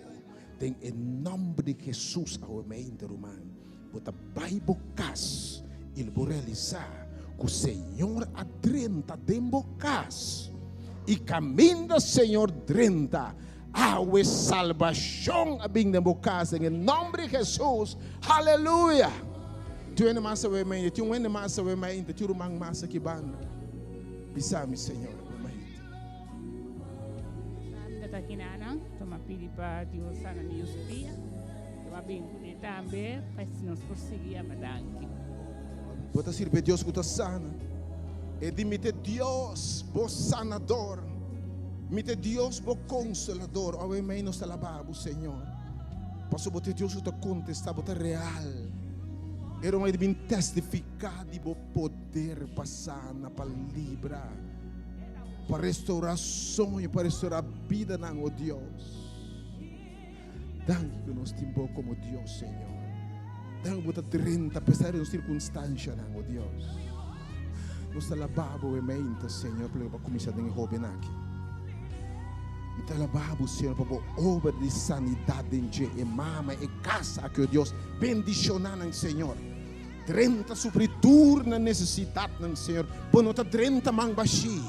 Tem em nome de Jesus, ao ementa, irmão. Bota Bible cas, ele vai realizar que o Senhor adrenta dentro casa e caminha, Senhor, drenta a salvação a bem dentro casa em nome de Jesus. Aleluia. Tu é massa o mãe, tu é massa o mãe, tu é massa que banda. Bisami, Senhor, o mãe. Data kinana, toma pedi para Deus sana ni ustia. Toma bem também, para se nos prosseguir a madanque. Bota servir Deus que está sana. E dimite Deus, bo sanador. Mite Deus, bo consolador. Ao mãe nos alabamos, Senhor. Passo botar Deus que está contestar, botar real. Era uma de testificar de bo poder passar na palavra. Para restauração e para restaurar a vida não, oh Deus. Danke que nos timbou como Deus, Senhor. Danke por 30, apesar das circunstâncias, não, oh Deus. Nos alabamos e mente, Senhor, para começar a jovem aqui. Nos alabamos, Senhor, para a obra de sanidade em mama e casa que, oh Deus, bendicionando, Senhor. 30 supridor na necessidade, Senhor. Por nota 30 mangbashi.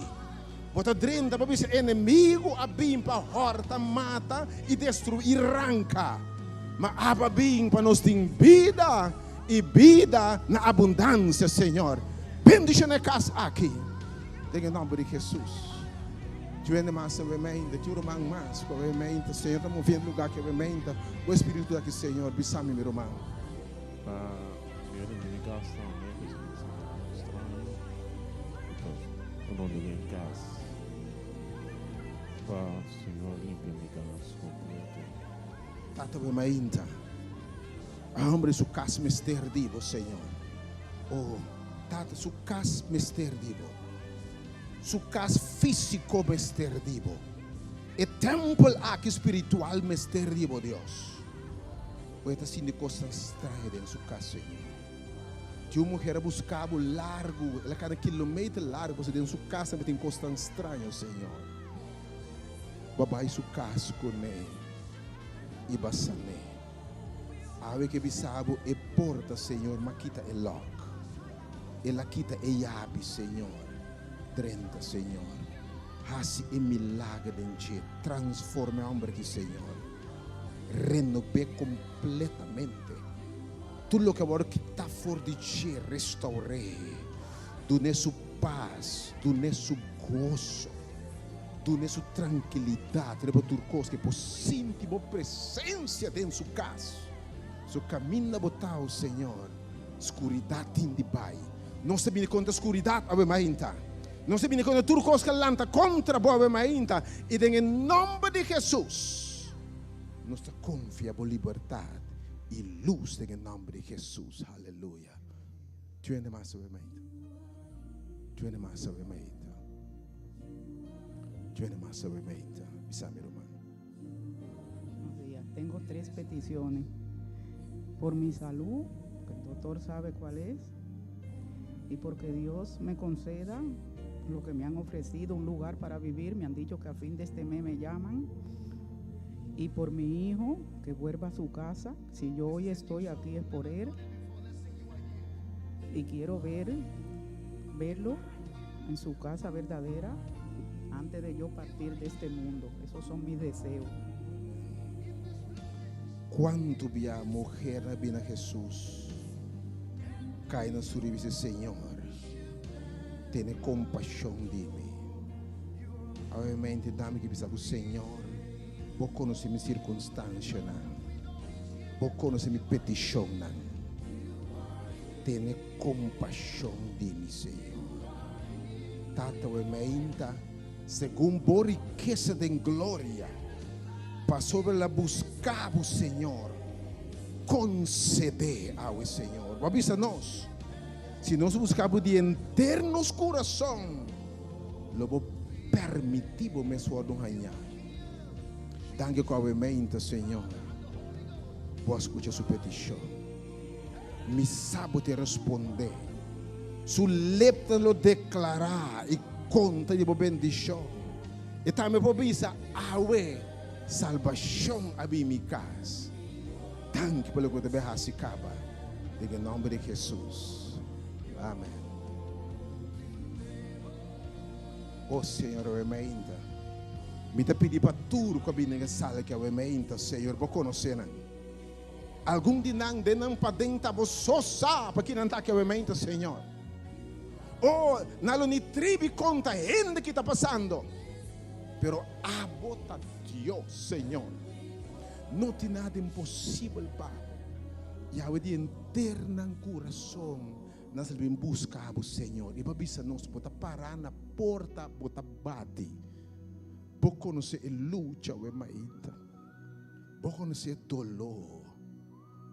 Bota 30 para ver inimigo a bim para horta, mata e destruir, arranca. Mas a bim para nós ter vida e vida na abundância, Senhor. Bendice na casa aqui. Em nome de Jesus. Tu é massa remenda, tu é mais para remenda, Senhor. Estamos vendo lugar que remenda. O Espírito aqui, Senhor, bisame meu irmão. Senhor, me gasta também, que é estranho. Eu não liguei em casa. Senhor, limpa-me casa completo. Tata ainda. Hombre su cas mister divo, Senhor. Oh, tata su cas mister divo. Su cas físico mister divo. E templo aqui espiritual mister divo, Deus. Pois assim de coisas estranhas dentro su casa, Senhor. Tinha uma mulher buscava largo, ela cada quilômetro largo, dentro su casa tem coisas estranhas, Senhor. Babai su casa com ele e basane. Ave que bisabo e porta, Senhor, maquita e lock. Ela quita e yabi, Senhor. 30, Senhor. Hasi e milagre dentro. Transforma o homem aqui, Senhor. Renove completamente. Tudo o que agora que está fora de ti, restaure. Dune su paz, dune su gozo. Dune su tranquilidade, leva tudo coisa que por sentir a presença dentro sua casa. Su caminho botar o Senhor, escuridade de pai. Não se viene contra a escuridade, ave mainta. Não se viene contra tudo coisa que lanta contra a ave mainta. E em nome de Jesus, nós confia por liberdade e luz em nome de Jesus. Aleluia. Tu és mais ave mainta. Tu és mais ave mainta. Tengo 3 peticiones. Por mi salud, que el doctor sabe cuál es, y porque Dios me conceda lo que me han ofrecido, un lugar para vivir. Me han dicho que a fin de este mes me llaman. Y por mi hijo, que vuelva a su casa. Si yo hoy estoy aquí es por él. Y quiero verlo en su casa verdadera antes de yo partir de este mundo. Esos son mis deseos. Quando a mulher vem a Jesus, cai na sua e diz: Senhor, tenha compaixão de mim. Obviamente, dá-me que pensar, Senhor, vou conhecer minha circunstância, vou conhecer minha petição. Tenha compaixão de mim, Senhor. Tata, obviamente, segundo a riqueza de glória, para sobre a buscar o Senhor, conceder ao Senhor. Avisa nós, Se nós buscamos de internos coração, logo permitivo me sua do ranhar. Danke com a mente, Senhor. Posso escutar sua petição. Me sabe te responder. Su lepta lo declarar e conta de bendição. E também por isso, awe salvação a minha casa. Danke pelo que te berrasse caba. Em nome de Jesus. Amém. Oh Senhor, eu me ainda. Me te pedi para tudo que eu venho sala que eu me ainda, Senhor, para conhecer. Algum dia não denam para dentro, você só sabe para que não está que eu me ainda, Senhor. Oh, não ni tribi conta ainda que está passando. Pero abota Deus, Senhor. Não tem nada impossível para. E a de interna coração, nós devemos buscar o Senhor. E para isso nós podemos parar na porta, botar bate. Para conhecer a luta, o emaita. Para conhecer dolor.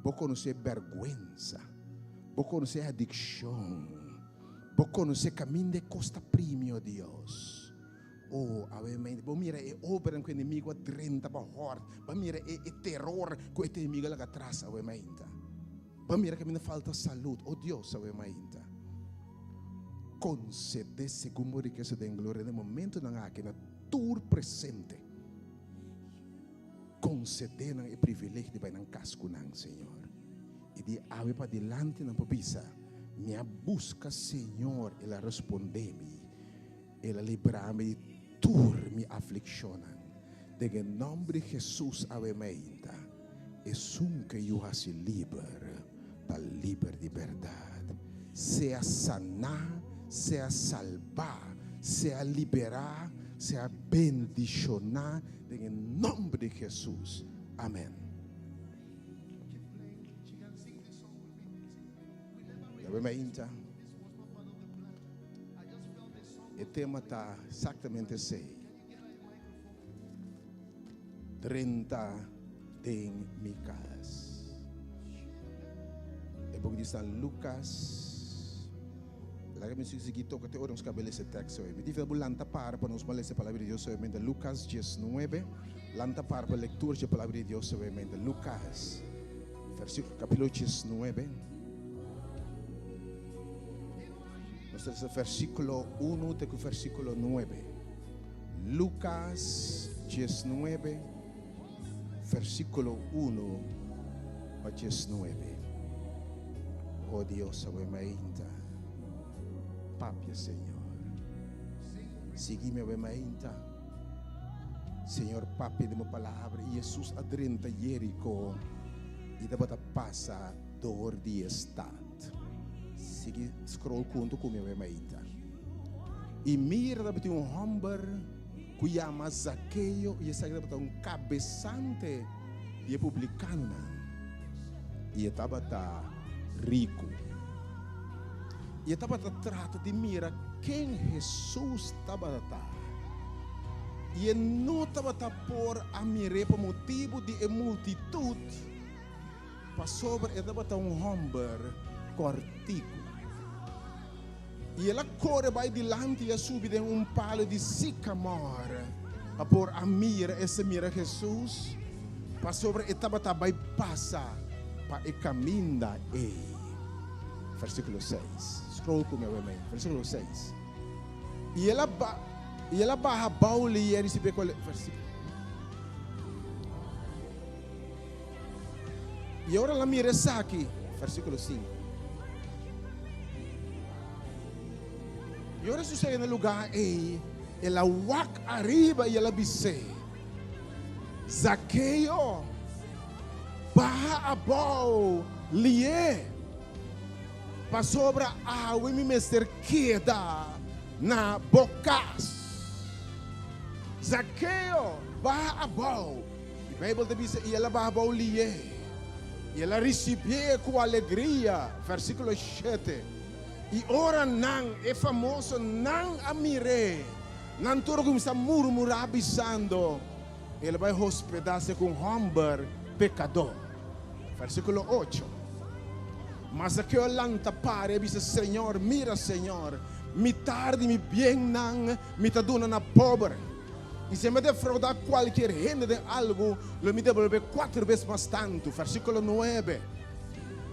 Para conhecer vergonha. Para conhecer adicção. Para conhecer caminho de costa premio, Deus. Oh, mente, bom mira é obra que o inimigo atrenta para hor, bom mira é terror que o inimigo lá atrás, mente. Bom mira que me falta saúde, oh Deus, mente. Concede segundo que se den glória no momento na que na tur presente. Concede na privilégio de vai na casco nang Senhor. E de ave para delante na popisa, minha busca Senhor, ela responde-me, ela libra-me mi afliccionan. De nome de Jesus avementa. Es un que yo hace libre, para libre de verdad. Sea sanar, sea salvar, sea liberar, sea bendicionar. De nome de Jesus. Amén. Avementa. O tema está exatamente assim. 30 em minha casa. É porque diz Lucas. Lá que me diz que toca te oramos cabelo esse texto. Me diz que lanta para nos ler a palavra de Deus somente Lucas 19. Lanta para a leitura da palavra de Deus somente Lucas. Capítulo 19. Versículo 1 até o versículo 9. Lucas 19, versículo 1 a 19. Oh Deus, a mainta. Papi, Senhor. Seguime a mainta. Senhor, papi de uma palavra. Jesus adrenta Jerico. E dapat passa dor de estado. Sigi scroll conto come me maita. E mira da beti homem que chama Zaqueu e essa da um cabeçante e publicano. E estava rico. E estava trata de mira quem Jesus estava e não estava por a mirar por motivo de multidão. Para sobre estava homem cortico. E ela corre vai dilante e subir em palo de sicamore. Para por a mira, essa mira Jesus. Para sobre etapa vai passar. Para e caminha e. Versículo 6. Scroll comigo, amém. Versículo 6. E ela barra baule e receber qual versículo. E agora ela mira aqui. Versículo 5. E ora sucede no lugar e ela walk arriba e ela disse: Zaqueu, barra abau, lie, para sobre a água me mestre queda na bocas. Zaqueu, barra abau. A Bíblia diz e ela barra abau lie. E ela recebeu com alegria. Versículo 7. E ora não é famoso não a mire. Não todo começa a murmurar avisando. Ele vai hospedar-se com homem pecador. Versículo 8. Mas Zaqueu lanta pare e dice, Senhor, mira, Senhor, mi tarde, mi bien nan, mi taduna na pobre. E se me defraudar qualquer gente de algo, lo me devolver 4 vezes mais tanto. Versículo 9.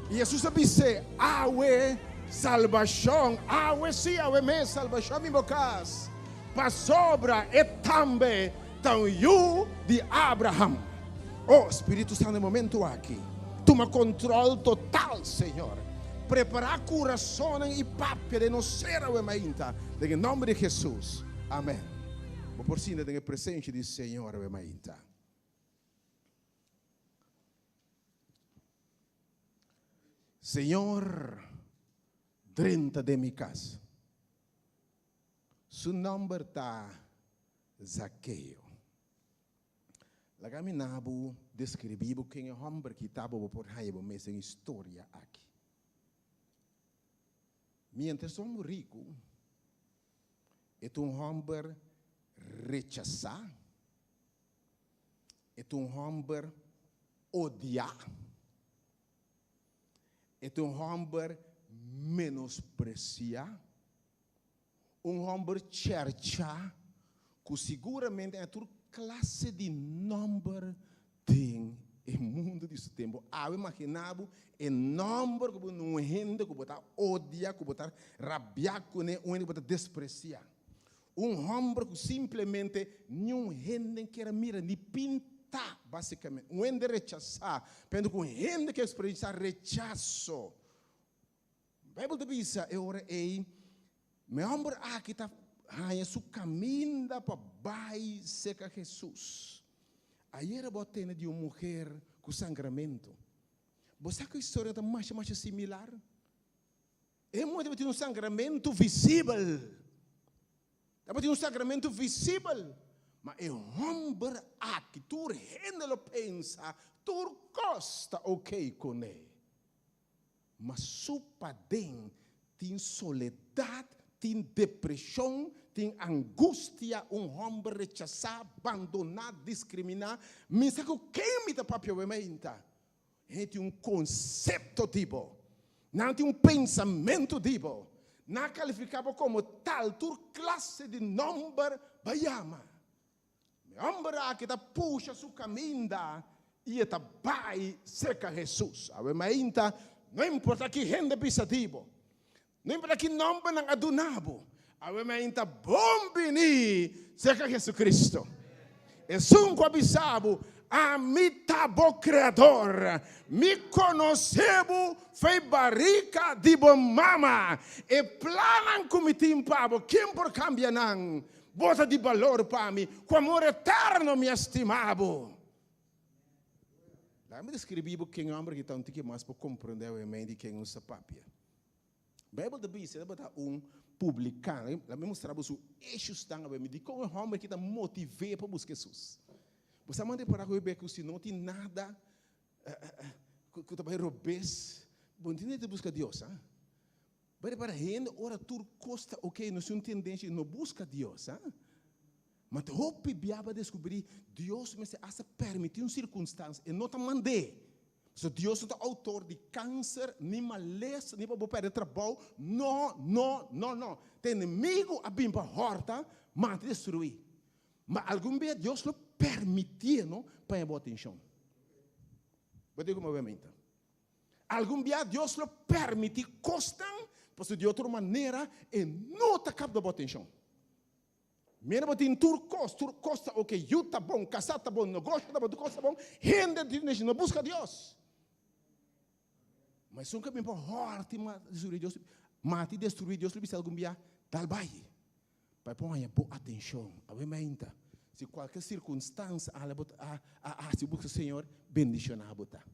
E Jesus disse, awe salvação, awe sim, awe me salvação, mi bocas, para sobra e também tão you de Abraham. Oh, Espírito Santo, no momento aqui, toma controle total, Senhor. Preparar coração e papel de não ser a mainta. Em nome de Jesus. Amém. Vou por cima da presença do Senhor a mainta. Senhor, 30 de minha casa. Seu nome está Zaqueu. La caminhava descrevia quem é o homem que estava por aí, mas em história aqui. Mientras somos ricos, é homem rechazar, é homem odiar, é homem menospreciar, homem cherchar, que seguramente é toda classe de nome tem no mundo desse tempo. Eu imaginava o nome que não gente que botar odia, que botar rabiar, que botar despreciar. Homem que simplesmente não gente que era mira nem pintar, basicamente. Gente rechazar, pelo que gente que expressa rechaço. A Bíblia diz, meu homem aqui está su caminho para baixo seca Jesus. Aí era botena de uma mulher com sangramento. Você sabe que a história está mais similar? É muito de um sangramento visível. Está de um sangramento visível. Mas é homem aqui, tu ainda lo pensa, tu gosta ok com ele. Mas su padem tem soledade, tem depressão, tem angústia, homem rechazar, abandonar, discriminar. Mas sabe o que me dá papel ementa? Tem conceito tipo, não tem pensamento tipo, não qualificado como tal, toda classe de nome bayama. Homem que está puxa su caminho e está vai cerca Jesus. A ementa, não importa que gente pensa tipo. Não importa que nome não adunabo. A ementa bombini cerca Jesus Cristo. E sunco abisabo a mitabo criador. Me conhecebo foi barrica de bom mama. E planan como timpabo. Quem por cambia não. Bota de valor para mim. Com amor eterno me estimabo. Lá me descrevi quem é homem que está um pouquinho mais para compreender o emenda de quem usa papia. A Bíblia diz, publicano, lá me mostrava os eixos estão a ver, me diz como é um homem que está motivado para buscar Jesus. Você manda para o que se não tem nada, que está para robês, bom, tem que buscar Deus, ah? Para a gente, ora, tudo custa, ok, não são tendência, não busca Deus, ah? Mas eu biaba descobrir, Deus me se hace permitir uma circunstância, e não te mandei. So Deus não é autor de câncer, nem maleza, nem para perder trabalho. Não. Tem inimigo a vir para a horta, mas destruir. Mas algum dia Deus lo permitiu para a boa atenção. Vou dizer como obviamente. Algum dia Deus lo permitiu, costam, porque de outra maneira, e não está capaz da boa atenção. Mira, mas tem tudo costa, ok, eu tá bom, casar tá bom, negócio tá bom, tu costa bom, gente não busca Deus. Mas nunca bem para horta, mate destruir Deus, ele algum dia tal baile. Para pôr boa atenção, obviamente. Se qualquer circunstância, se busca o Senhor, bendição a botar.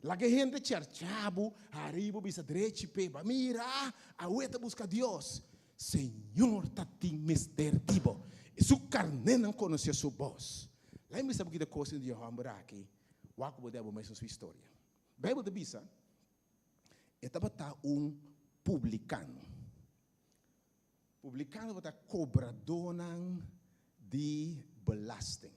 Lá que gente cherchabo, arriba, bisa direito, peba, mira, a ueta busca Deus. Senhor, tá tem mister tipo. E su carne não conhecia sua voz. Lembra sabe que da coisa de homem aqui? O que podemos mais sua história. Bíblia de bisa. Estava publicano. Publicano está cobrador de belasting.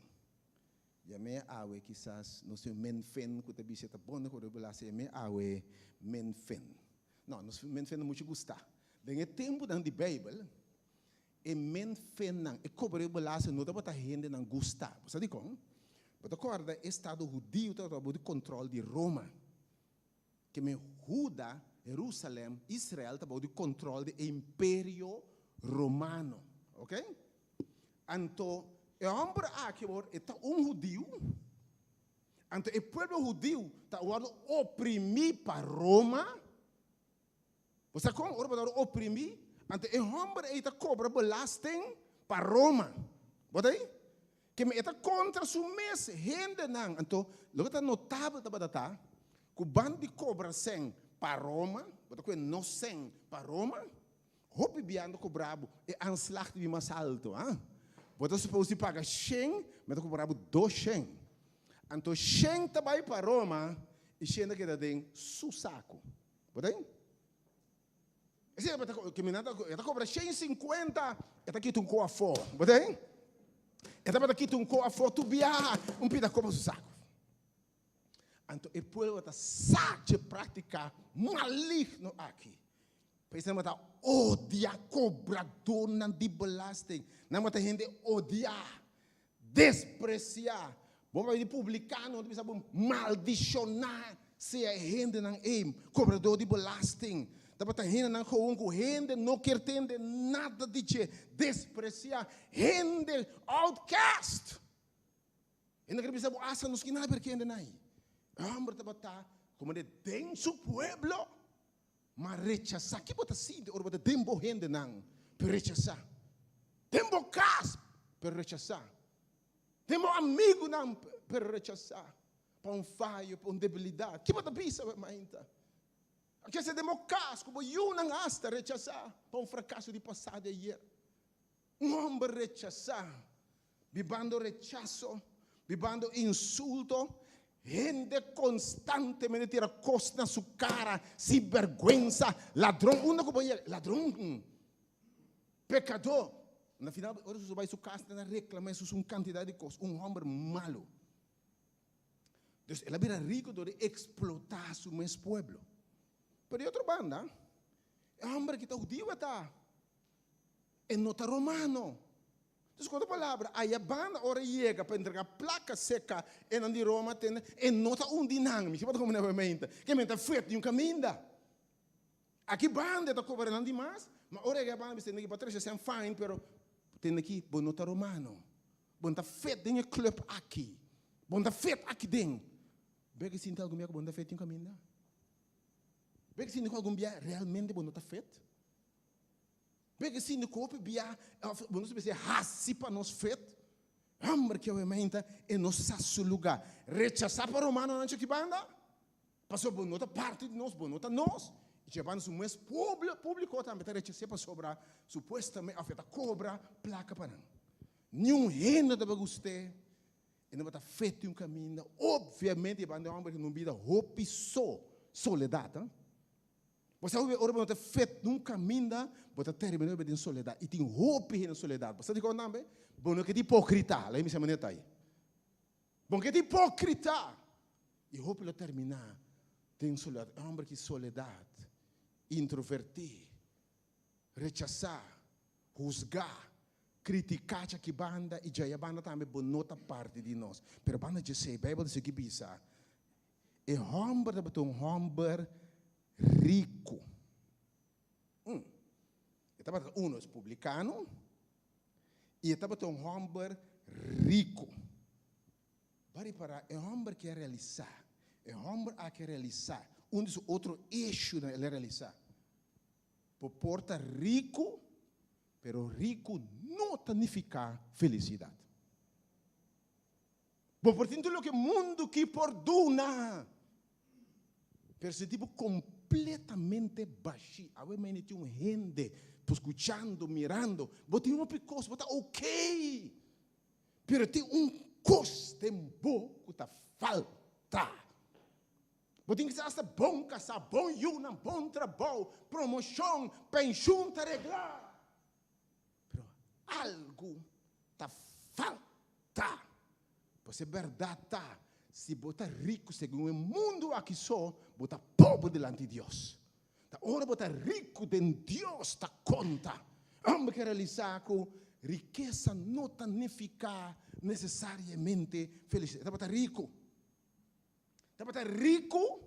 Ya me awe quizás no se men fen que te bisita bonde ko rebola se me awe men fen. Não, nos men fen muito gostar. Den tempo dan di Bible e men fen nan e ko rebola se no da bota rende nan gostar. Você diz como? Mas acorda, o Estado judeu está sob controle de Roma. Que me Judá, Jerusalém, Israel está sob controle do Império Romano. Ok? Então, o homem aqui está judeu. Então, o povo judeu está oprimido para Roma. Você como? Está oprimido. Então, o homem está cobra belasting para Roma. Bota aí? Que me está contra su mes gente nang anto lo que está notável da batata que o bando de cobra sem para Roma bota que não sem para Roma hope biando cobrabo e anslag de mais alto bota supposed paga 100 mas cobrabo 200 anto 100 tabai para Roma e 100 que dá den su saco bota aí esse bota que me nada está cobra 150 está aqui tu com a fo bota aí estava daqui a foto biar pida como su saco. Então o povo está sabe praticar maligno aqui. Pensando que odia cobrador não de belasting, não mata gente odiar, despreciar. Vamos ver publicar não precisa maldicionar se a gente não é cobrador de belasting. Dapat gente não com gente não quer entender nada de che despreciar gente outcast. E não precisa asa nos que não porque ainda não. Homem dapat como de denso pueblo, mas rechazar. Que bota sim de orba de tempo gente não per rechazar. Tempo cas per rechazar. Tempo amigo não per rechazar. Para falho, para debilidade. Que bota bisa mainta. Que se democas como eu não hasta rechazar para fracasso de passado ayer. Homem rechazar, vivendo rechazo, vivendo insulto, gente constantemente tira costa na sua cara, sem vergüenza, ladrão, ladrão, pecador. No final, hoje você vai a sua casa e reclama isso uma quantidade de coisas, homem malo. Então, ele era rico de explotar seu mesmo pueblo. Pero outra banda, é um homem que está judeu, está em nota romano. Então, quando a palavra, aí a banda ora chega para entregar placa seca em de Roma, tem em nota dinang, me chama como novamente, que me está feito de caminho. Aqui banda está cobrando demais, mas ora a banda tem que Patrícia sem fine, pero tem aqui bom nota romano, bom está feito de clube aqui, bom está feito aqui dentro. Bem que sinta algo bom está feito de caminho. Bem que se não algum dia realmente bom está feito. Bem que se não copo dia bom não se rassi para nós feito. Amor que obviamente é nosso lugar. Rechazar para romano não que banda. Passou bom nota parte de nós, bom nota nós. E já banda mais público também está rechazar para sobrar supostamente afeta cobra placa para não. Nenhum reino da bagustê. E não está feito caminho. Obviamente banda amor que não vida hope soledade. Você ora não está feito num caminho, você terminou em soledade. E tem roupa na soledade. Você diz que não é? Bom, que é hipócrita. Lá me chama de aí. Bom, que é hipócrita. E roupa ele terminar. Tem soledade. Homem que soledade. Introvertir. Rechazar. Juzgar. Criticar a que banda. E já a banda também boa nota parte de nós. Pero a banda diz, a Bíblia diz que bisa. É homem que é um homem rico. Estava um é publicano e estava um homem rico. Para é homem que quer realizar, é homem a quer realizar. Dos outro eixo ele realizar. Por porta rico, pero rico não significa felicidade. Por portanto, o que mundo que perdona, pero esse tipo completamente baixo. A ver, tem um gente escutando, mirando. Você tem uma coisa, você está ok. Pero tem coisa tempo que está falta. Você tem que ser bom, casa, bom, yuna, bom trabalho, promoção, pensão, está arreglar. Pero algo está falta. Pois é verdade, tá? Se botar rico segundo o mundo aqui só, botar pobre delante de Deus. Tá hora botar rico de Deus, tá conta. Amba que realizar com riqueza não significa necessariamente felicidade. Tá botar rico. Tá botar rico,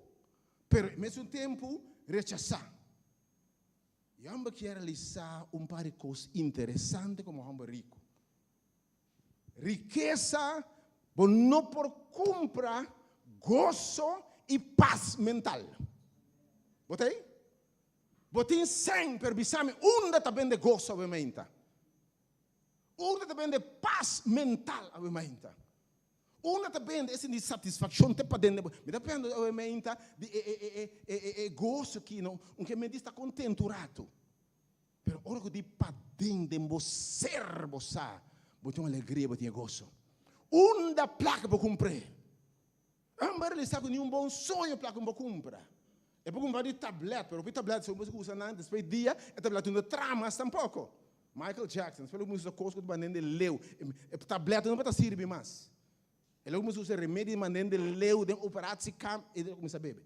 pero ao mesmo tempo rechazar. E amba que realizar par de coisas interessantes como amba rico. Riqueza, não por comprar gozo e paz mental. Botei? Botei 100 per bisame, também de gozo ovviamente. Também de paz mental ovviamente. Também de satisfação te padendo. Me depende ovviamente de gozo que não, que me está contenturato. Pero ora que di padende mo servo sa, botem alegria, botem gozo. Da placa para comprar. Ambar ele sabe nenhum bom sonho placa para comprar. É para comprar de tablet, pero o tablet se você usa nada, depois dia, é tablet não tramas tampouco. Michael Jackson, se você usa coisa de maneira de leu, é tablet não vai servir mais. Ele usa remédio de maneira de leu, de operar se cam e de começar a beber.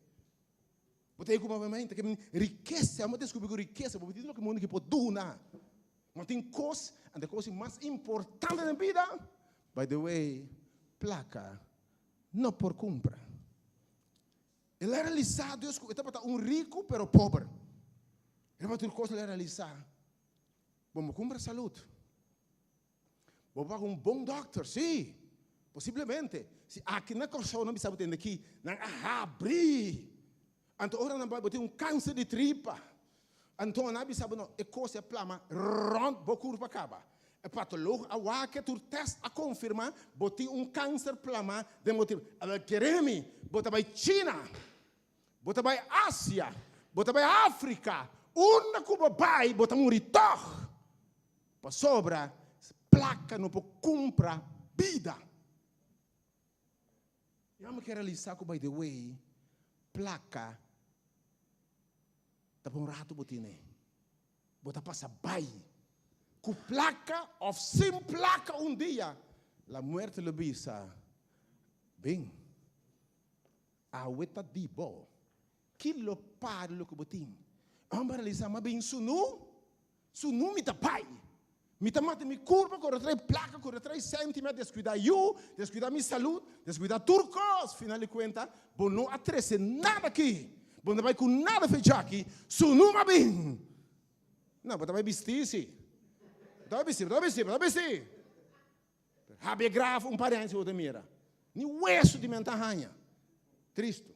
Botei como obviamente que riqueza, eu descobri que riqueza, porque diz que o mundo que pode doar. Mas tem coisas, a coisa mais importante na vida. By the way, placa não por compra. Ele é realizado, Deus está rico, pero pobre. Ele vai ter coisa ele realizar. Vamos comprar saúde. Vamos pagar bom doctor, sim. Possivelmente. Se aqui na corção não sabe ter aqui, não abrir. Então, ora não vai ter câncer de tripa. Então, não sabe não, é coisa plama, rond, bocur para acaba. É patológico, a que tu teste a confirmar, botei câncer plama de motivo. Ela quereme, bota vai China, bota vai Ásia, bota vai África, Cuba vai, bota muritor. Para sobra, placa não pode comprar vida. Eu não quero realizar, by the way, placa, tá bom rato botine, bota passa bai. Com placa ou sem placa dia, a morte lhe bisa, bem, a weta di bo, que lo pare lo que botin, amba realizar mas bem sunu me tá pai, me tá mata me curva, corre atrás placa, corre atrás centímetros, descuidar descuidar minha saúde, descuidar turcos, final de conta, bom não atrese nada aqui, bom não vai com nada fechar aqui, sunu mas bem, não, bota vai vestir-se. Dá vestir. Habe grave parente outra mira. Ni hueso de mentarranha. Triste.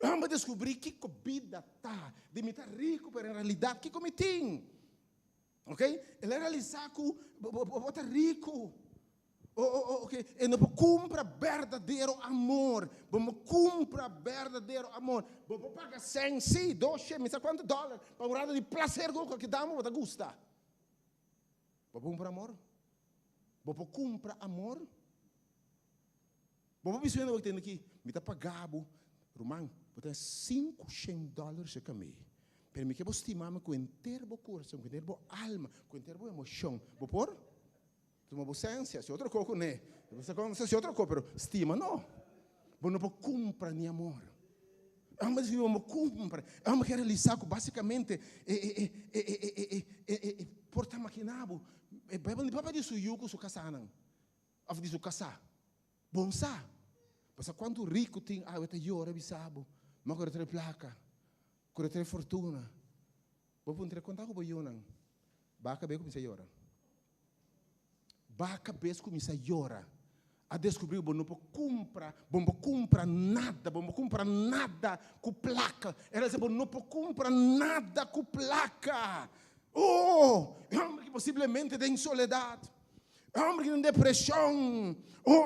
Vamos descobrir que vida tá. De me estar rico, pero em realidade que cometim. Ok? Ele é realizar com bota rico. Ok? E não compra verdadeiro amor. Vamos comprar verdadeiro amor. Vamos pagar 100, sim, 12, me sabe quanto dólar para um lado de prazer que damos, você gosta. Vou comprar amor? Vou comprar amor? Vou pensar no que tem aqui. Me está pagando, Romão, vou ter $500 a caminho. Para mim que vou estimar-me com inteiro coração, com inteiro alma, com inteiro emoção. Vou pôr? Uma vocência, se outro coco, né? Se outro coco, pero estima, não. Vou não comprar nem amor. Mas eu vou comprar. Eu quero realizar basicamente porta maquinado. Bebam papa de suyuco su casanan. Af de su casa. Bom sa. Mas quando rico tem, eu llora bisabo. Mas corre placa. Corre fortuna. Vou puntre contar com boionan. Baca be começa llora. Baca bes começa llora. A descobrir bom não compra nada com placa. Ela disse bom não compra nada com placa. Homem que possivelmente tem soledade. Homem que tem depressão.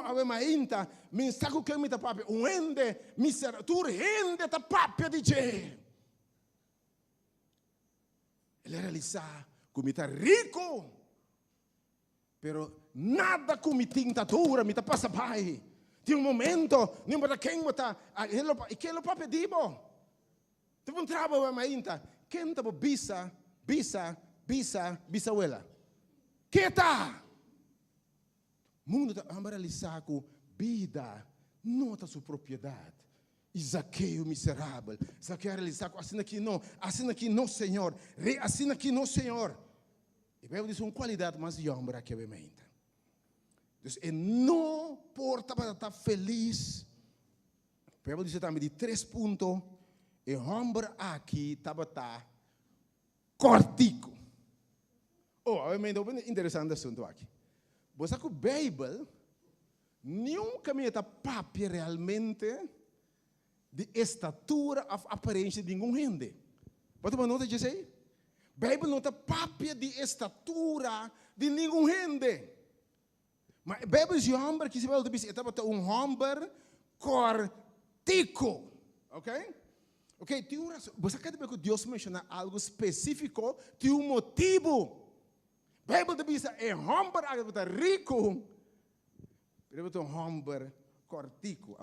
Ave mainta, me está com quem me tá papia. Ende, miserável, tu rende tá papia de je. Ele realiza como está rico. Pero nada com me tintatura, me tá passa pai. Tem momento, não importa quem está, e quem lo papia dibo. Tem trabalho ave mainta. Quem tá bisabuela. Que tá? Mundo tá realizar com vida não está sua propriedade. E Zaqueu miserável. Zaqueu realizar, assim aqui não, Senhor. Assim aqui não, Senhor. E a Bíblia diz uma qualidade mais de homem que é mente. Então, não porta para estar feliz. A Bíblia diz também de 3 pontos. E homem aqui estava cortico. Obviamente, é interessante assunto aqui. Você que a Bíblia nunca me está papi realmente de estatura ou aparência de nenhum gente. Pode tomar nota disso aí? A Bíblia não está papi de estatura de nenhum gente. Mas a Bíblia diz homem que se vai dizer homem cortico. Ok? Ok, tem uma razão. Você quer ver que Deus menciona algo específico? Tem um motivo. A Bíblia diz que homem que está rico, ele é um homem cortico.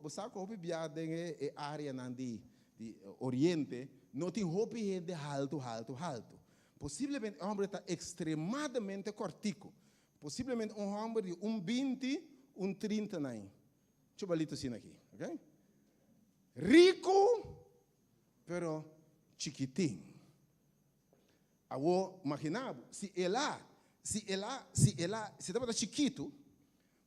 Você que é a área de Oriente, não tem roupa de alto. Possivelmente um homem está extremadamente cortico. Possivelmente um homem de 1,20, 1,30. Deixa eu ver assim aqui, ok? Rico, pero chiquitinho. Imaginava, se ela estava chiquito,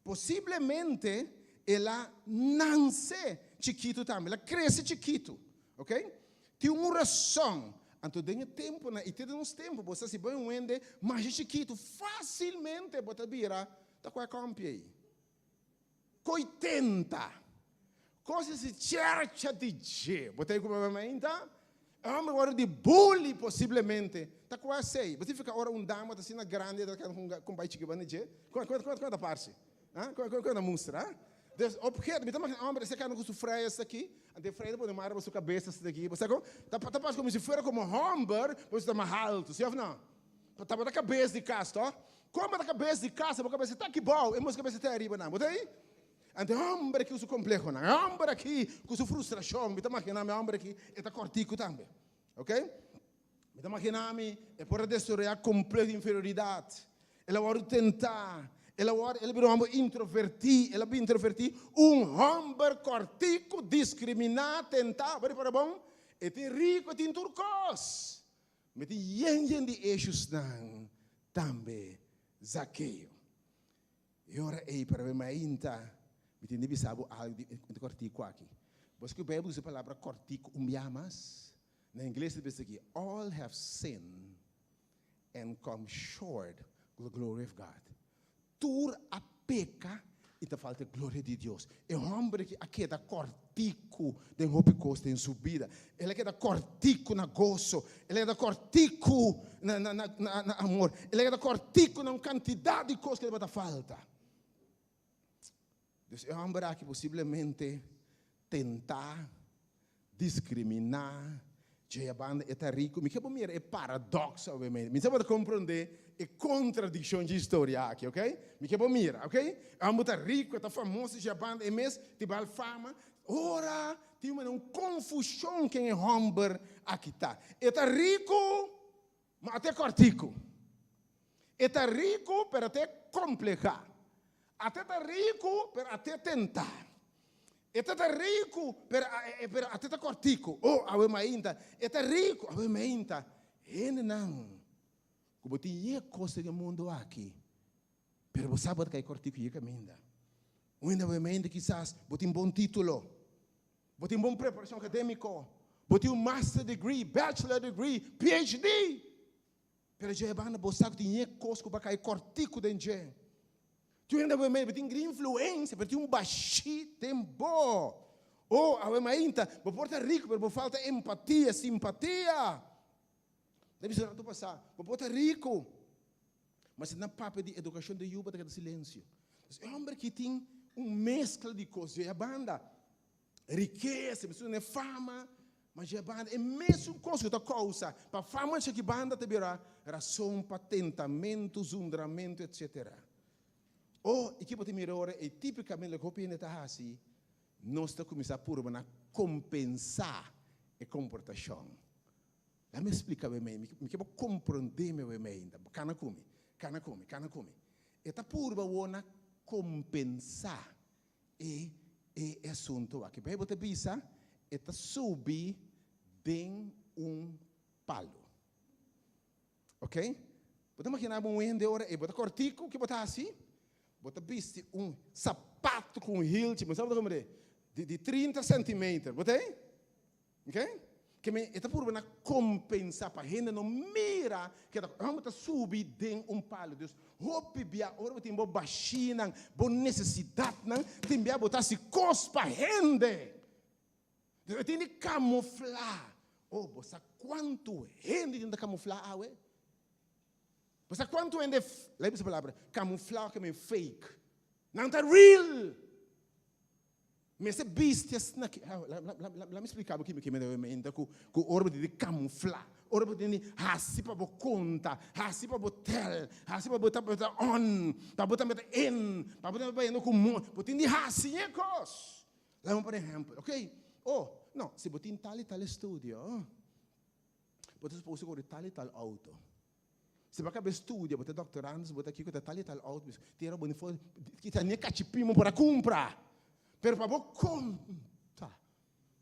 possivelmente ela nasce chiquito também, ela cresce chiquito, ok? Tem uma razão. Então, tem tempo, e tem uns tempos, você se vai vender mais chiquito, facilmente você vira, tá com a compra aí. 80. Coisa se cerca de G. Você como ainda? É uma hora de bullying, possivelmente. Tá quase sei. Você fica agora dama, assim, na grande, com baixo que vai dizer. Quanta parte? Quanta mostra? Objeto, me toma homem, você quer não sofrer isso aqui? Ante freio, pode marcar sua cabeça isso daqui. Você tá quase como se fosse como homem, você está mais alto, sim ou não? Tá na cabeça de casa, ó. Como na cabeça de casa, a cabeça está aqui bom, e a cabeça está arriba, não. Bota aí? Ante homem que usa complexo, não. Homem aqui com sua frustração, me toma imaginando homem aqui, está cortico também. Ok? Me toma imaginando, é por destruir a completa inferioridade. Ela vai tentar. Ele é um homem introvertido, um homem cortico, discriminado, tentar, para bom, e tem rico, e tem turcos. Mas tem gente de eixos também, Zaqueu. E ora aí, para ver mais ainda, me tem de saber algo de cortico aqui. Você que o Bíblia usa a palavra cortico, yamas, na inglês diz aqui, all have sinned and come short of the glory of God. Tur a peca e te falta a glória de Deus. É um homem que aqui é cortico de roupa costa em subida. Ele é cortico na gozo. Ele é cortico na amor. Ele é cortico na quantidade de coisas que ele vai falta. Então, é um homem que possivelmente tentar discriminar. A banda é rico, me quero mirar, é paradoxo, obviamente. Me sabe compreender a contradição de história aqui, ok? Me quero mirar, ok? A banda é rico, é famoso, a banda é mesmo, tem bal fama. Ora, tem uma confusão quem é homem aqui tá. É rico, mas até cortico. É rico, para até complicar. Até rico, para até tentar. É rico, pero até cortico. Ainda, é rico, ainda. Ele não. Como tem coisa do mundo aqui. Pero você sabe que é cortico e ainda. Ainda, quizás, tem um bom título. Tem uma boa preparação acadêmica. Tem um master degree, bachelor degree, PhD. Pero já é banda, você sabe que tem coisa que é cortico dentro. Tu ainda vai mais, tem influência, tem um baixinho, tem bom. Ainda, você é rico, mas falta empatia, simpatia. Deve ser tu passar, você é rico. Mas na papo de educação de Yuba, tem silêncio. É um homem que tem uma mescla de coisas. É a banda, riqueza, é fama, mas é a banda, é mesmo coisa da causa. Para fama, que banda te verá razão, patentamento, zundramento, etc. E que pode mirar, e tipicamente, o que opina está assim, nós estamos começando a compensar a comportação. Lá me explica bem, me quero compreender bem ainda. Cana come. E está por compensar e assunto aqui. Para você pensar, é subir de palo. Ok? Você imaginar um ende hora e botar cortico que botar assim? Botar viste sapato com heel, tipo, sabe como é? De 30 centímetros, botei? Ok? Que me está por uma compensar para a gente não mira que vamos subir de palo. Deus, hope bia, ora tem boa baixina, boa necessidade, não? Tem bia botar se cospa gente. Deus tem de camuflar. Oh, você quanto gente tem de camuflar, ah, você quanto gente, lembra essa palavra, camuflar que é fake. Não está real. Mas esse bestias, lá me explicava aqui que me deu mente que o orbe de camuflar, orbe de hasi para botar conta, hasi para botar, hasi para botar on, para botar in, para botar no comum, botar de hasi é cos. Lá por exemplo, ok? Oh, não, se botar em tal e tal estúdio, botar supposto com tal e tal auto. Se você acaba estúdio, botar doutorando, botar aqui com tal e tal auto, tira bom for, que tá nem cachipimo para comprar. Pero para conta.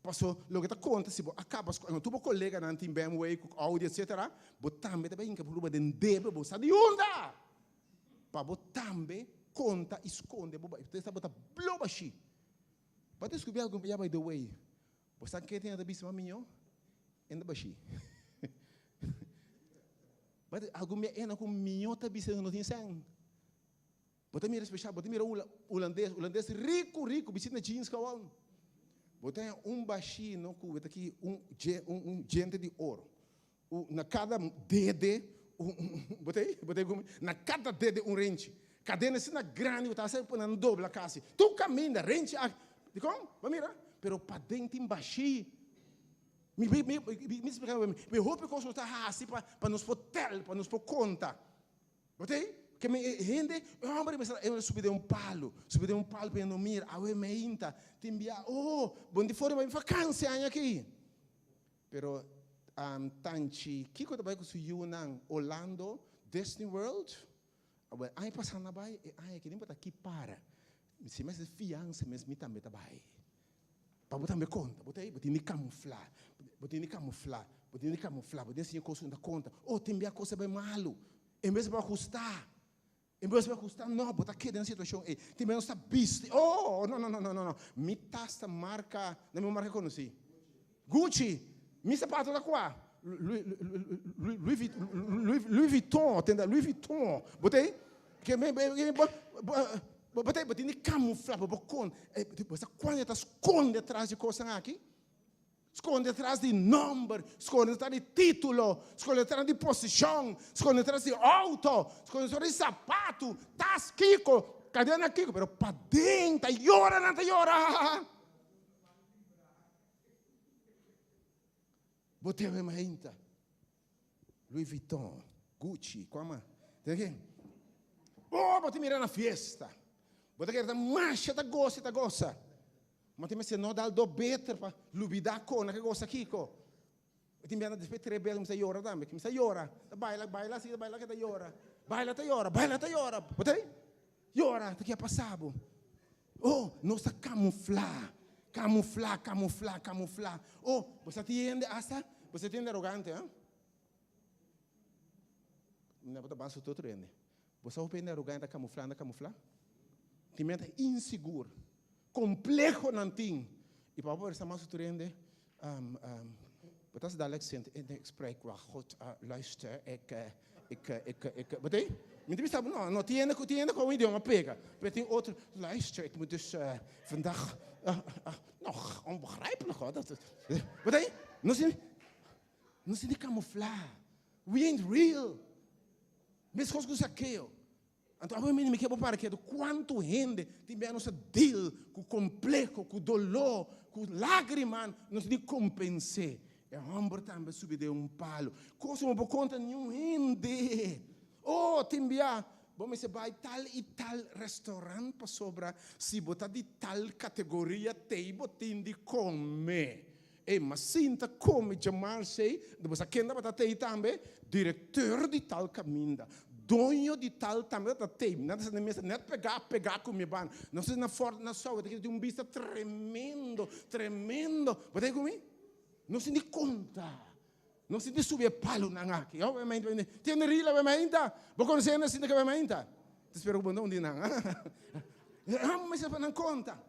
Passou, logo está conta, se acaba, tu bo colega não tem BMW, com Audi, etc. Botar me também que por de debe, você de onda. Para botar me conta, esconde, você está botar blobashi. Para descobrir algo que by the way, você quer ter da bisma minho, ainda baixi. Mas algo me é na com minho tá bisma não tem sangue. Bota mira especial, bota mira holandês rico, bisita jeans kawan. Bota baixinho com bota aqui gente de ouro. Na cada dedo botei na cada dedo range. Cadena assim na grande, você sai por na dobra casa. Tu caminha range, de como? Vai mira, pero para dentro baixinho. Me explica, me roupa que eu tá assim para nos hotel, para nos por conta. Botei? Que me rende, eu subi de palo para não mirar, a me inta, te enviar, bom de fora vai vacância aqui. Pero tanti, que quando vai com o Yunnan, Orlando, Disney World, aí passando vai, aí que nem botar aqui para, se mais fiança, mas me também tá vai. Para botar me conta, botei me camuflar, botei assim coisa na conta, tem minha coisa bem malo, em vez de ajustar. Em vez de ajustar, não, botar aqui dentro da situação, tem menos essa bicho, não, me tasta marca, não me marca conheci, Gucci, me sapato da qua, Louis Vuitton, tenda Louis Vuitton, botei, que botei de camuflar, você quando está esconde atrás de coisa aqui, esconde atrás de número, esconde atrás de título, esconde atrás de posição, esconde atrás de auto, esconde atrás de sapato, tas Kiko, cadena Kiko, pero para dentro, llora, não llora. Botei a mesma gente, Louis Vuitton, Gucci, como tem aqui? Botei mirar na festa, botei que marcha da gosta. Mas tem se não dá do better para lubidar com que gosta Kiko. Tem bem depois 3 vezes me sai llora também, que me sai llora. Baila assim, baila que tá llora. Baila tá llora. Botei? Llora, tá que é passado. Não está camuflar. Você entende essa? Você entende arrogante, hein? Não pode passar todo trem. Você entende arrogante, camuflar. Tem mente inseguro. Complexo não tem. E para poder ser mais surpreendente, dat accent in ik spreek wel goed luister. Botei? Niet wist dat nou, tiene como idioma pega. Betekent outro luister. Ik moet dus vandaag nog onbegrijpelijk hoor. Botei? Não se de camuflar. We ain't real. Mesmo coisa que Zaqueu. Então, a mim me quer para que quanto gente tem a nossa deal com o complexo, com o dolor, com lágrimas, nós de compensar. É homem também subir de palo. Coisa não por conta nenhum gente. Tem vamos se vai tal e tal restaurante para sobrar, se botar de tal categoria, tem botin de comer. Mas sinta come chamar-se, depois a quem dá para ter também, diretor de tal caminho. dono de tal também da tem, nada se nem pegar com minha ban, não se na forte na sua, tem vista tremendo, pode comigo? Não se nem conta. Não se diz subir palo na aqui. Obviamente, tem rila obviamente. Vou conhecer na cinta que obviamente. Espero que não diga. Mas se não conta.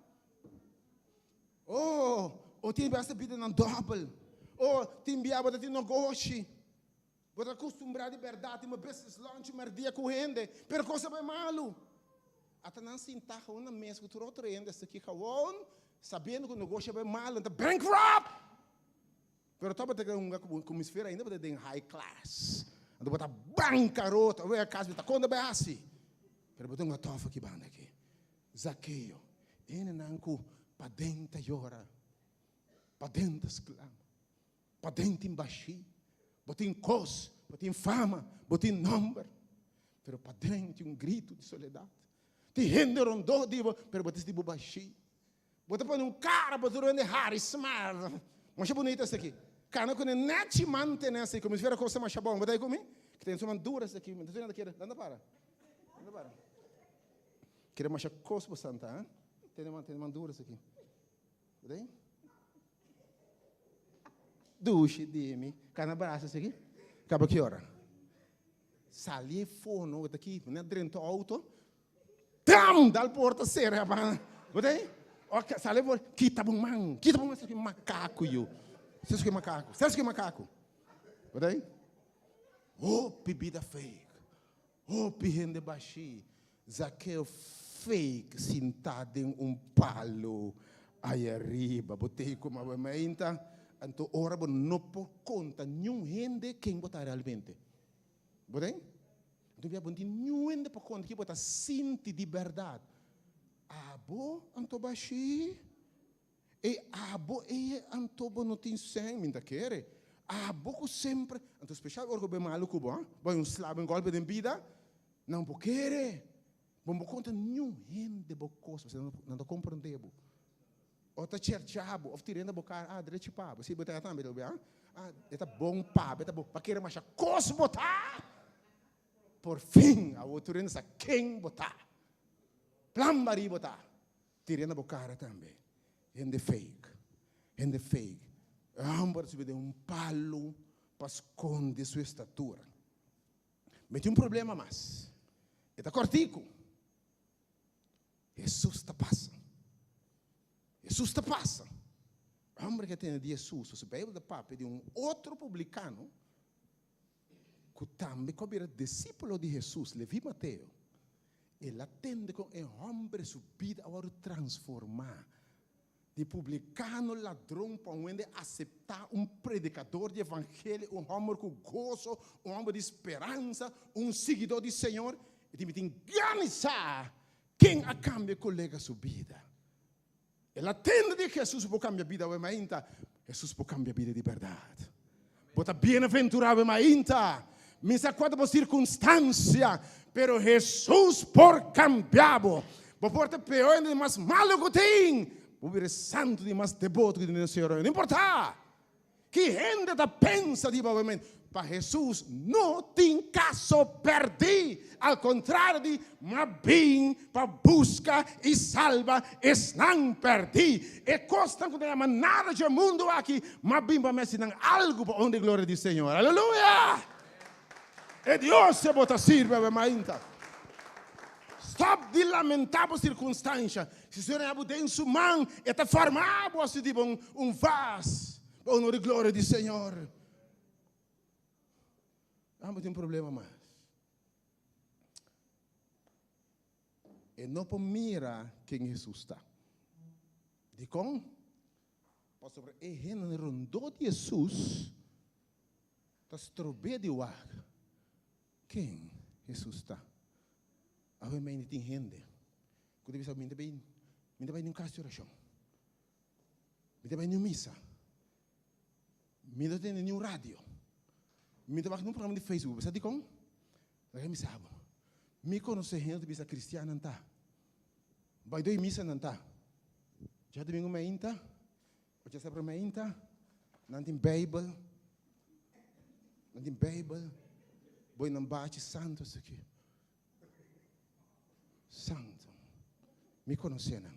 Oh, tem basta vida na double. Oh, tem biaba da tem negócio. Vou acostumbrar de verdade, uma business lunch, uma dia correndo, pero coisa vai malo. Até não se entarra uma mesa que tu outro ainda, esse aqui cavão, sabendo que o negócio vai malo, então bankrupt. Pero estava tendo como esfera ainda para ter high class. Então botar bancarota, vai a casa, tá quando vai assim. Pero botar uma tofa aqui banda aqui. Zaqueu, ele não com para dentro llora, para dentro exclama, para dentro embaixo, botar cos, botar fama, botar número. Pero para dentro grito de soledade. Te rende rondou, digo, pero botar de baixo. Botar para cara, botar onde Harry smart. Mas é bonito esse aqui. Cara, quando é net mantém esse, como se fosse coisa mais bom, vai daí comigo? Que tem uma dura esse aqui, mas não quer, anda para. Quer mais coisa para santa, hein? Tem uma dura esse aqui. Vai daí? Duche, dime, cara, abraça esse aqui. Acaba que hora? Sali forno, tá aqui, né? Dentro do auto. Tam, dá a porta serra, vai daí? Ok, sale por kita bom esse aqui macaco eu. Você que macaco. Vai aí? Oh, bebida fake. Oh, pirrende baixi. Zaqueu fake sentado em palo aí arriba. Botei como a mãe então ora não por conta nenhum rende quem botar realmente. Vai aí? Então via bom nenhum rende por conta que botar sinti de verdade. Abo antobashi e abo antobo não tem sangue minta querer abo sempre anto especial orgo be maluco bom vai slab golpe de vida não bo querer bom conta nenhum rende bo coisa você não compreendebo outra cerchabo of tirando bocar direito pa você botar também do bem eta bom pa eta bo para querer mais coisa botar por fim a outra essa quem botar plambari botar, tirando a bocara também. Rende fake. Ambos subir de palo para esconder sua estatura. Mas tem problema mais. Está cortico. Jesus está passando. Homem que tem de Jesus, o Bíblia da Papa de outro publicano que também era discípulo de Jesus, Levi Mateus. Ele atende com um homem subido a transformar. De publicano ladrão para onde aceitar predicador de evangelho, homem com gozo, homem de esperança, seguidor do Senhor. E tem que organizar quem a cambia colega subida. Ele atende de Jesus para cambiar a vida, mas Jesus para cambiar a vida de verdade. Bota bem-aventurado, mas me sacuda por circunstância, pero Jesus por cambiado. Por porta pior de mais malo que tem, por vir santo de mais devoto que tem o Senhor. Não importa. Que gente da pensa de obviamente, para Jesus não tem caso perder, ao contrário de mas bem para busca e salva, não perder. E costa que não nada de mundo aqui, mas bem para me ensinar algo para onde a glória do Senhor. Aleluia! E Deus se bota sirva, mainta. Stop de lamentar por circunstância. Se o Senhor é abude em sua mão, e está formado assim de vaso, para honra e glória do Senhor. Mas tem um problema mais. E não para mirar quem Jesus está. De como? Pastor, e gente rondou de Jesus, está estrobando de água. Quem Jesus está? A mãe tem gente. Quando você me bem em casa de oração. Me bem em missa. Me tem em rádio. Me tem num programa de Facebook. Sabe como? Eu me sabe. Me conhece gente que é cristiana não tá. Vai do missa não tá. Já domingo me inta. Ou já sempre me inta. Não tem Bible. Boi não bate santo isso aqui. Santo. Me conhece, não?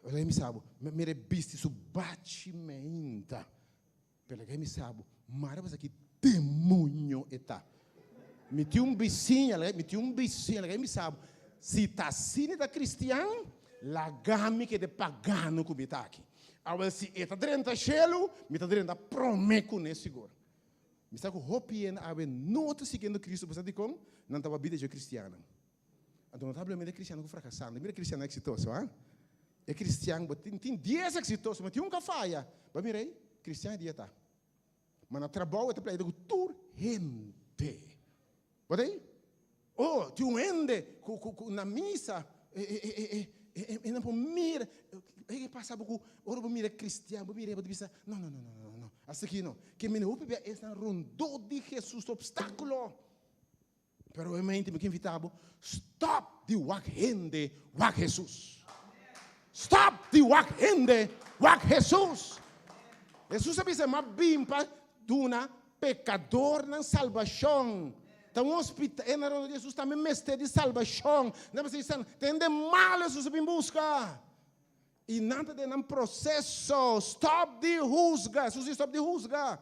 Olha, me sabe, me rebiste isso batimento. Pelo que me sabe, maravilha aqui, demônio está. Me tinha um vizinho, me sabe, se está assim da cristiano, lagame que de pagano que está aqui. Agora, se está dentro da chelo, me está dentro da promeco nesse agora. Me sabe que o hopi ave não seguindo Cristo, você diz como? Não estava vida de cristiano. Então, notavelmente é cristiano que fracassando. Mira cristiano exitoso, ah? É cristiano, tem 10 exitosos, mas tem um que falha. Mas mira aí, cristiano é dieta. Mas no trabalho, é para tur gente. Pode aí? Oh, tem um ende na missa, e não pode mirar. Ele passava com o mira cristiano, mira, pode pensar, não. Assim aqui não. Que me não é essa rondou de Jesus obstáculo. Pero realmente me invitava, stop de wak gente, wak Jesus. Stop de wak gente, wak Jesus. Jesus sabe se mais bimpa de uma pecador na salvação. Então o hospital, Jesus também mestre de salvação. Não precisa dizer, tem de mal Jesus em busca. E nada de um processo. Stop de rusga. Jesus stop de rusga.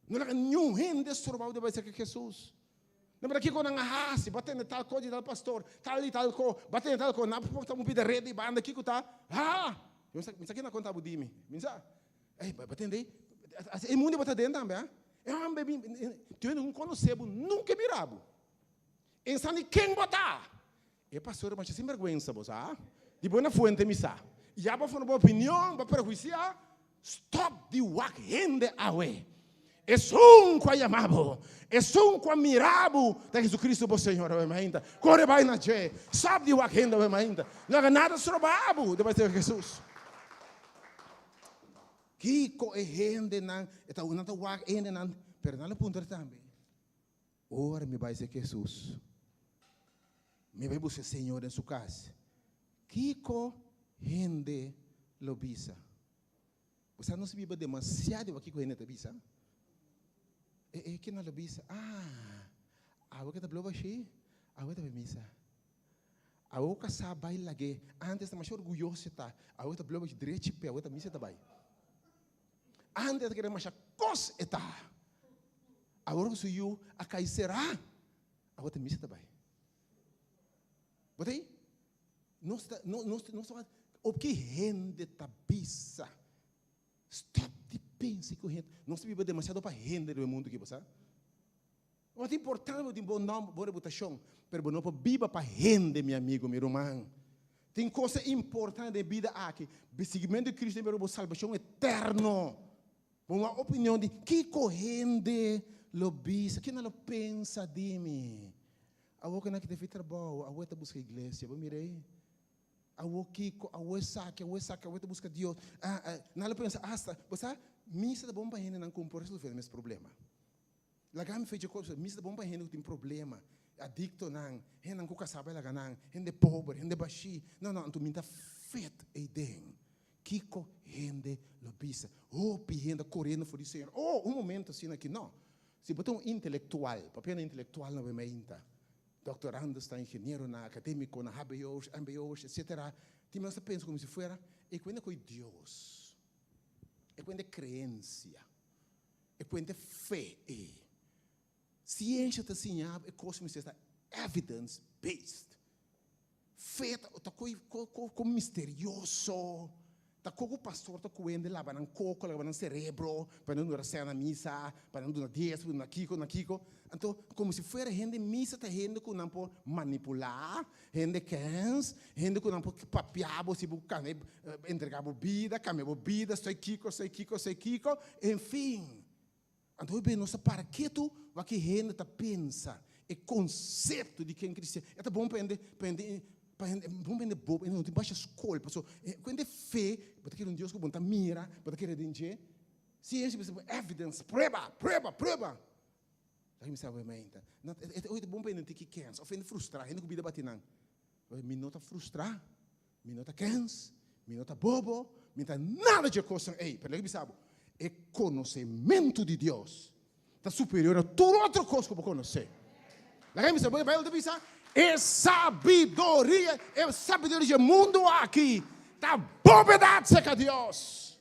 Não é nenhum gente survival de vai ser que Jesus. Lembra aqui quando a raça, batendo tal coisa tal pastor, tal e tal coisa, batendo tal coisa, não pode um pedir rede banda aqui que tá. Eu sei que não contava de mim. Pensa, batendo aí, o mundo bota dentro também. Eu não conhecebo, nunca mirabo. Insani quem botar? É pastor, mas sem vergonha, você de boa fonte missa. E a boa opinião, para prejuízo, stop the walk hand away. É um que amado, é um que mirabo da Jesus Cristo, o Senhor, ainda. Corre vai na che, sabe de walk hand ainda. Não há nada sorobabo, deve ser Jesus. Kiko é gente não, está o nada walk hand não, perdão o ponto também. Ora me vai ser Jesus. Me vai buscar Senhor em sua casa. Kiko gente lobisa. Você não se vive demasiado aqui com gente lobisa? Que não lobisa? A que está blova cheia, a que está missa. A que sabe lage, antes está mais orgulhoso está. A que está blova direito pé, a que está missa está bem. Antes está querendo mais cos está. Agora que sou eu, a cai será, a que está missa está bem. Bota aí? Não está, o que rende está bisa. Stop de pensar que o gente não se vive demasiado para render no mundo que você. Mas é importante de bom nome, boa reputação, mas não para viver para render, meu amigo, meu irmão. Tem coisa importante na vida aqui. O seguimento de Cristo é uma salvação eterna. Uma opinião de que corrende lobista, que não pensa de mim. A outra não que deve trabalhar, a outra busca a igreja, vamos mirei. A outra saque, a outra busca Deus. Não pensa, você missa da bomba ainda não compor resolver esse problema. Lá me fez de coisa, missa da bomba ainda tem problema. Adicto não, ainda não sabe lá não, ainda pobre, ainda baixi. Não, tu minta feito aí dentro. Kiko rende lobista. Ainda correndo por isso. Momento assim aqui não. Se botar um intelectual, papel intelectual não vai mais ainda. Doutorando, está engenheiro, na acadêmico, na MBA, etc. Tem mais pensa como se fosse, e quando é Deus, e quando é crença, e quando é fé, ciência está assim, é coisa que está evidence-based. Fé está como misterioso. Tá com o pastor tá coendo lá para coco, lá para cérebro, para não ir na missa, para não ir na 10, na kiko. Então, como se fosse gente missa, tá gente que não pode manipular, gente cans, gente que não pode papiar, se buscar entregar bebida, cambiar bebida, sei kiko, enfim. Então, bem, nossa para que tu vai que gente tá pensa, é conceito de quem cristiano. É tá bom para bom bem bobo, não tem baixa escola, pessoal. Quando é fé, pode querer Deus que bonta mira, pode querer dizer, ciência, evidence, prova. Aí me sabe ainda. É bom bem não ter que cansa, ofende frustrar, ainda que vida batinang. Me nota frustrar, me nota cansa, me nota bobo, me nota nada de coisa. Peraí, me sabe. É conhecimento de Deus. está superior a tudo outra coisa que eu conhecer. A Bíblia diz, é sabedoria do mundo aqui. Tá bobedade seca Deus.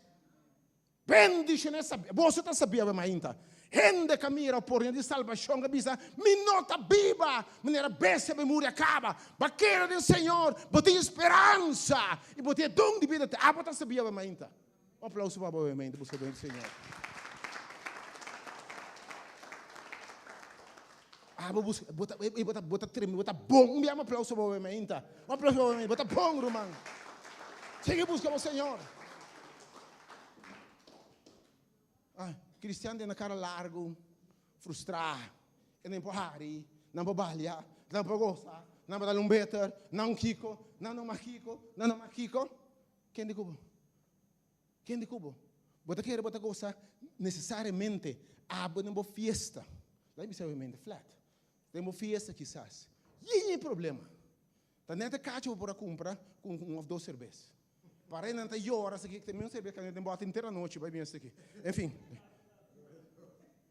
Bendice nessa. Você está sabendo, ainda. Rende caminho por de salvação que bisa. Minota biba. Maneira besta memória acaba. Baqueira do Senhor. Bote esperança. E bote dom de vida. Ah, você sabia, ainda. Um aplauso para o ainda. Você bem, Senhor. Ah, bota treme, bota bom. Um aplauso para o ainda. Um aplauso para o ainda. Bota bom, Romão. Sigue buscando o Senhor. Cristiano tem na cara largo, frustrado, não empurrari, não babalha, não bagosa, não dar um better, não kiko, não maquico. Quem de cubo? Bota querer bota goza necessariamente aba numa fiesta. Lá me sabe flat. Tem uma fiesta quizás. E é problema. Tá neta cacho para comprar com uma ou duas cervejas. Para não ter horas aqui que tem uma cerveja que a gente bota inteira noite vai vir aqui. Enfim.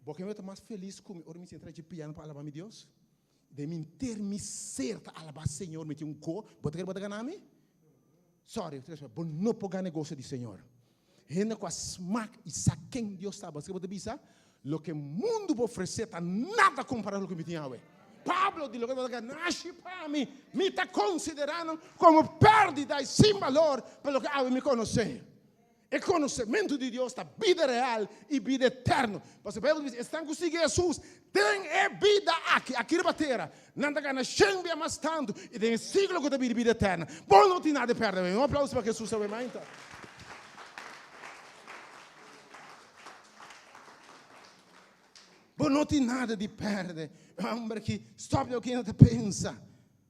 Porque eu estou mais feliz com eu me sentar de piano para alabar meu Deus. De me ter me certa alabar Senhor, me tinha go, bota ganhar me? Sorry, eu não posso ganhar negócio de Senhor. Renda com a smack e sabe quem Deus está. Você pode pensar, o que o mundo pode oferecer está nada comparado com o que me tinha. Pablo diz, o que nasce para mim, me está considerando como perdida e sem valor pelo que me conhecer. E conhecimento de Deus, da vida real e vida eterna. Mas a Bíblia diz, estão com Jesus, tem vida aqui na bateria. Não está ganhando sempre mais tanto, e tem siglo que tem vida eterna. Bom, não tem nada de perder. Um aplauso para Jesus, sabe mais então. Bom, não tem nada de perder. Homem que stop o que não te pensa.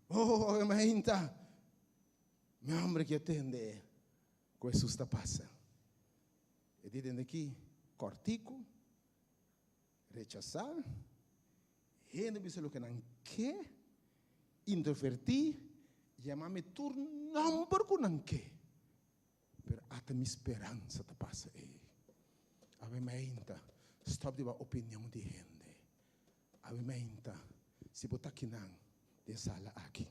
Oh, mas então. Meu homem que atende, com Jesus está passando. E dizem aqui, cortico, rechazar, rende-me o que não quer, interferir, chamar-me turno porque não quer. Mas até minha esperança te passa aí. A menta, stop de opinião de gente. A menta, se botar aqui não, de sala aqui.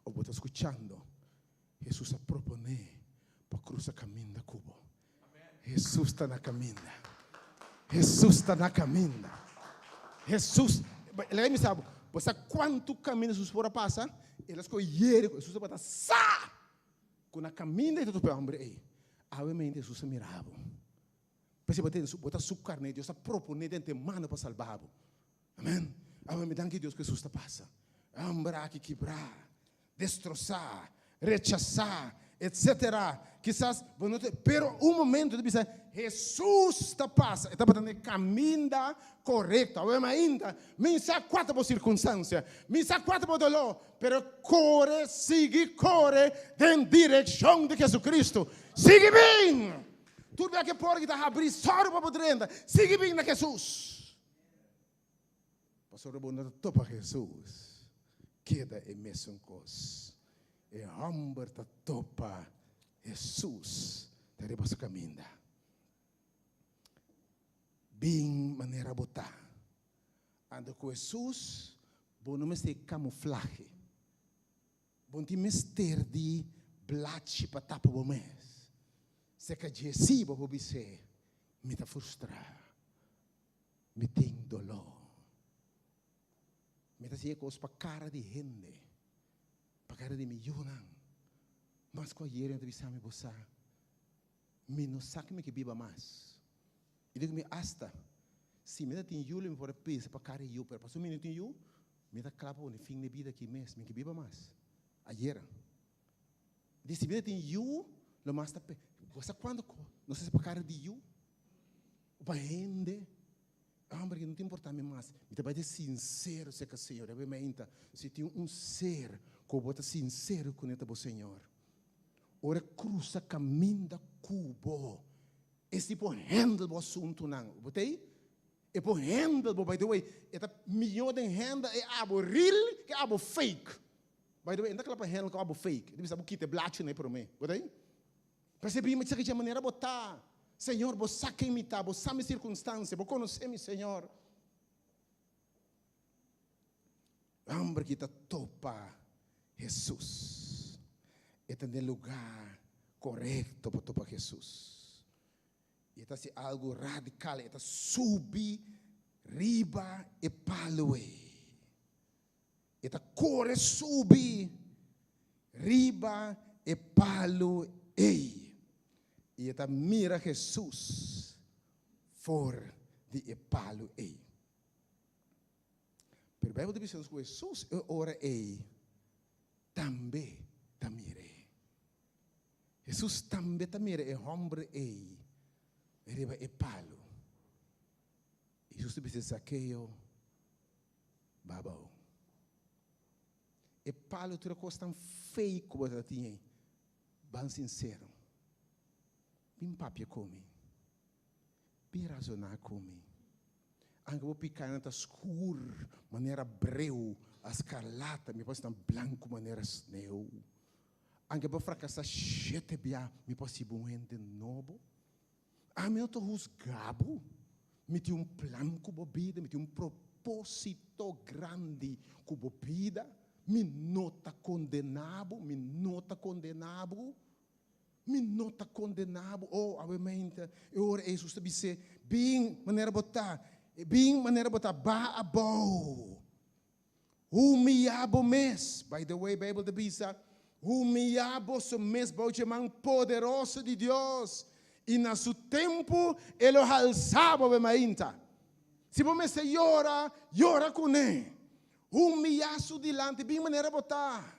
Ou botar escutando, Jesus a proponer para cruzar caminho da Cuba. Jesus está na caminha. Jesus está na caminha. Jesus, ele me sabe, você quanto caminho Jesus pode passar? Ele escolhe, Jesus vai passar. Com a caminha de todo o homem aí. Obviamente Jesus é mirável. Porque você botar sua carne, Deus está propondo de mano para salvar. Amém. Obviamente que Deus que Jesus está passando. Ambrar que quebrar, destroçar, rechazar, etc. Quizás, pero momento de dizer, Jesus está passando, está batendo caminho correto. Ainda, me sabe quatro circunstâncias, me sabe quatro dolor, pero corre em direção de Jesus Cristo. Sigue bem. Tudo bem que pode estar abrindo só para poder andar. Sigue bem na Jesus. Pastor Rebunda, topa Jesus. Queda em mesmo coisa. E homem está topa Jesus. Está para o caminho. Bem maneira botar. Ando com Jesus, bom não me sei camuflaje. Bom te mister de blate para tapar o mês. Se que Jesus vai obedecer, me está frustrado. Me tem dolor. Me está dizendo coisas para cara de gente. Para cara de milhões. Mas com a gente entrevistar me você, me não sabe me que biba mais. E digo me hasta, se me tem julho me pode pensar para cara eu, para passar um minuto eu, me dá claro no fim de vida aqui mesmo, me que biba mais. Ayer. Disse me tem eu, lo mais tá você quando não sei se para cara de eu, para gente. Homem, não te importa mais. Me te vai ser sincero, se que o Senhor, se tem ser que bota sincero com o Senhor. Ora cruza caminho da cubo. Esse tipo handle o assunto não. Botei? E por handle, by the way, eta milhão de handle é abo real, que abo fake. By the way, ainda que ela para handle que abo fake. Deve saber que te blate né por mim. Botei? Percebi, mas isso aqui é maneira botar. Senhor, vos saque-me, tá? Vos sabe circunstância, vos conhece-me, Senhor. Homem que está topa Jesus. Está no lugar correto para topar Jesus. E está se algo radical, está subir, riba e palue. Está corre, subir, riba e palue. E está mira Jesus for de palue. Pero a Bíblia diz que Jesus ora também tamire. Jesus também tamire homem riba e palo. E Jesus diz Zaqueu babau. E palo tu coisa tão feio como ela tinha. Bem sincero. Bem papi come. Bem razonar come. Anche vou picar na escuro, maneira breu, escarlata, me pode estar branco, maneira sneu. Anche vou fracassar chete bia, me pode ser bom de novo. A mim eu estou rusgado, me tem plano com bebida, me tem propósito grande com bebida, me nota condenado, me nota condenado. Oh, obviamente, eu oro Jesus te dizer, bem maneira botar ba abo. Humilhabo mes. By the way, Bible de bisa, humilhabo so mes boche man poderoso de Deus. E na seu tempo ele alçava o mainta. Se você llora com ele. Humilhar-se dilante, bem maneira botar.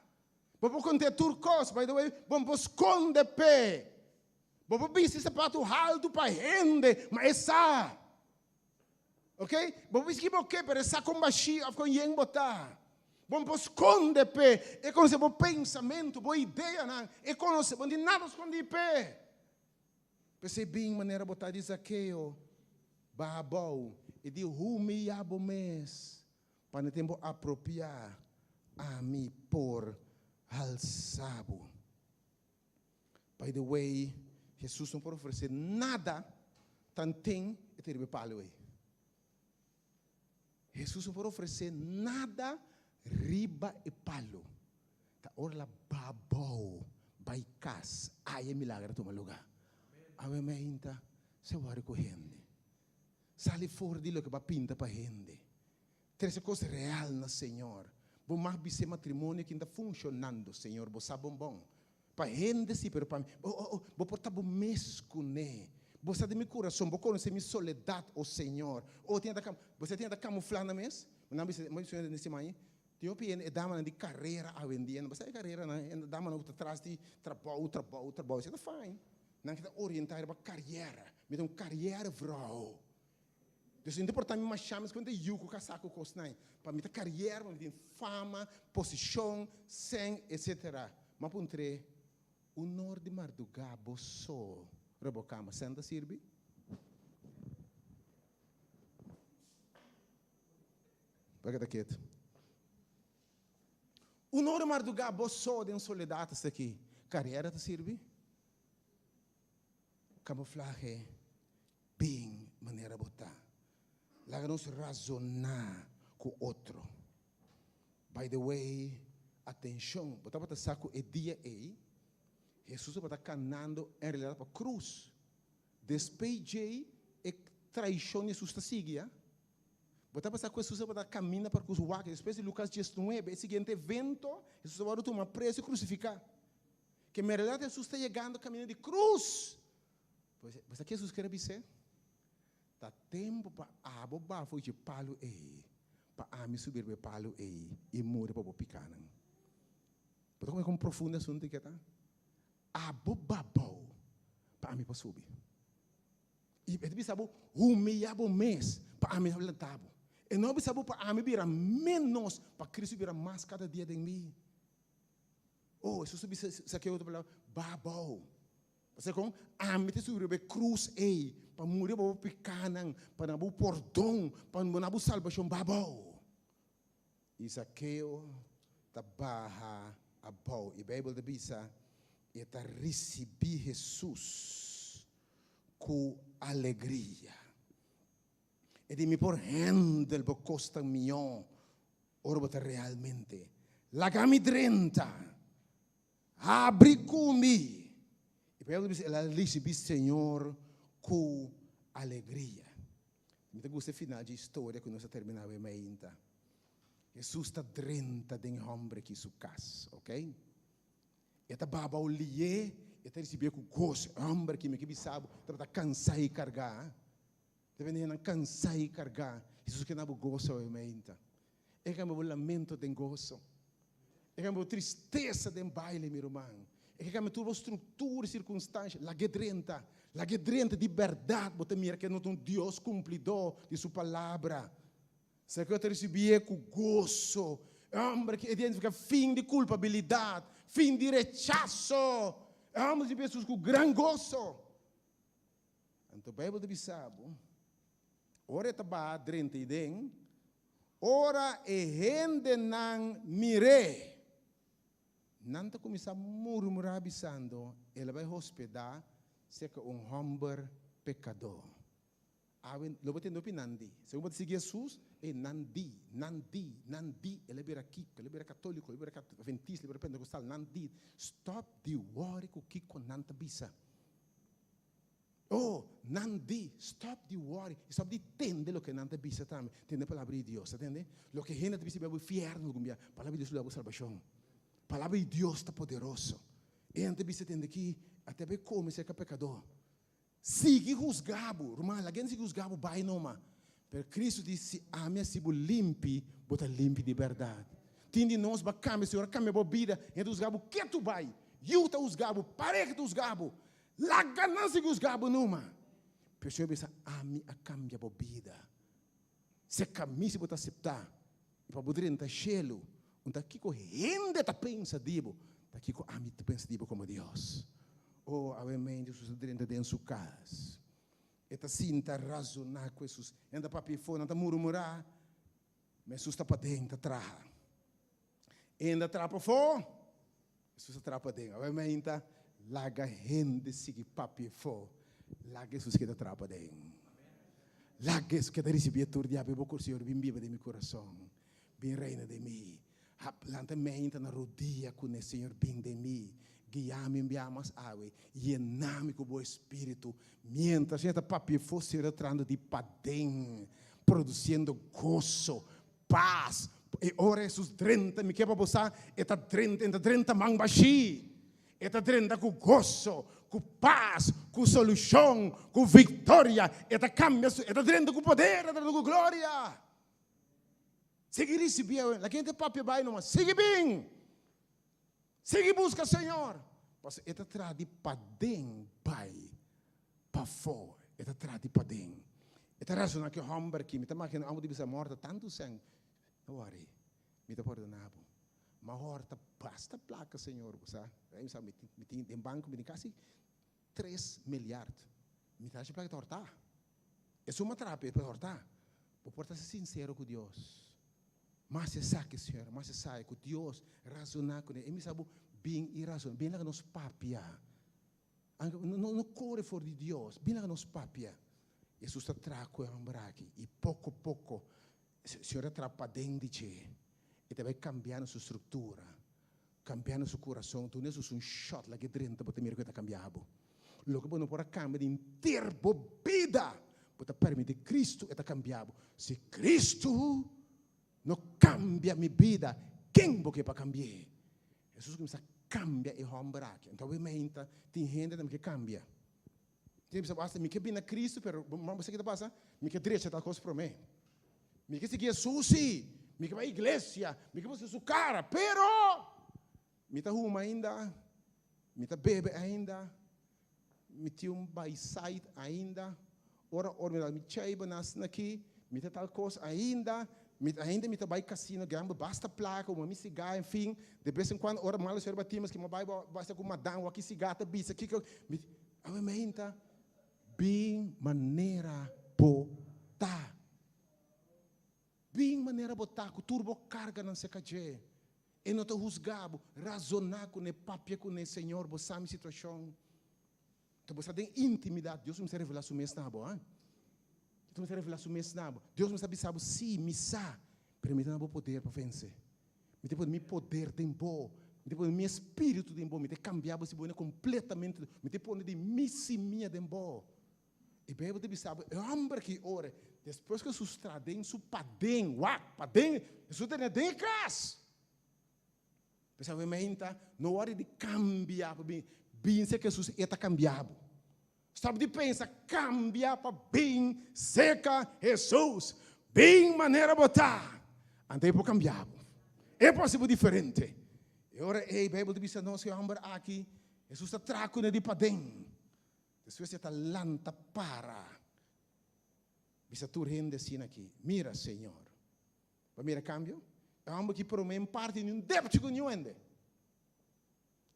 Vamos contar turcos, by the way, vamos esconder pé. Vamos vestir sapato alto para rende, mas essa. Ok? Vamos equivocar, mas essa com baixinho, com quem botar. Vamos esconder pé. E conhecer o pensamento, boa ideia, não. E conhecer, não tem nada esconder pé. Pensei bem maneira botar de Zaqueu, babau, e de humilhabo mes, para o tempo apropriar a mim por alçabo. By the way, Jesus não pode oferecer nada, tantem e ter palo aí. Jesus não pode oferecer nada, riba e palo. Tá orla babau, baicas, aí é milagre toma lugar. Ave meinta, se vai correndo. Sale fora de lo que vai pinta para gente. Três coisas real na Senhor. Vou mais bise matrimônio que está funcionando, Senhor. Vou saber bom. Para gente sim, pero para mim. Vou portar bom mês com ele. Você de meu coração, vou conhecer minha soledade, o Senhor. Você tem da camuflar na mês? Não me senhor nesse manhã. Tem opinião, dama de carreira a vender. Não precisa carreira, né? Dama não atrás de trabalho. Isso é fine. Não quer orientar para carreira. Me dá carreira, vrouw. Então, não importa me mais chamas quando eu com casaco com os nai. Para me dar carreira, para me ter fama, posição, sem, etc. Mas para entre o norte de Marduga, bosso, robocama, senta sirve. Pega quieto. O norte de Marduga, bosso, de soledade está aqui. Carreira te sirve? Camuflaje, bem maneira botar. Lá nos razonar com outro. By the way, atenção, botar para saco é dia aí. Jesus está caminhando em realidade para a cruz. Despejei e traição Jesus está seguindo. Botar para saco Jesus está caminhando para a cruz. Depois de Lucas 19, o seguinte evento, Jesus vai tomar preso e crucificar. Que na realidade Jesus está chegando caminhando de cruz. Você que Jesus quer dizer? Tá tempo para a boba foi de palo aí, para a me subir de palo aí e morrer para o picana. Porque como é profundo assunto que tá? A boba bom para a me para subir. E ele sabe humilhar o mês para a me levantar. E não sabe para a me virar menos para Cristo virar mais cada dia de mim. Oh, isso subir se aqui outra palavra babau. Você com a mete sobre a cruz aí para morrer para o picanang, para o perdão, para o salvação babau. Isso aqui tá barra a bau. E a Bíblia diz que está receber Jesus com alegria. E de me por handel bo costa milhão, ora bota realmente. Lagami drenta, abri comi. E poi ela recebi Senhor com alegria. Me gusta final de história que nós terminava em ainda. Jesus está drenta de homem que su casa, ok? E tá baba o lié, e tá recebendo com gosto, homem que me que sabe, tá cansado de carregar. Tá vendo cansado de carregar. Jesus que não gosto em ainda. É que eu lamento de gozo. É que eu tristeza de baile, meu irmão. É que eu tudo estrutura e circunstância, la gedrenta de verdade, você mira que não é um Deus cumpridor de sua palavra. Se que eu recebia com gozo, homem que identifica fim de culpabilidade, fim de rechaço, homem de pessoas com gran gozo. Então, a Bíblia diz, ora está ba drenta e den, ora e rende não mire. Não está começando a murmurar avisando, ele vai hospedar se é homem pecador. Lo vou tendo pinandi. Se eu vou seguir Jesus, é nandi. Ele é aqui, ele é católico, ele é adventista, ele é pentecostal, nandi. Stop the worry com que com nanta bisa. Oh, nandi, stop the worry. Stop de tende lo que nanta bisa também. Tende a palavra de Deus, entende? Lo que gente bisa bebe fierno, a palavra de Deus leva salvação. A palavra de Deus está poderoso. E gente bisa tende aqui, até bem como se é pecador. Sigue juzgado, irmão, a gente sigue juzgado, vai noma. Pero Cristo disse, a minha se limpe, bota limpe de verdade. Tinde nós, bacame, Senhor, cambia a vida, e tu juzgado, que tu vai? Eu te juzgado, pare que tu juzgado. La ganância que juzgado numa. Pero Senhor disse, a minha cambia a vida. Se caminho se bota aceitar, e para poder entrar chelo, onde aqui com gente tá pensa dibo, aqui com a mim tá pensa dibo como Deus. Oh, amém, Jesus dentro de sua casa. Eta sinta razonar com Jesus. Anda papi fora, anda murmurar. Mas Jesus está para dentro, atrás. Anda trapa fora. Jesus está para dentro. Amém, tá? Laga gente sigue papi fora. Laga Jesus que está trapa dentro. Laga Jesus que está recebendo tudo de abrir o Senhor, bem viva de meu coração. Bem reina de mim. Lanta mente na rodia com o Senhor bem de mim. Guiar-me, enviar-me água, llenar-me com o bom espírito, mientras a gente papi fosse retrando de padem, produzindo gozo, paz, e ora Jesus 30, me quebra você, eta 30 mangbashi, eta 30 com gozo, com paz, com solução, com vitória, eta cambia, eta 30 com poder, eta 30 com glória. Seguir esse bem, a gente papi vai numa, sigue bem. Sigue busca, Senhor. Porque ele traz de padem, pai, para fora. Ele traz de padem. Ele razão que o homem aqui, me está imaginando, a mulher morta, tanto sangue. Não worry, me está perdonando. Mas horta, basta placa, Senhor. Me tem em banco, me tem quase 3 milhardos. Me está de placa de hortar. É uma terapia para hortar. Por ser sincero com Deus. Mas se sabe, Senhor, mas se sabe que Deus razonar com ele. E me sabe bem irrazonável, bem lá que nós papia. Não corre fora de Deus, bem lá que nós papia. Jesus está traco e ambraki. E pouco a pouco, o Senhor atrapa dentro de ti. E te vai cambiando sua estrutura, cambiando seu coração. Tu não é um shot lá que dentro, para te mirar que está cambiado. Lo que você não pode cambiar inteira vida, para permitir Cristo está cambiado. Se Cristo não cambia minha vida, quem você para cambiar? Jesus começa a cambiar e romper. Então, obviamente, tem gente que cambia. Tem pessoas que me quer Cristo, mas você que passa, me quer direita tal coisa para mim. Me quer seguir Jesus, me quer ir à igreja, me quer fazer sua cara, pero me está uma ainda, me está bebe ainda, me tem bayside ainda, ora me chaiba aqui, me está tal coisa ainda me trabalha casino, ganha basta placa, uma cigarra, enfim, de vez em quando, ora mal, o senhor batimos, que uma basta com uma dama, aqui cigarra, bisa, aqui, a minha bem maneira botar. Bem maneira botar, com turbo carga não se caje. E não te juzgabo, razonar com o papia com o Senhor, você sabe a situação. Tu você tem intimidade, Deus não se revela a mesmo nabo, hein? Tu não se revela a mesmo nabo. Deus não sabe sim, missa, permita não poder para vencer. Me tem meu poder de bom, me tem meu espírito de bom, me tem cambiar se bom completamente, me tem poner de missimia de bom. E bem você sabe, é homem que ora, depois que Jesus tradem su padem, Jesus tem de casa. Pensava menta, na hora de cambiar para bem ser que Jesus está cambiado. Sabe de pensar, cambiar para bem seca Jesus, bem maneira botar, andei para cambiar. É possível diferente. E ora, a Bíblia diz não se homem aqui, Jesus está tracando de padem. Depois está lanta para. Bisa tu rende assim aqui. Mira, Senhor. Para mira cambio. É homem que promete parte de débito com nenhum ende.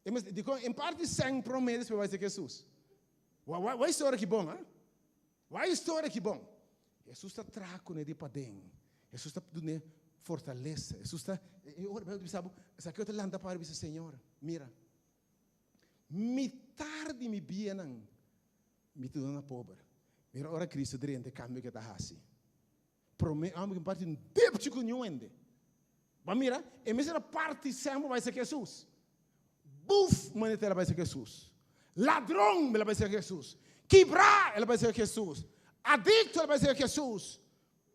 Em parte sem promessas para ser Jesus. Vai história que bom, hein? Vai história que bom. Jesus está tracando de padem. Jesus está dando fortaleza. Jesus está, eu sabe, essa que eu te landa para dizer, Senhor, mira, me tarde me bienam, me te dona pobre. Mira, ora Cristo dirente cambio que está assim. Promete, amo que parte um débito com nenhum ende. Mas mira, e mesmo a parte sempre vai ser Jesus. Buf, maneira vai ser Jesus. Ladrão, ela vai ser Jesus. Quebrar, ela vai ser Jesus. Adicto, ela vai ser Jesus.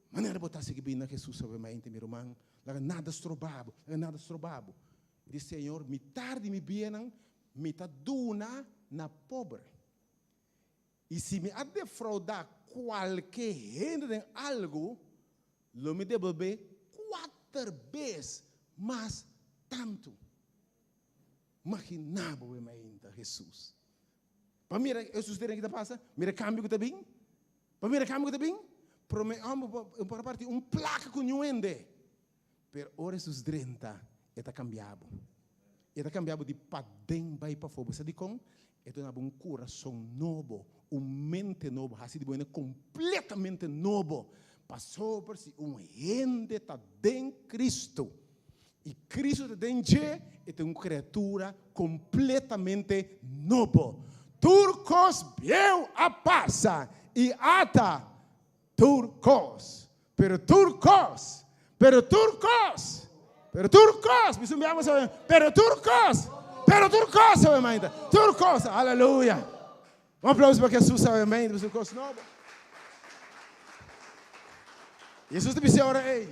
Maneira botar se que bem na Jesus obviamente, meu irmão, nada estrobado, nada estrobado. Diz Senhor, me tarde me bienam, me ta duna na pobre. E se me há defraudar qualquer renda em algo, lo me devolver 4 vezes mais tanto. Imaginava obviamente Jesus. Para mim, Jesus tem que passa, mira cambio que está bem. Para mim, cambio que está bem. Para parte placa com nenhum ende. Pero ora Jesus 30 está cambiado. Está cambiado de padem vai para fora. Você diz com? É um coração novo, mente novo, assim de boa completamente novo. Passou por si ende está dentro de Cristo. E Cristo está dentro é uma criatura completamente nova. Turcos viu a passa e ata turcos, pero turcos, me sumiamos, pero turcos, obviamente, turcos, aleluia. Um aplauso para Jesus, obviamente, turcos novo. Jesus te disse ora, ei,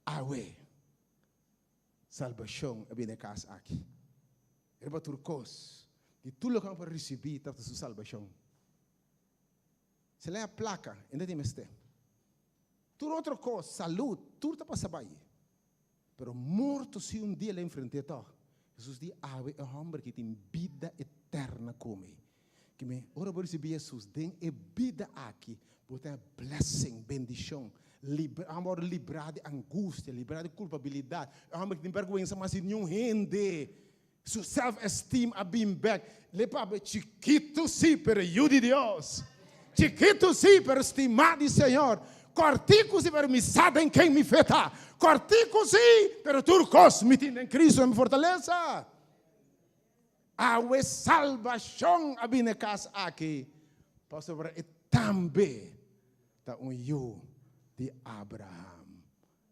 awe, salvação é bem na casa aqui. Era para turcos, e tudo que para receber a sua salvação. Se lê a placa, ainda tem mais tempo. Tudo outra coisa, saúde, tudo está para saber. Pero morto se dia ele enfrenta tal. Jesus diz, é um homem que tem vida eterna como. Que me ora por receber Jesus, tem vida aqui, por ter blessing, bendição, amor livrado de angústia, livrado de culpabilidade. É um homem que tem vergonha, mas nenhum rende. Su self-esteem a been back. Le papai chiquito sim, pero eu de Deus. Chiquito sim, pero estimado de Senhor. Cortico sim, pero me sabe em quem me feta. Cortico sim, pero turcos me tem em Cristo me fortaleza. A salvação a bem na casa aqui. Pastor, é também tá eu de Abraham.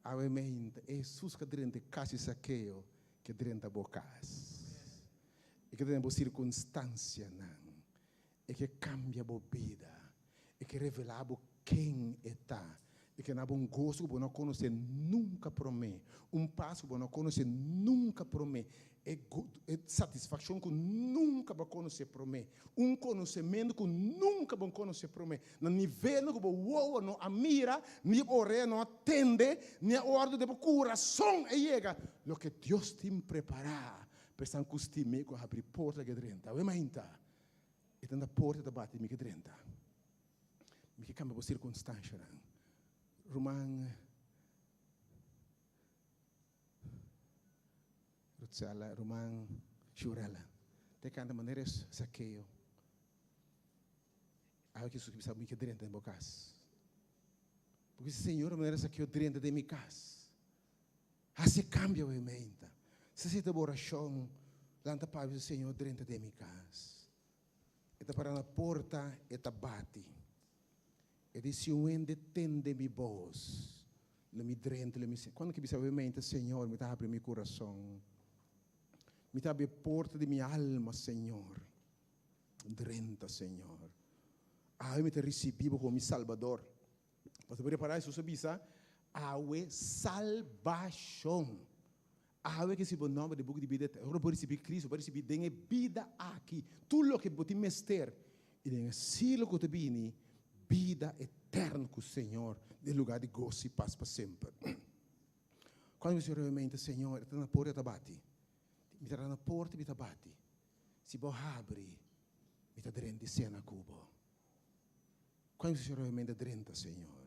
A mente Jesus que dentro de casa saqueio, que dentro da bocas. E que dentro da circunstância não. E que cambia a vida. E que revela quem está. E que não há um gosto que não conhece nunca promete. Um passo que não conhece nunca promete. É satisfação que nunca vai conhecer promete. Um conhecimento que nunca vai conhecer promete. No nível que você não admira, nem ore, não atende, nem ordem de coração e chega. O que Deus tem preparado. Para que você tenha que abrir a porta que dentro. Você imagina. E tem a porta que bate que dentro. Me que cambia a circunstância. Romang Rutsala, Romang Shurala. Te canta maneiras saqueio. Aí que isso sabe que dentro da minha casa. Porque se Senhor maneira saqueio dentro da minha casa. Assim cambia a mente. Se você tem oração, lanta para o Senhor dentro da minha casa. Eta para na porta, eta bate. E disse, tende mi voz. Le mi drente, le mi... Quando que bisa ovviamente, Senhor, me abre meu coração. Me abre a porta de minha alma, Senhor. Drenta, Senhor. Eu me te recebi como meu Salvador. Para preparar isso, você bisa, awe salvação. Awe que se o nome do book de vida, eu vou receber Cristo, vou receber dengue vida aqui. Tudo o que você mester, e dengue silo que te bini, vida eterna com o Senhor, de lugar de gozo e paz para sempre. Quando você realmente, Senhor, está na porta, bate. Me está na porta, me bate. Se você abre, me está dentro de cena cubo. Quando você realmente drenta, Senhor,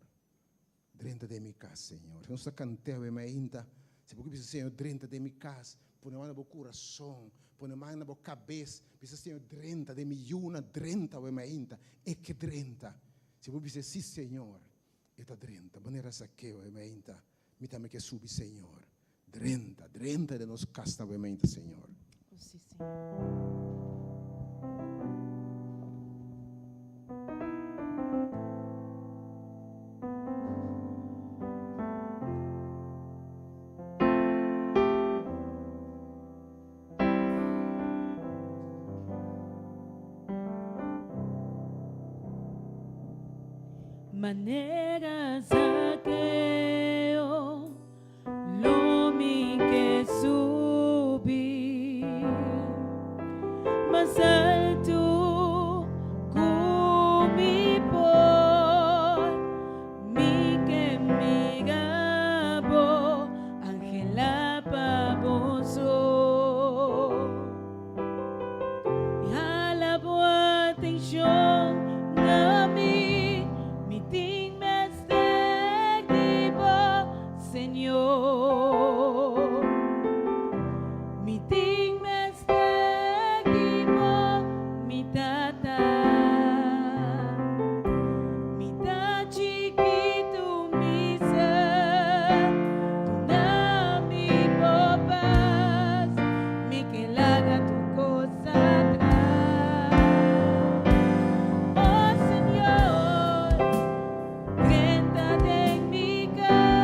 drenta de minha casa, Senhor. Se não está cantando, eu me ainda, se você precisa, Senhor, drenta de minha casa, põe a mão no coração, põe a mão na cabeça, precisa, Senhor, drenta de minha drenta, eu me ainda, é que drenta. Se você precisa, sim, Senhor, está drenta, maneira saqueo, eu me ainda, me também que subi, Senhor. Drenta de nos casa, eu me ainda, Senhor. Sim, Senhor. Maneras saqueo, lo mi que subir, más alto comi por mi que me gabo, Ángela baboso, y a la boa atención a mí. Senhor, mi ting me stegimo, mi tata, mi ta chiquito, mi ser, tu na mi popas, mi que laga tu cosa atrás. Oh Señor, drenta de mi casa.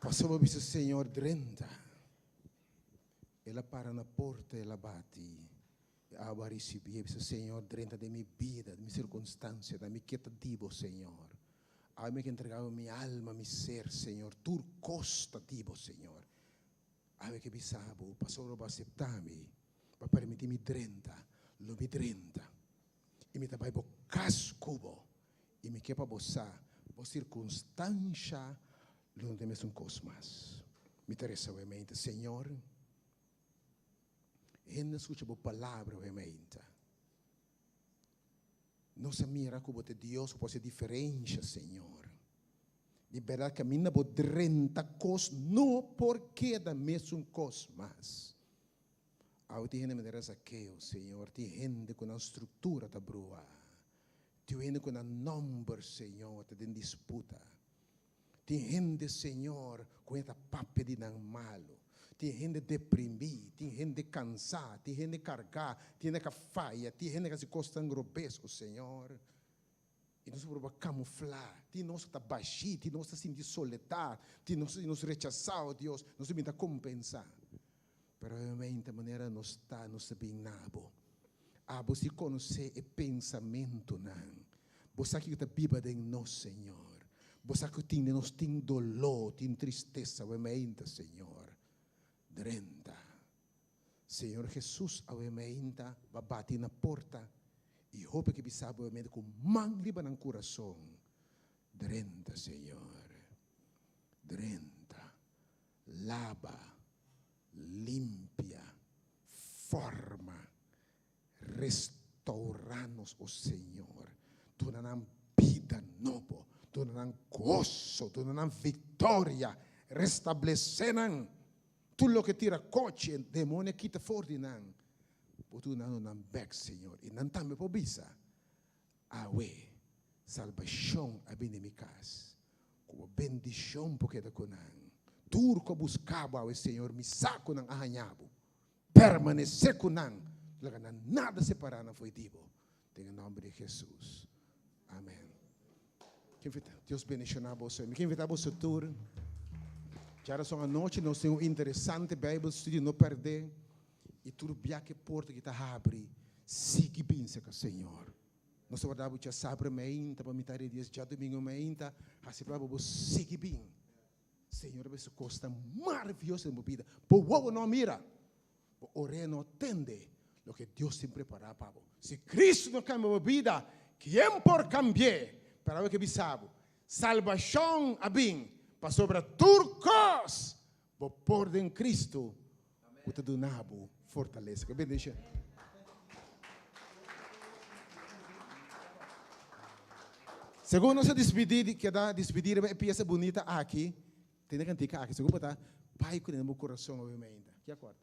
Passava visto Senhor drenta. Ela para na porta, ela bate. A receber, Senhor, drenta de minha vida, de minha circunstância, da minha quieta divo, Senhor. A me que entregava minha alma, meu ser, Senhor. Tu costa divo, Senhor. A me que bisabo, passou para aceitar-me, para permitir-me drenta, lo me drenta. E me tabai bo cascubo, e me que para boçar, bo circunstância, Não temos mais. Me interessa realmente, Senhor. Ainda escuta a palavra realmente. Nossa mira como Deus pode ser diferente, Senhor. De verdade, caminha por 30 coisas, não porque da mesma coisa mais. Ao te gente me interessa que, Senhor, te gente com a estrutura da brua. Te gente com a número, Senhor, te den disputa. Te gente, Senhor, com essa papel de não malo. Tem gente deprimida, tem gente cansada, tem gente carregada, tem gente que falha, tem gente que se costa grobesco, Senhor. E nós vamos camuflar, tem nós que está baixinho, tem nós que está sentindo soledade, tem nós que nos rechaçar, Deus, nós temos que compensar. Mas realmente a maneira nós está, nós sabemos nada. Você conhece o pensamento, não. Você que está viva em nós, Senhor. Você que tem nós tem dolor, tem tristeza, realmente, Senhor. 30. Senhor Jesus, realmente, vai bater na porta e roupa que você sabe, realmente, com mangliba no coração. 30, Senhor. 30. Lava, limpia, forma, restaura-nos, oh Senhor. Tu não has vida nova, tu não has gozo, tu não has vitória, restabelecerão. Tudo que tira coche, demônio quita fora de nós. Por tu não back, Senhor. E não também por bisa. Awe, salvação a bem de minha casa. Com bendição porque da conan. Tudo que buscava o Senhor, me saco não arranhavo. Permanecer com nós. Nada separar não foi divo. Em nome de Jesus. Amém. Deus bendiga você. Quem invitar você tour. Já são a noite, nós temos um interessante Bible Study, não perder. E tudo bem que porta que está abre, siga bem, Senhor. Nós vamos já saber ainda, para mitad de dias, já domingo ainda, assim para você siga bem. Senhor, isso costa maravilhoso em minha vida. Por favor, não mira. Por orar não atende o que Deus tem preparado para você. Se Cristo não cambia minha vida, quem por cambiar? Para ver que sabe. Salvação a bem. Para sobre turcos, vou pôr em Cristo, o teu nabo fortaleza. Que bendiga. Segundo nós despedir, que dá despedir, é peça bonita aqui, tem que cantar aqui. Segundo tá, pai com o meu coração obviamente. Que acorda.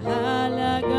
Hallelujah.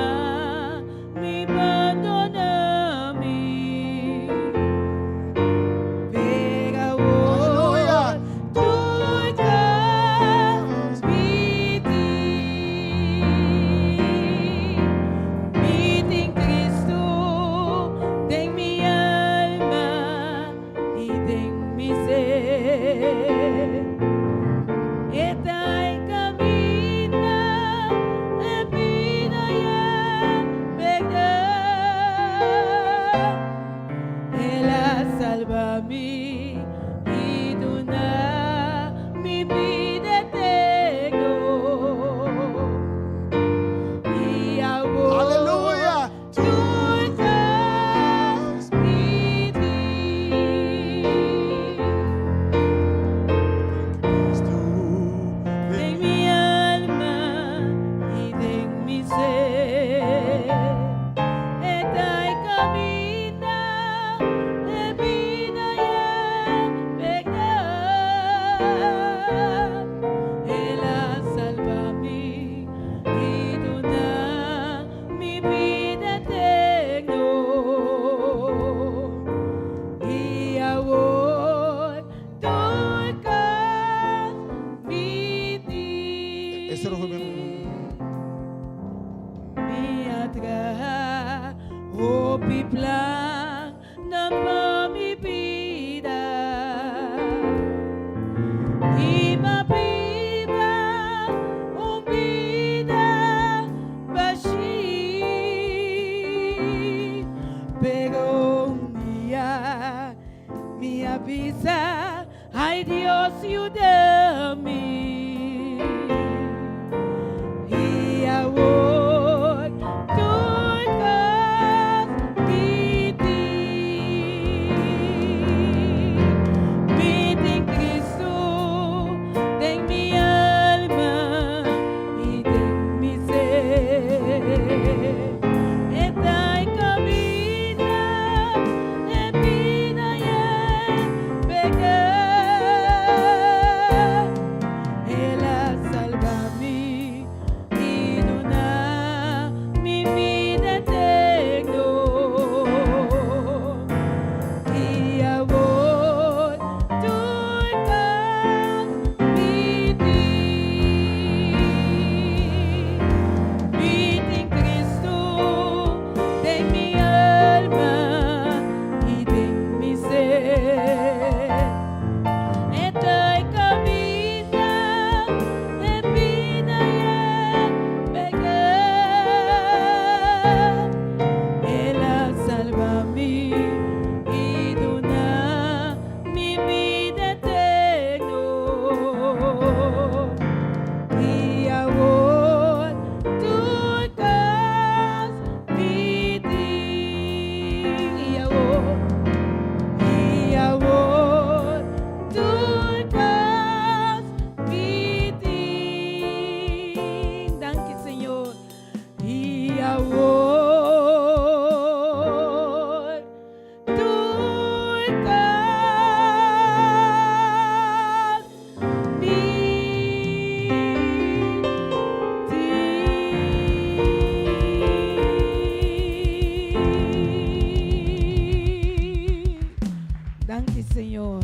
avisa, ay Dios, ayúdame. Y ahora tú estás Vete en Cristo, de mi alma y de mi ser. Esta es camina, en vida y en pecado. Él ha salvado mi y dona mi vida eterna. Y ahora tú estás Vete en Cristo, de mi alma y de mi ser. Esta es camina, en vida y en pecado. Él ha salvado mi y dona mi vida eterna. Y ahora tú estás y ahora tú estás Danke, Señor. Y ahora tú estás Danke, Señor.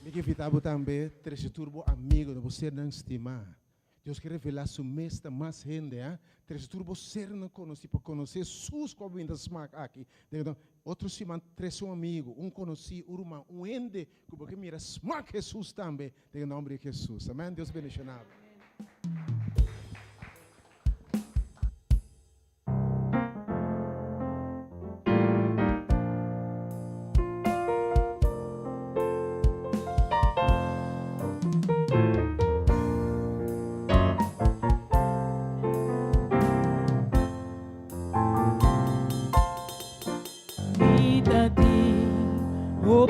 Me que invitava também três turbo amigo de você não estimar. Deus quer revelar sua mesta mais gente, três turbo ser não conhecer para conhecer suas comidas aqui. Então, outro semana três amigo, conheci, irmão, ende que porque mira smack Jesus também, em nome de Jesus. Amém. Deus bendiga. Vida di, oh